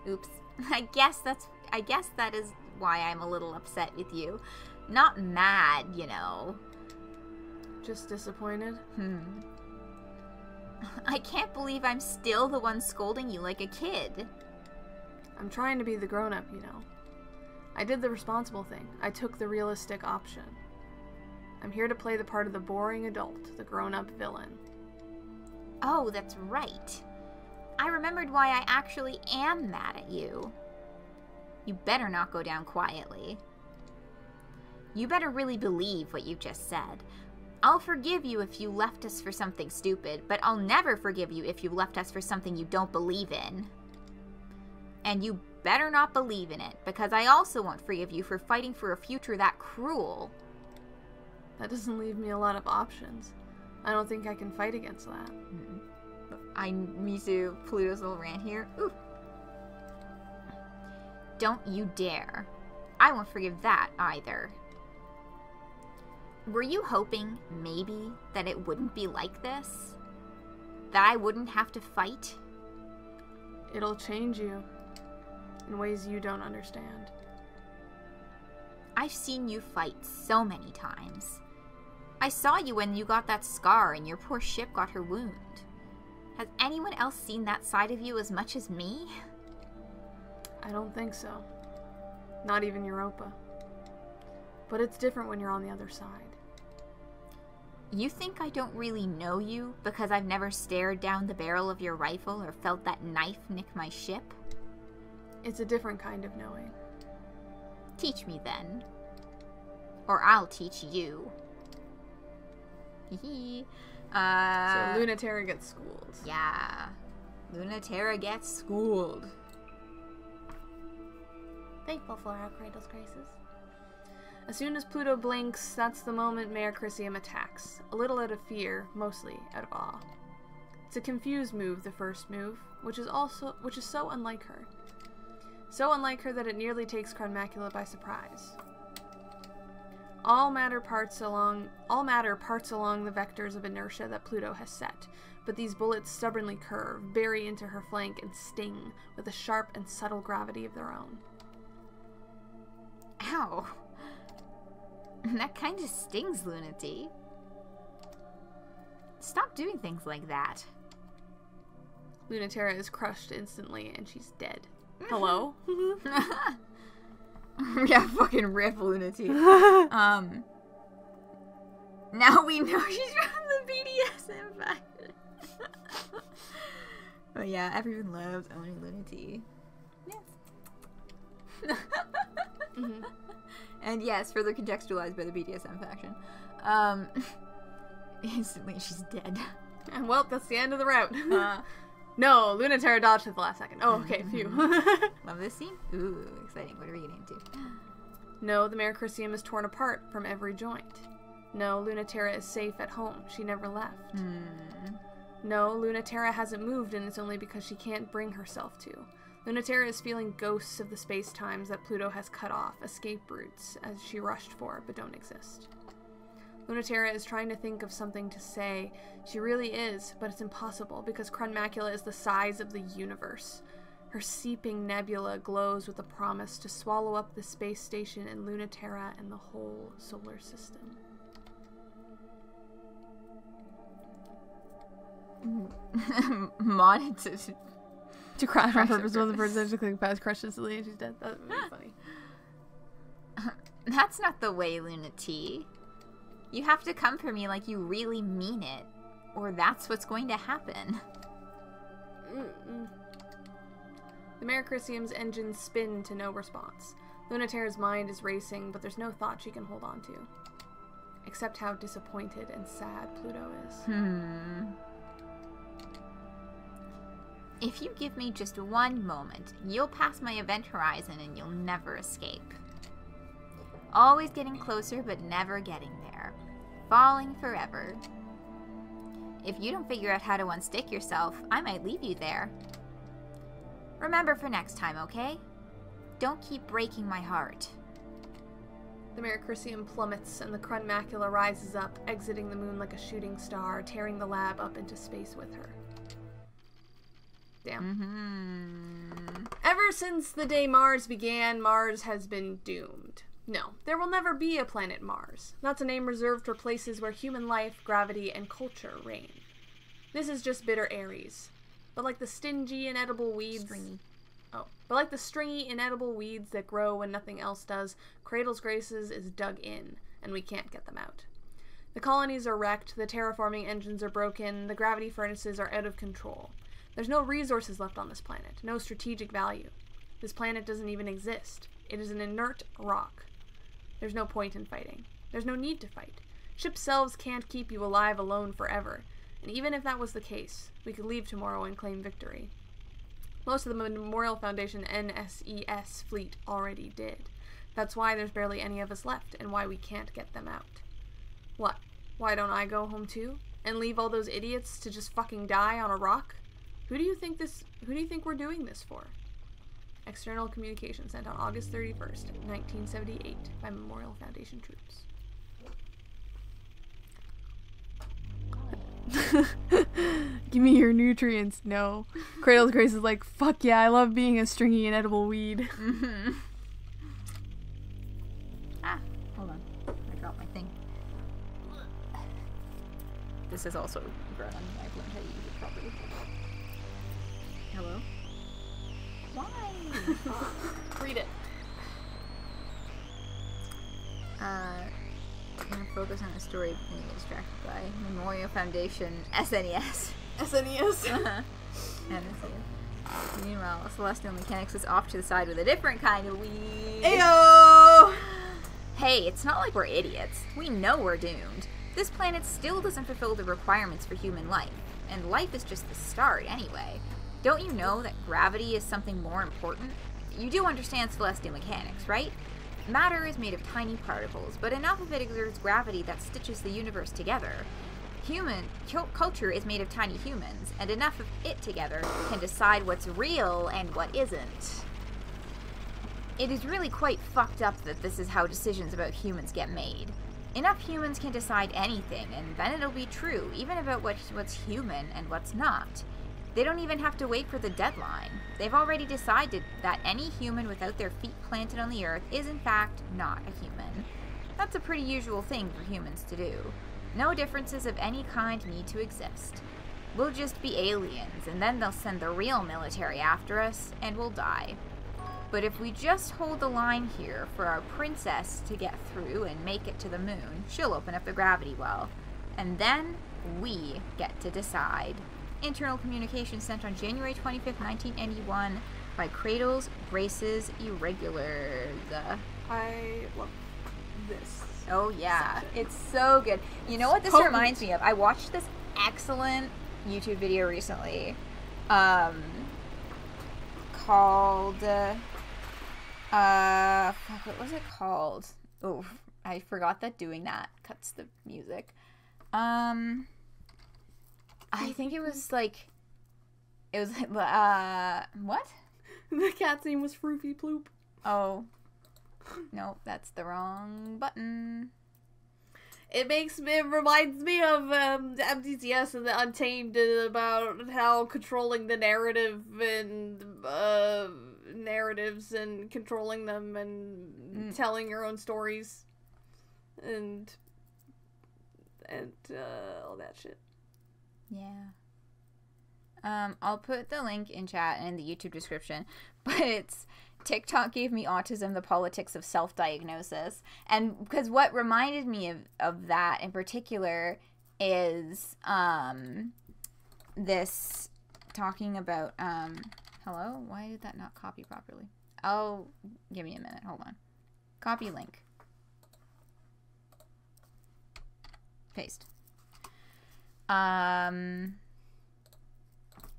S1: Oops. I guess that is why I'm a little upset with you. Not mad, you know.
S2: Just disappointed?
S1: I can't believe I'm still the one scolding you like a kid.
S2: I'm trying to be the grown-up, you know. I did the responsible thing. I took the realistic option. I'm here to play the part of the boring adult, the grown-up villain.
S1: Oh, that's right. I remembered why I actually am mad at you. You better not go down quietly. You better really believe what you just said. I'll forgive you if you left us for something stupid, but I'll never forgive you if you left us for something you don't believe in. And you better not believe in it, because I also won't forgive you for fighting for a future that cruel.
S2: That doesn't leave me a lot of options. I don't think I can fight against that.
S1: Me too. Pluto's little rant here. Ooh. Don't you dare. I won't forgive that either. Were you hoping, maybe, that it wouldn't be like this? That I wouldn't have to fight?
S2: It'll change you in ways you don't understand.
S1: I've seen you fight so many times. I saw you when you got that scar and your poor ship got her wound. Has anyone else seen that side of you as much as me?
S2: I don't think so. Not even Europa. But it's different when you're on the other side.
S1: You think I don't really know you because I've never stared down the barrel of your rifle or felt that knife nick my ship?
S2: It's a different kind of knowing.
S1: Teach me then. Or I'll teach you.
S2: So Luna-Terra gets schooled.
S1: Yeah. Luna-Terra gets schooled.
S3: Thankful for our Kratos Graces.
S2: As soon as Pluto blinks, that's the moment Merecrisium attacks. A little out of fear, mostly out of awe. It's a confused move, the first move, which is so unlike her. So unlike her that it nearly takes Chronmacula by surprise. All matter parts along the vectors of inertia that Pluto has set, but these bullets stubbornly curve, bury into her flank, and sting with a sharp and subtle gravity of their own.
S1: Ow. That kind of stings, Lunati. Stop doing things like that.
S2: Luna-Terra is crushed instantly, and she's dead. Hello?
S1: Yeah, fucking rip Luna-T. Now we know she's from the BDSM faction. But yeah, everyone loves owning Luna-T. Yes.
S2: Mm-hmm.
S1: And yes, further contextualized by the BDSM faction. Instantly she's dead.
S2: And well, that's the end of the route. No, Luna-Terra dodged at the last second. Oh, okay, phew.
S1: Love this scene? Ooh, exciting. What are we getting into?
S2: No, the Mericrisium is torn apart from every joint. No, Luna-Terra is safe at home. She never left. No, Luna-Terra hasn't moved, and it's only because she can't bring herself to. Luna-Terra is feeling ghosts of the space-times that Pluto has cut off, escape routes, as she rushed for, but don't exist. Luna-Terra is trying to think of something to say. She really is, but it's impossible, because Crunmacula is the size of the universe. Her seeping nebula glows with a promise to swallow up the space station and Luna-Terra and the whole solar system.
S1: Modded
S2: To crash on
S1: Crash
S2: purpose
S1: on
S2: while the
S1: purpose.
S2: person actually click past crushes Celia and she's dead. That would be funny.
S1: That's not the way, Luna-T. You have to come for me like you really mean it, or that's what's going to happen.
S2: The Mericrisium's engines spin to no response. Luna-Terra's mind is racing, but there's no thought she can hold on to. Except how disappointed and sad Pluto is.
S1: If you give me just one moment, you'll pass my event horizon and you'll never escape. Always getting closer, but never getting there. Falling forever. If you don't figure out how to unstick yourself, I might leave you there. Remember for next time, okay? Don't keep breaking my heart.
S2: The Mericrisium plummets and the Crunmacula rises up, exiting the moon like a shooting star, tearing the lab up into space with her. Damn. Ever since the day Mars began, Mars has been doomed. No, there will never be a planet Mars. That's a name reserved for places where human life, gravity, and culture reign. This is just bitter Aries. But like the stingy, inedible weeds... But like the stringy, inedible weeds that grow when nothing else does, Cradle's Graces is dug in, and we can't get them out. The colonies are wrecked, the terraforming engines are broken, the gravity furnaces are out of control. There's no resources left on this planet, no strategic value. This planet doesn't even exist. It is an inert rock. There's no point in fighting. There's no need to fight. Ship selves can't keep you alive alone forever, and even if that was the case, we could leave tomorrow and claim victory. Most of the Memorial Foundation NSES fleet already did. That's why there's barely any of us left, and why we can't get them out. What? Why don't I go home too? And leave all those idiots to just fucking die on a rock? Who do you think we're doing this for? External communication sent on August 31st, 1978 by Memorial Foundation troops. Give me your nutrients. No. Cradle's Grace is like, fuck yeah, I love being a stringy inedible weed.
S1: Hold on. I dropped my thing. This is also grown. I've learned how to use it properly. Hello? Why?
S2: Read it.
S1: I'm gonna focus on the story of being distracted by Memorial Foundation SNES.
S2: SNES.
S1: Meanwhile, Celestial Mechanics is off to the side with a different kind of weed.
S2: Ayo!
S1: Hey, it's not like we're idiots. We know we're doomed. This planet still doesn't fulfill the requirements for human life, and life is just the start anyway. Don't you know that gravity is something more important? You do understand celestial mechanics, right? Matter is made of tiny particles, but enough of it exerts gravity that stitches the universe together. Culture is made of tiny humans, and enough of it together can decide what's real and what isn't. It is really quite fucked up that this is how decisions about humans get made. Enough humans can decide anything, and then it'll be true, even about what's human and what's not. They don't even have to wait for the deadline. They've already decided that any human without their feet planted on the earth is in fact not a human. That's a pretty usual thing for humans to do. No differences of any kind need to exist. We'll just be aliens, and then they'll send the real military after us, and we'll die. But if we just hold the line here for our princess to get through and make it to the moon, she'll open up the gravity well. And then we get to decide. Internal communication sent on January 25th, 1991 by Cradles, Graces, Irregulars.
S2: I love this.
S1: Oh yeah,
S2: section.
S1: it's so good. You know what this
S2: Potent.
S1: reminds me of? I watched this excellent YouTube video recently called fuck, what was it called? Oh, I forgot that doing that cuts the music. I think it was like what?
S2: The cat's name was Froofy Ploop.
S1: Oh, no, that's the wrong button.
S2: It reminds me of the MTCS and the Untamed, about how controlling the narrative and narratives and controlling them and telling your own stories and all that shit.
S1: Yeah. I'll put the link in chat and in the YouTube description, but it's TikTok gave me autism, the politics of self-diagnosis. And because what reminded me of that in particular is this talking about hello? Why did that not copy properly? Oh, give me a minute. Hold on. Copy link. Paste.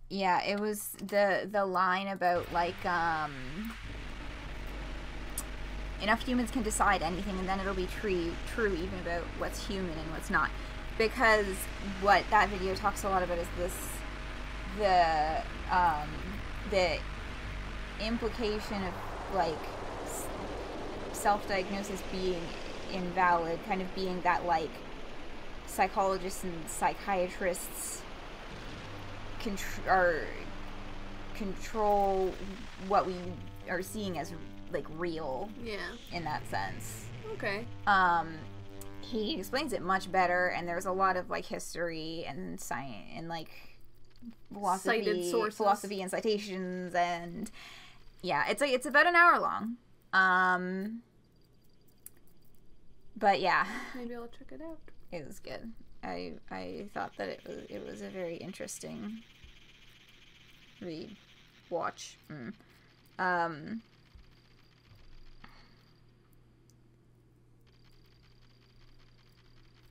S1: Yeah, it was the line about like enough humans can decide anything and then it'll be true even about what's human and what's not. Because what that video talks a lot about is the implication of like self-diagnosis being invalid, kind of being that like psychologists and psychiatrists control what we are seeing as like real.
S2: Yeah.
S1: In that sense.
S2: Okay.
S1: He explains it much better, and there's a lot of like history and science and like
S2: Cited sources.
S1: philosophy and citations, and yeah, it's about an hour long. But yeah,
S2: maybe I'll check it out.
S1: it was good. I thought that it was a very interesting read, watch.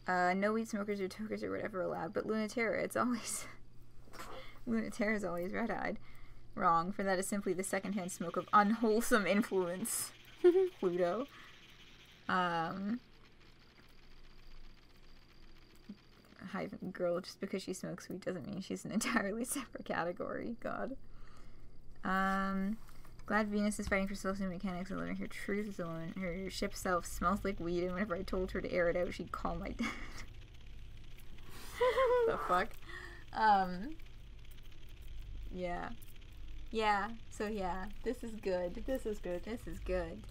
S1: No weed smokers or tokers or whatever allowed, but Luna-Terra, it's always Luna-Terra is always red-eyed. Wrong, for that is simply the secondhand smoke of unwholesome influence. Pluto. Girl, just because she smokes weed doesn't mean she's an entirely separate category. God. Glad Venus is fighting for celestial mechanics and learning her truth as a woman. Her ship self smells like weed, and whenever I told her to air it out, she'd call my dad. The fuck? Yeah. Yeah, so yeah. This is good. This is good. This is good.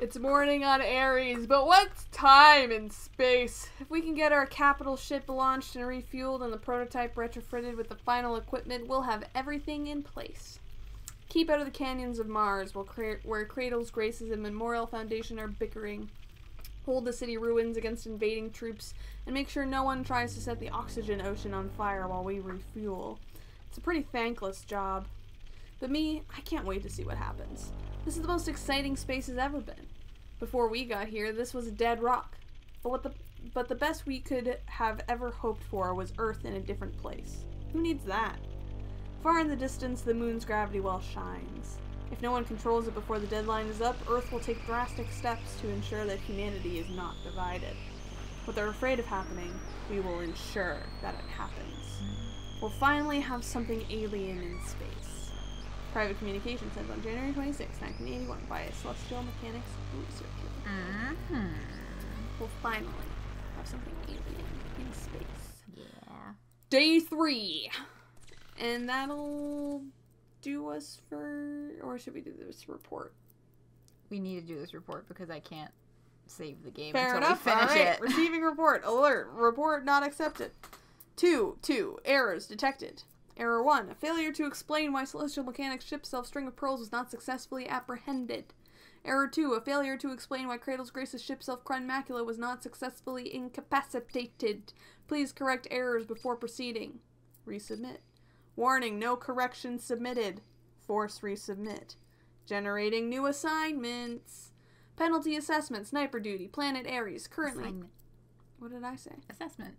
S2: It's morning on Aries, but what's time in space? If we can get our capital ship launched and refueled and the prototype retrofitted with the final equipment, we'll have everything in place. Keep out of the canyons of Mars, where Cradles, Graces, and Memorial Foundation are bickering. Hold the city ruins against invading troops, and make sure no one tries to set the oxygen ocean on fire while we refuel. It's a pretty thankless job. But me, I can't wait to see what happens. This is the most exciting space has ever been. Before we got here, this was a dead rock. But the best we could have ever hoped for was Earth in a different place. Who needs that? Far in the distance, the moon's gravity well shines. If no one controls it before the deadline is up, Earth will take drastic steps to ensure that humanity is not divided. What they're afraid of happening, we will ensure that it happens. We'll finally have something alien in space. Private communication sent on January 26, 1981 by a celestial mechanics researcher. We'll finally have something alien in space.
S1: Yeah.
S2: Day 3. And that'll do us for... Or should we do this report?
S1: We need to do this report because I can't save the game
S2: Fair
S1: until
S2: enough.
S1: we finish
S2: Alright.
S1: it.
S2: Receiving report. Alert. Report not accepted. 2. Errors detected. Error 1. A failure to explain why Celestial Mechanics' ship self-string of pearls was not successfully apprehended. Error 2. A failure to explain why Cradle's Grace's ship self-crun macula was not successfully incapacitated. Please correct errors before proceeding. Resubmit. Warning. No corrections submitted. Force resubmit. Generating new assignments. Penalty assessment. Sniper duty. Planet Ares. Currently.
S1: Assignment.
S2: What did I say?
S1: Assessment.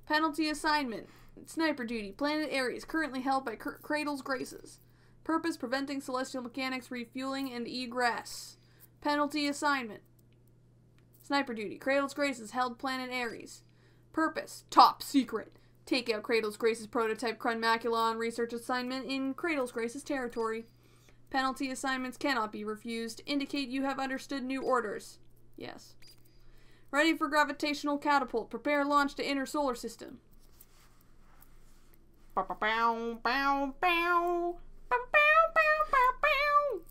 S2: Penalty assignment. Sniper duty. Planet Ares. Currently held by Cradle's Graces. Purpose: preventing Celestial Mechanics refueling and egress. Penalty assignment. Sniper duty. Cradle's Graces held Planet Ares. Purpose: top secret. Take out Cradle's Graces prototype Crun Macula on research assignment in Cradle's Graces territory. Penalty assignments cannot be refused. Indicate you have understood new orders. Yes. Ready for gravitational catapult. Prepare launch to inner solar system. Bow, bow, bow, bow. Bow, bow, bow, bow, bow.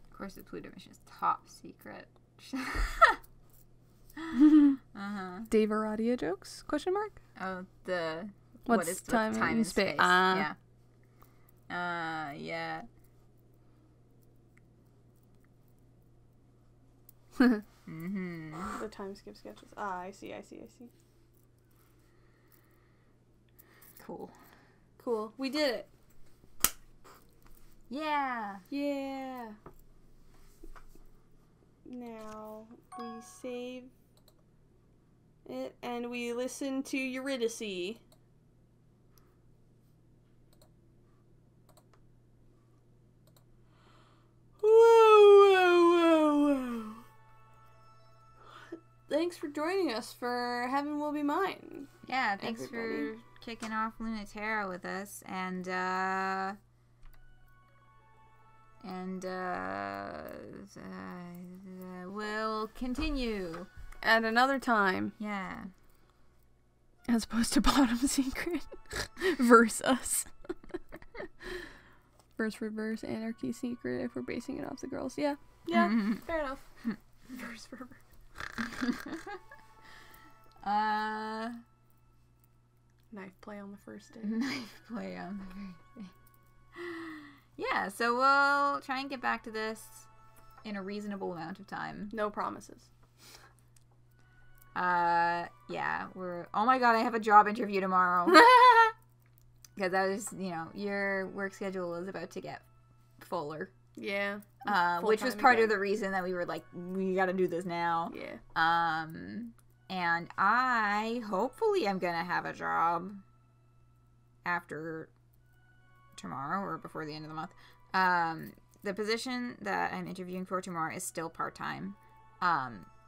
S1: Of course, the Pluto mission is top secret.
S2: Dave Aradia jokes? Question mark?
S1: Oh, the
S2: What's time and space?
S1: Yeah. Yeah.
S2: The time skip sketches. I see.
S1: Cool.
S2: Cool. We did it.
S1: Yeah.
S2: Yeah. Now we save it and we listen to Eurydice. Whoa. Thanks for joining us for Heaven Will Be Mine.
S1: Yeah, thanks
S2: Everybody.
S1: for kicking off Luna-Terra with us, and we'll continue
S2: At another time.
S1: Yeah.
S2: As opposed to Bottom Secret. Verse us. Verse reverse anarchy secret if we're basing it off the girls. Yeah. Yeah. Fair enough. Verse reverse. Knife play on the first day.
S1: Knife play on the very thing. Yeah, so we'll try and get back to this in a reasonable amount of time.
S2: No promises.
S1: Yeah, oh my god, I have a job interview tomorrow. Because I was, your work schedule is about to get fuller.
S2: Yeah.
S1: Which was part of the reason that we were like, we gotta do this now.
S2: Yeah.
S1: And I hopefully am gonna have a job after tomorrow or before the end of the month. The position that I'm interviewing for tomorrow is still part-time.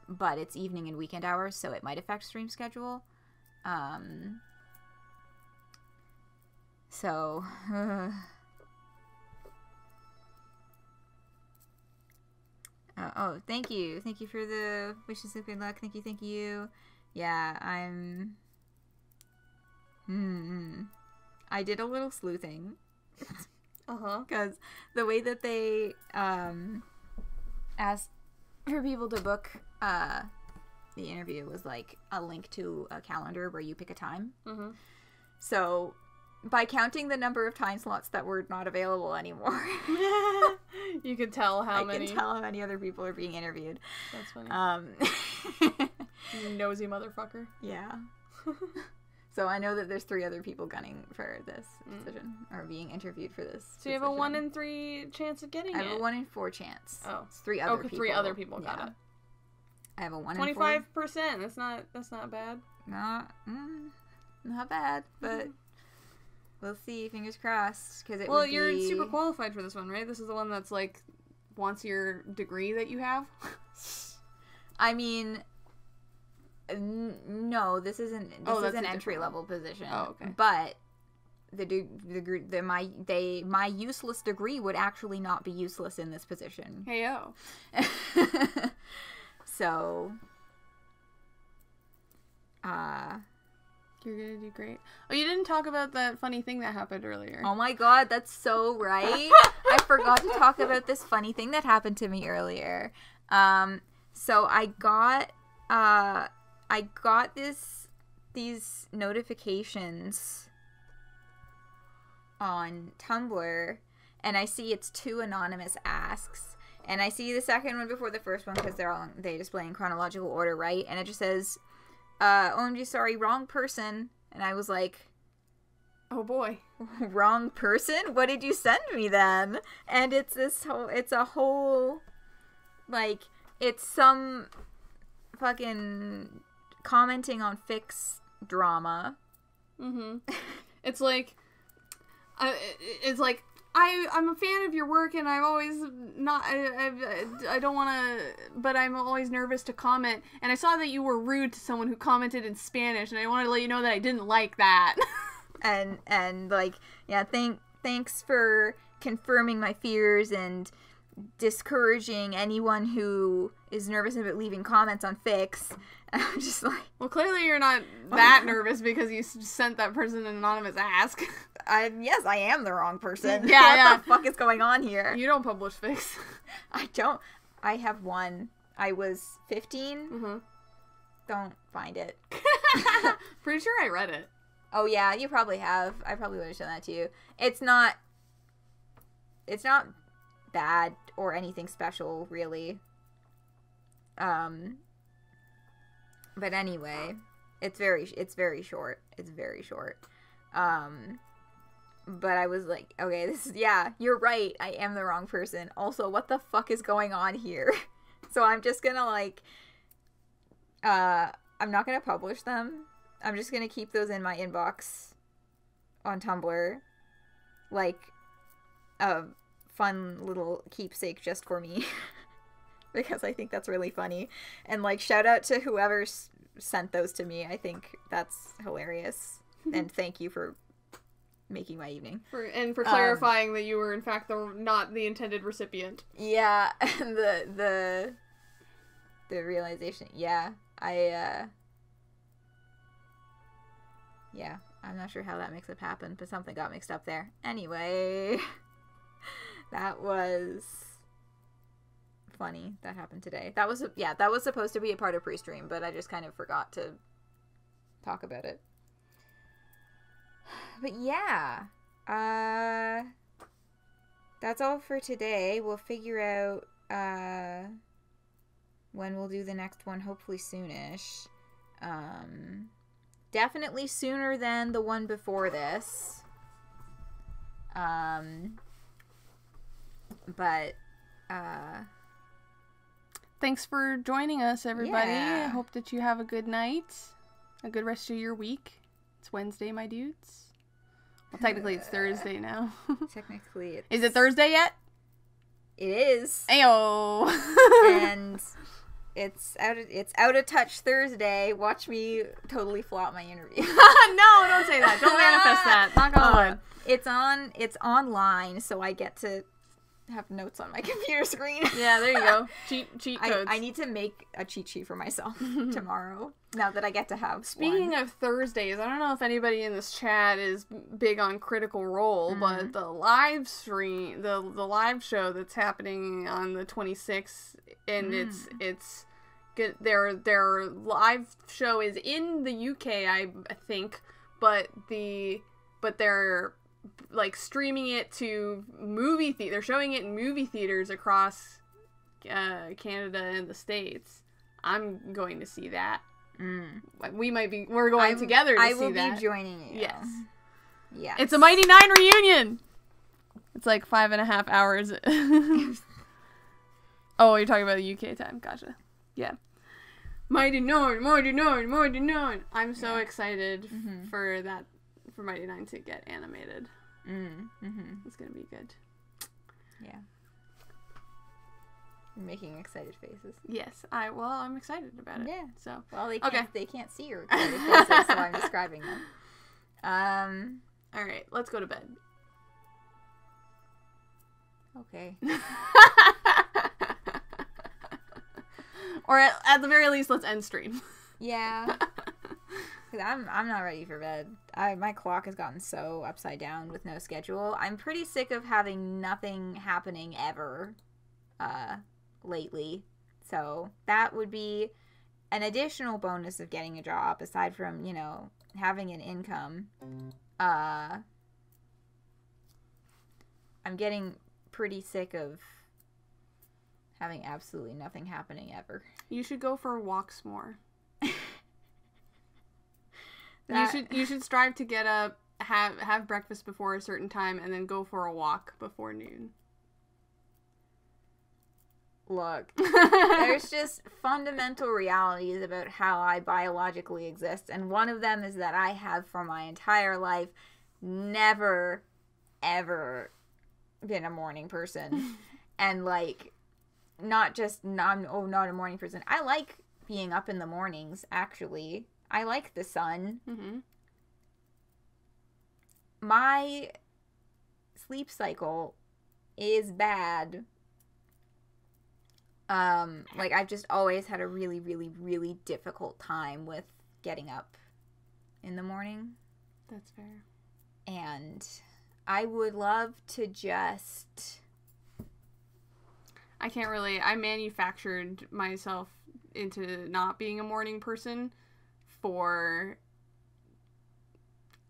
S1: But it's evening and weekend hours, so it might affect stream schedule. So, oh, thank you. Thank you for the wishes of good luck. Thank you. Yeah, I did a little sleuthing. Because the way that they, asked for people to book, the interview was like a link to a calendar where you pick a time. So, by counting the number of time slots that were not available anymore,
S2: you could tell how
S1: I can tell how many other people are being interviewed.
S2: That's funny. You nosy motherfucker.
S1: Yeah. So I know that there's 3 other people gunning for this position, or being interviewed for this.
S2: So you have a 1 in 3 chance of getting it?
S1: I have a 1 in 4 chance.
S2: Oh.
S1: It's 3 other people.
S2: 3 other people got it.
S1: I have a 1 in 4.
S2: 25%. That's not bad.
S1: Not bad, but we'll see. Fingers crossed. Because
S2: you're super qualified for this one, right? This is the one that's like wants your degree that you have.
S1: I mean, no, this isn't. This is an entry level position.
S2: Oh, okay.
S1: But my useless degree would actually not be useless in this position.
S2: Heyo.
S1: So,
S2: you're gonna do great. Oh, you didn't talk about that funny thing that happened earlier.
S1: Oh my god, that's so right. I forgot to talk about this funny thing that happened to me earlier. So I got these notifications on Tumblr, and I see it's 2 anonymous asks, and I see the second one before the first one because they display in chronological order, right? And it just says, "OMG, sorry, wrong person," and I was like,
S2: "Oh boy,
S1: wrong person? What did you send me then?" And it's a whole, like, it's some fucking commenting on fics drama.
S2: It's like, I'm a fan of your work, and I'm always not. I don't want to, but I'm always nervous to comment. And I saw that you were rude to someone who commented in Spanish, and I wanted to let you know that I didn't like that.
S1: and like, yeah, thanks for confirming my fears and discouraging anyone who is nervous about leaving comments on fics. I'm just like,
S2: well, clearly you're not that nervous because you sent that person an anonymous ask.
S1: Yes, I am the wrong person.
S2: Yeah,
S1: what the fuck is going on here?
S2: You don't publish fics.
S1: I don't. I have one. I was 15. Don't find it.
S2: Pretty sure I read it.
S1: Oh yeah, you probably have. I probably would have shown that to you. It's not bad or anything special, really. But anyway, it's very short. It's very short. But I was like, okay, you're right. I am the wrong person. Also, what the fuck is going on here? So I'm just gonna like, I'm not gonna publish them. I'm just gonna keep those in my inbox on Tumblr, like a fun little keepsake just for me. Because I think that's really funny. And, like, shout out to whoever sent those to me. I think that's hilarious. And thank you for making my evening.
S2: For clarifying that you were, in fact, not the intended recipient.
S1: Yeah, and the realization. Yeah, yeah, I'm not sure how that mix-up happened, but something got mixed up there. Anyway, that was funny. That happened today. That was supposed to be a part of pre-stream, but I just kind of forgot to talk about it. But yeah, that's all for today. We'll figure out when we'll do the next one, hopefully soonish. Definitely sooner than the one before this. But
S2: thanks for joining us, everybody.
S1: Yeah.
S2: I hope that you have a good night, a good rest of your week. It's Wednesday, my dudes. Well, technically it's Thursday now.
S1: Technically it's...
S2: Is it Thursday yet?
S1: It is.
S2: Ayo!
S1: And it's out of touch Thursday. Watch me totally flop my interview.
S2: No, don't say that. Don't manifest that. Not going.
S1: It's online, so I get to have notes on my computer screen.
S2: Yeah, there you go. Cheat codes.
S1: I need to make a cheat sheet for myself tomorrow, now that I get to have
S2: Speaking
S1: one.
S2: of Thursdays, I don't know if anybody in this chat is big on Critical Role, but the live stream, the live show that's happening on the 26th, and it's good. Their live show is in the UK, I think, but they're like streaming it to movie theater. They're showing it in movie theaters across Canada and the States. I'm going to see that. We're going together to see that.
S1: I will be joining you.
S2: Yes.
S1: Yeah.
S2: It's a Mighty Nine reunion! It's like 5.5 hours. Oh, you're talking about the UK time. Gotcha. Yeah. Mighty Nine. I'm so excited for that, for Mighty Nine to get animated. It's gonna be good.
S1: Yeah. You're making excited faces.
S2: Yes, I'm excited about it.
S1: Yeah.
S2: So,
S1: well, they can't see your excited faces, so I'm describing them.
S2: All right, let's go to bed.
S1: Okay.
S2: Or at the very least, let's end stream.
S1: Yeah. Because I'm not ready for bed. My clock has gotten so upside down with no schedule. I'm pretty sick of having nothing happening ever lately. So that would be an additional bonus of getting a job, aside from, you know, having an income. I'm getting pretty sick of having absolutely nothing happening ever.
S2: You should go for walks more.
S1: That-
S2: You should strive to get up, have breakfast before a certain time, and then go for a walk before noon.
S1: Look, there's just fundamental realities about how I biologically exist, and one of them is that I have for my entire life never, ever been a morning person. And, like, not a morning person. I like being up in the mornings, actually. I like the sun.
S2: Mm-hmm.
S1: My sleep cycle is bad. Like, I've just always had a really, really, really difficult time with getting up in the morning.
S2: That's fair.
S1: And I would love to just...
S2: I can't really... I manufactured myself into not being a morning person for...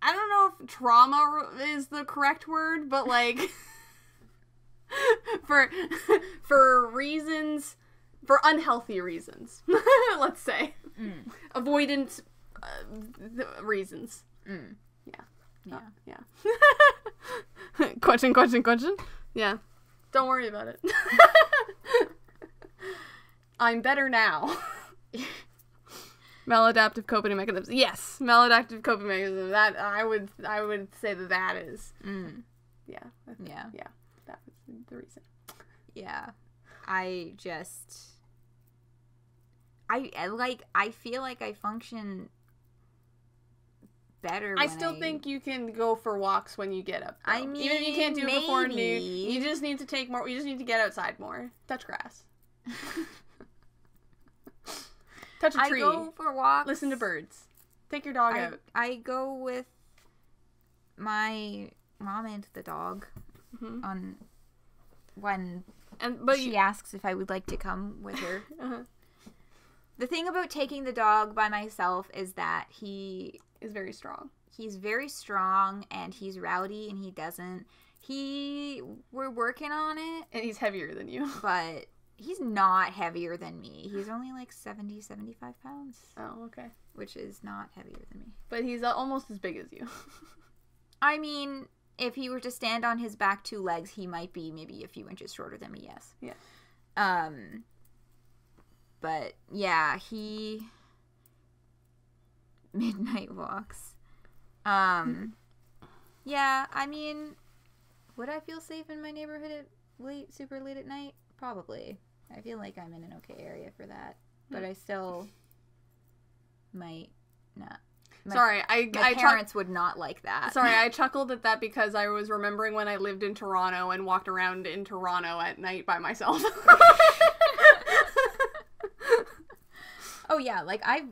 S2: I don't know if trauma is the correct word, but, like... for reasons... For unhealthy reasons. Let's say. Avoidance reasons. Yeah. Yeah. Question. Yeah. Don't worry about it. I'm better now. Maladaptive coping mechanism. Yes, maladaptive coping mechanism. That I would say that is. Yeah.
S1: Yeah.
S2: Yeah. That was the reason.
S1: Yeah. I feel like I function better.
S2: I still think you can go for walks when you get up, though.
S1: I mean,
S2: even if you can't do it before noon,
S1: maybe.
S2: you just need to take more. You just need to get outside more. Touch grass. Touch a tree.
S1: I go for walks.
S2: Listen to birds. Take your dog out.
S1: I go with my mom and the dog on when she asks if I would like to come with her. The thing about taking the dog by myself is that he
S2: is very strong.
S1: He's very strong, and he's rowdy, and we're working on it.
S2: And he's heavier than you.
S1: But he's not heavier than me. He's only like 70, 75 pounds.
S2: Oh, okay.
S1: Which is not heavier than me.
S2: But he's almost as big as you.
S1: I mean, if he were to stand on his back 2 legs, he might be maybe a few inches shorter than me, yes.
S2: Yeah.
S1: But, yeah, midnight walks. Yeah, I mean, would I feel safe in my neighborhood at super late at night? Probably. I feel like I'm in an okay area for that. But I still might not.
S2: Sorry,
S1: my parents would not like that.
S2: Sorry, I chuckled at that because I was remembering when I lived in Toronto and walked around in Toronto at night by myself.
S1: Oh yeah, like I've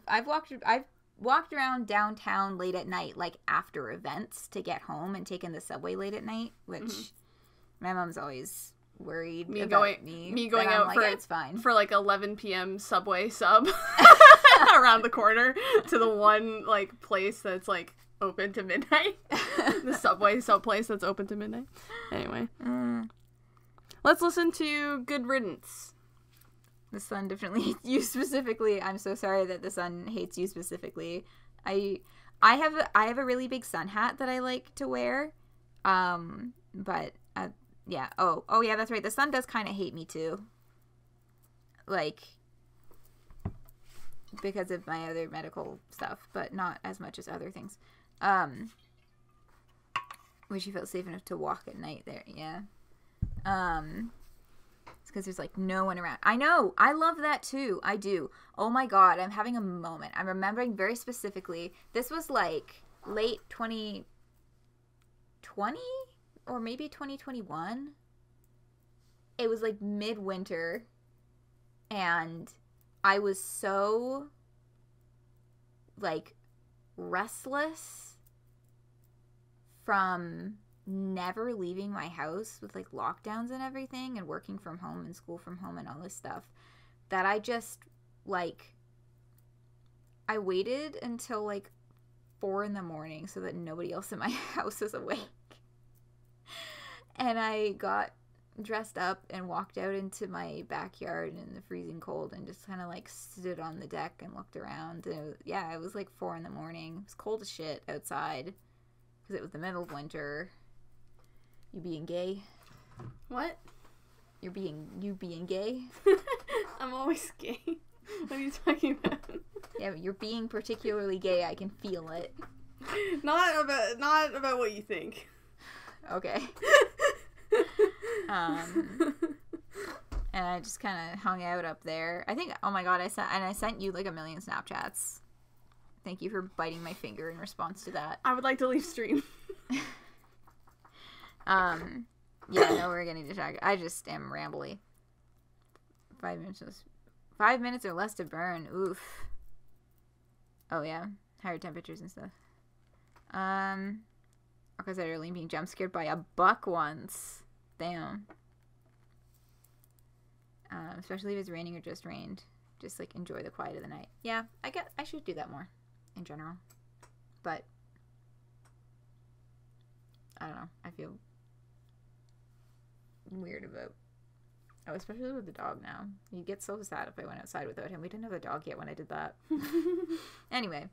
S1: walked around downtown late at night, like after events to get home, and taken the subway late at night, which my mom's always worried me going out like,
S2: for
S1: it's fine
S2: for like 11 p.m. subway sub around the corner to the one like place that's like open to midnight. The subway sub place that's open to midnight. Anyway, let's listen to Good Riddance.
S1: The sun definitely hates you specifically. I'm so sorry that the sun hates you specifically. I have a really big sun hat that I like to wear. But yeah. Oh yeah, that's right. The sun does kind of hate me too. Like, because of my other medical stuff, but not as much as other things. Wish you felt safe enough to walk at night there. Yeah. Because there's like no one around. I know. I love that too. I do. Oh my god, I'm having a moment. I'm remembering very specifically. This was like late 2020 or maybe 2021. It was like midwinter, and I was so like restless from never leaving my house with like lockdowns and everything, and working from home and school from home and all this stuff, that I just, like, I waited until, like, 4 in the morning so that nobody else in my house was awake. And I got dressed up and walked out into my backyard in the freezing cold and just kind of, like, stood on the deck and looked around. And it was like 4 in the morning. It was cold as shit outside because it was the middle of winter. You being gay?
S2: What?
S1: You being gay?
S2: I'm always gay. What are you talking about?
S1: Yeah, but you're being particularly gay. I can feel it.
S2: Not about what you think.
S1: Okay. And I just kind of hung out up there. I think, oh my god, I sent you like a million Snapchats. Thank you for biting my finger in response to that.
S2: I would like to leave stream.
S1: Yeah, no, we're getting distracted. I just am rambly. 5 minutes or less to burn. Oof. Oh yeah, higher temperatures and stuff. Because I was being jump scared by a buck once. Damn. Especially if it's raining or just rained. Just like enjoy the quiet of the night. Yeah, I should do that more in general. But I don't know. I feel weird about. Oh, especially with the dog now. You'd get so sad if I went outside without him. We didn't have a dog yet when I did that. Anyway,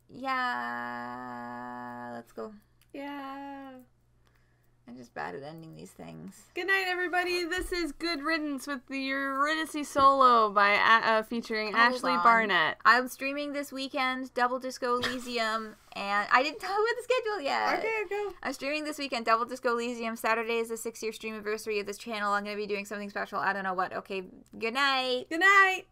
S1: yeah, let's go.
S2: Yeah.
S1: I'm just bad at ending these things.
S2: Good night, everybody. This is Good Riddance with the Eurydice solo by featuring Ashley Barnett.
S1: I'm streaming this weekend Double Disco Elysium, and I didn't tell you about the schedule yet.
S2: Okay, go.
S1: I'm streaming this weekend Double Disco Elysium. Saturday is the 6-year stream anniversary of this channel. I'm going to be doing something special. I don't know what. Okay, good night.
S2: Good night.